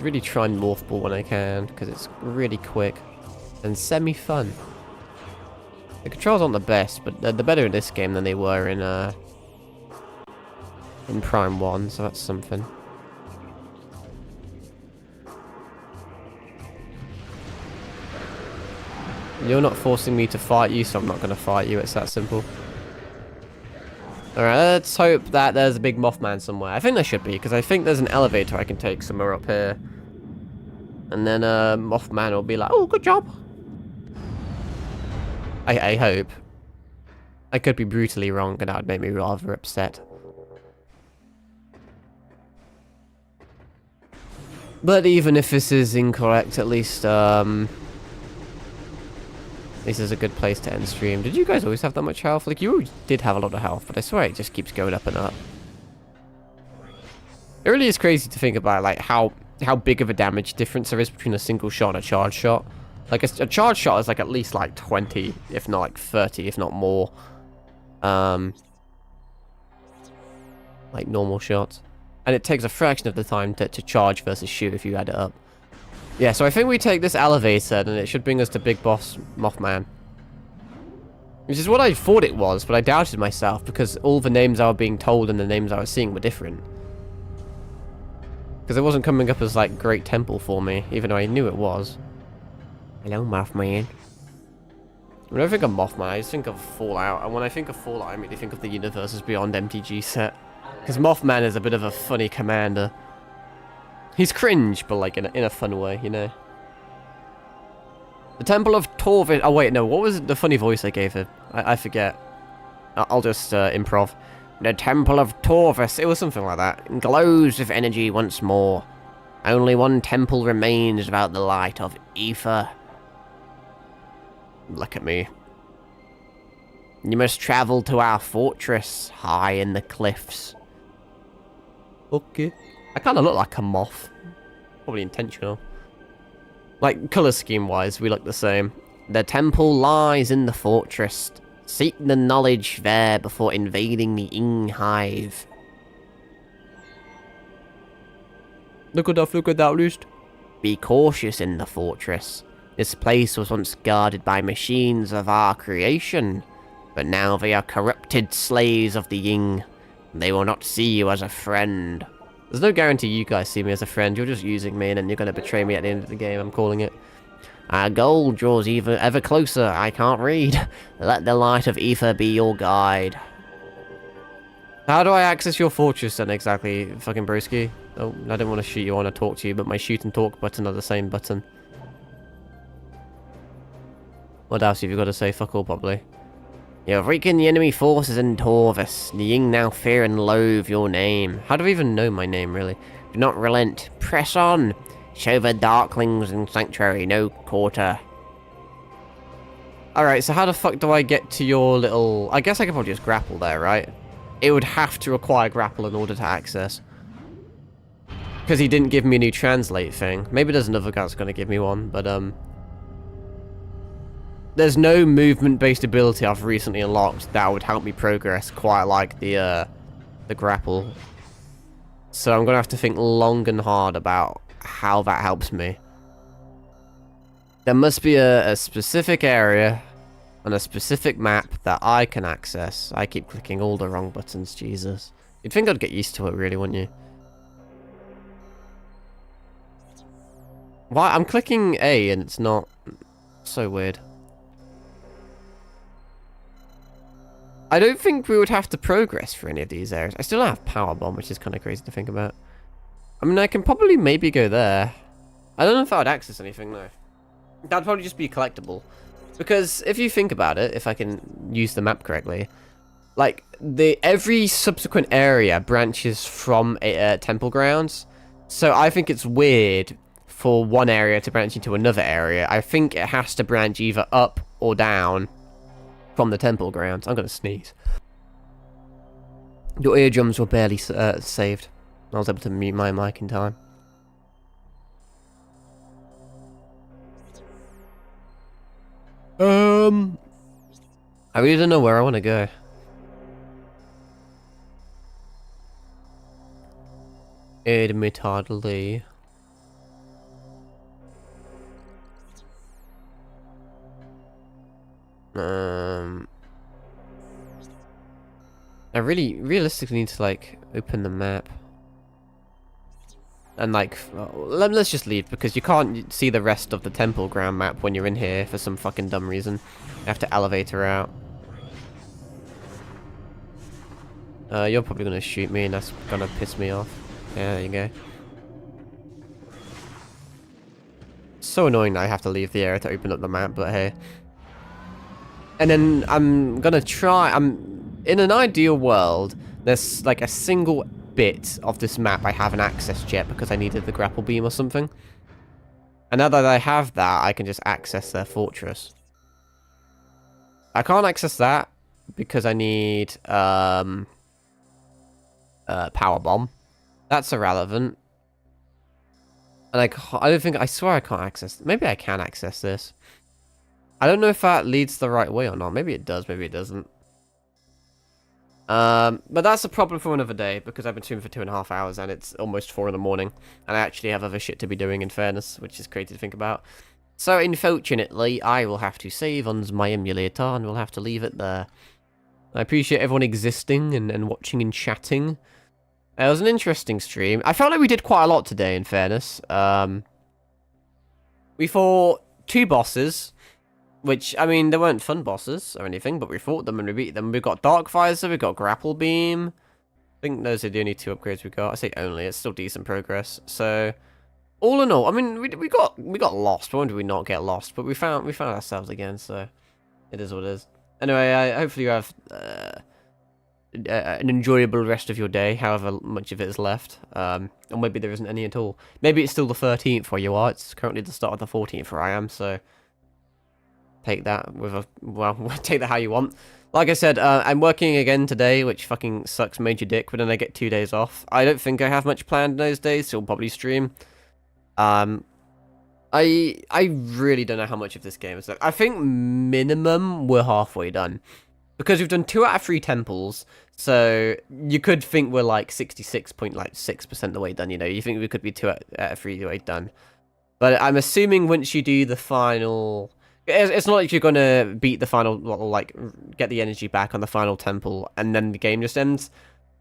really try and morph ball when I can, because it's really quick and semi-fun. The controls aren't the best, but they're better in this game than they were in Prime 1, so that's something. You're not forcing me to fight you, so I'm not going to fight you. It's that simple. Alright, let's hope that there's a big Mothman somewhere. I think there should be, because I think there's an elevator I can take somewhere up here. And then Mothman will be like, oh, good job. I hope. I could be brutally wrong, and that would make me rather upset. But even if this is incorrect, at least, this is a good place to end stream. Did you guys always have that much health? Like, you always did have a lot of health, but I swear it just keeps going up and up. It really is crazy to think about, like, how big of a damage difference there is between a single shot and a charge shot. Like, a charge shot is, like, at least, like, 20, if not, like, 30, if not more. Like, normal shots. And it takes a fraction of the time to charge versus shoot if you add it up. Yeah, so I think we take this elevator, and it should bring us to Big Boss Mothman. Which is what I thought it was, but I doubted myself, because all the names I was being told and the names I was seeing were different. Because it wasn't coming up as, like, Great Temple for me, even though I knew it was. Hello, Mothman. When I think of Mothman, I just think of Fallout, and when I think of Fallout, I immediately think of the Universes Beyond MTG set. Because Mothman is a bit of a funny commander. He's cringe, but like in a fun way, you know. The Temple of Torvis. Oh wait, no. What was the funny voice I gave him? I forget. I'll just improv. The Temple of Torvis. It was something like that. Glows with energy once more. Only one temple remains without the light of ether. Look at me. You must travel to our fortress high in the cliffs. Okay. I kind of look like a moth. Probably intentional. Like, colour scheme-wise, we look the same. The temple lies in the fortress. Seek the knowledge there before invading the Ing Hive. Look at that list. Be cautious in the fortress. This place was once guarded by machines of our creation, but now they are corrupted slaves of the Ying. They will not see you as a friend. There's no guarantee you guys see me as a friend. You're just using me, and then you're going to betray me at the end of the game. I'm calling it. Our goal draws ever closer. I can't read. Let the light of ether be your guide. How do I access your fortress then exactly, fucking broski? Oh, I didn't want to shoot you, I want to talk to you, but my shoot and talk button are the same button. What else have you got to say? Fuck all, probably. You have weakened the enemy forces in Torvis. The Ying now fear and loathe your name. How do we even know my name, really? Do not relent. Press on. Show the Darklings in Sanctuary no quarter. Alright, so how the fuck do I get to your little... I guess I could probably just grapple there, right? It would have to require grapple in order to access. Because he didn't give me a new translate thing. Maybe there's another guy that's going to give me one, but there's no movement-based ability I've recently unlocked that would help me progress quite like the grapple. So I'm going to have to think long and hard about how that helps me. There must be a specific area on a specific map that I can access. I keep clicking all the wrong buttons, Jesus. You'd think I'd get used to it, really, wouldn't you? Why? I'm clicking A and it's not... So weird. I don't think we would have to progress for any of these areas. I still have Power Bomb, which is kind of crazy to think about. I mean, I can probably maybe go there. I don't know if I would access anything, though. That'd probably just be collectible. Because if you think about it, if I can use the map correctly, like, every subsequent area branches from temple grounds. So I think it's weird for one area to branch into another area. I think it has to branch either up or down from the temple grounds. I'm going to sneeze. Your eardrums were barely saved. I was able to mute my mic in time. I really don't know where I want to go. Admittedly. I really, realistically need to, like, open the map. And, like, let's just leave, because you can't see the rest of the temple ground map when you're in here for some fucking dumb reason. You have to elevator out. You're probably gonna shoot me, and that's gonna piss me off. Yeah, there you go. So annoying that I have to leave the area to open up the map, but hey. And then I'm gonna try, in an ideal world, there's like a single bit of this map I haven't accessed yet because I needed the grapple beam or something. And now that I have that, I can just access their fortress. I can't access that because I need power bomb. That's irrelevant. And I don't think, I swear I can't access, maybe I can access this. I don't know if that leads the right way or not. Maybe it does, maybe it doesn't. But that's a problem for another day, because I've been streaming for 2.5 hours and it's almost 4 in the morning. And I actually have other shit to be doing, in fairness, which is crazy to think about. So, unfortunately, I will have to save on my emulator and we'll have to leave it there. I appreciate everyone existing and watching and chatting. It was an interesting stream. I felt like we did quite a lot today, in fairness. We fought 2 bosses, which, I mean, they weren't fun bosses or anything, but we fought them and we beat them. We got Dark Visor, we got Grapple Beam. I think those are the only 2 upgrades we got. I say only, it's still decent progress. So, all in all, I mean, we got lost. When did we not get lost? But we found ourselves again, so it is what it is. Anyway, hopefully you have an enjoyable rest of your day, however much of it is left. Or maybe there isn't any at all. Maybe it's still the 13th where you are. It's currently the start of the 14th where I am, so take that with a, well, take that how you want. Like I said, I'm working again today, which fucking sucks major dick, but then I get 2 days off. I don't think I have much planned in those days, so I'll probably stream. I really don't know how much of this game is left. I think minimum we're halfway done. Because we've done 2 out of 3 temples, so you could think we're like 66.6% the way done, you know. You think we could be 2 out of 3 the way done. But I'm assuming once you do the final... It's not like you're going to beat the final, like, get the energy back on the final temple, and then the game just ends.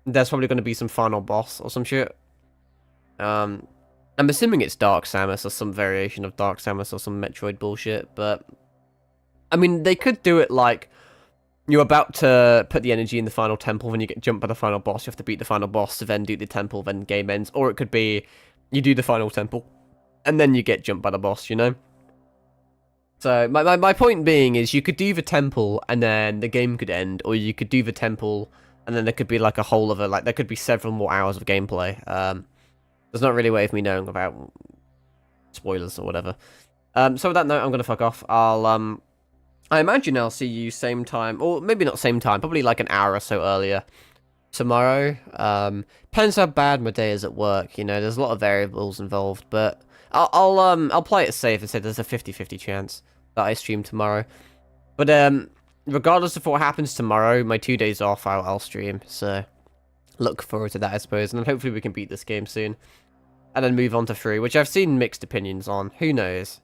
There's probably going to be some final boss or some shit. I'm assuming it's Dark Samus or some variation of Dark Samus or some Metroid bullshit, but... I mean, they could do it like... You're about to put the energy in the final temple, when you get jumped by the final boss, you have to beat the final boss to then do the temple, then game ends. Or it could be, you do the final temple, and then you get jumped by the boss, you know? So, my point being is, you could do the temple, and then the game could end, or you could do the temple, and then there could be like a whole other, like, there could be several more hours of gameplay. There's not really a way of me knowing about spoilers or whatever. So with that note, I'm gonna fuck off. I imagine I'll see you same time, or maybe not same time, probably like an hour or so earlier tomorrow. Depends how bad my day is at work, you know, there's a lot of variables involved, but I'll play it safe and say there's a 50-50 chance that I stream tomorrow. But regardless of what happens tomorrow, my 2 days off, I'll stream, so look forward to that, I suppose, and then hopefully we can beat this game soon. And then move on to 3, which I've seen mixed opinions on. Who knows?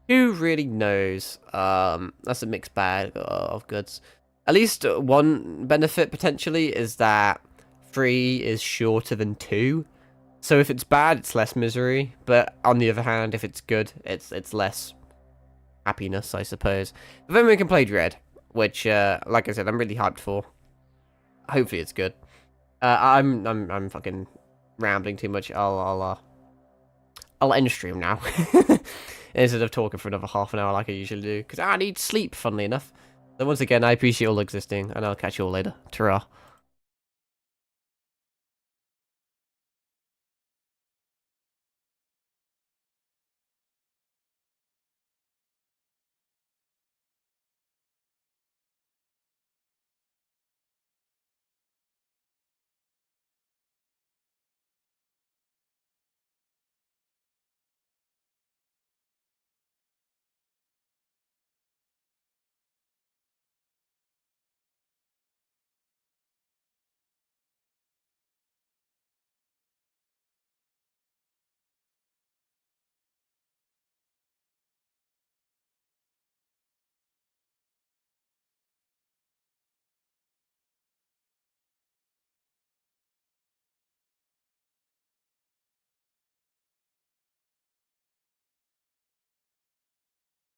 Who really knows? That's a mixed bag of goods. At least one benefit, potentially, is that 3 is shorter than 2. So if it's bad, it's less misery. But on the other hand, if it's good, it's less happiness, I suppose. But then we can play Dread, which, like I said, I'm really hyped for. Hopefully it's good. I'm fucking rambling too much. I'll end stream now. Instead of talking for another half an hour like I usually do. Because I need sleep, funnily enough. So once again, I appreciate you all existing, and I'll catch you all later. Ta-ra.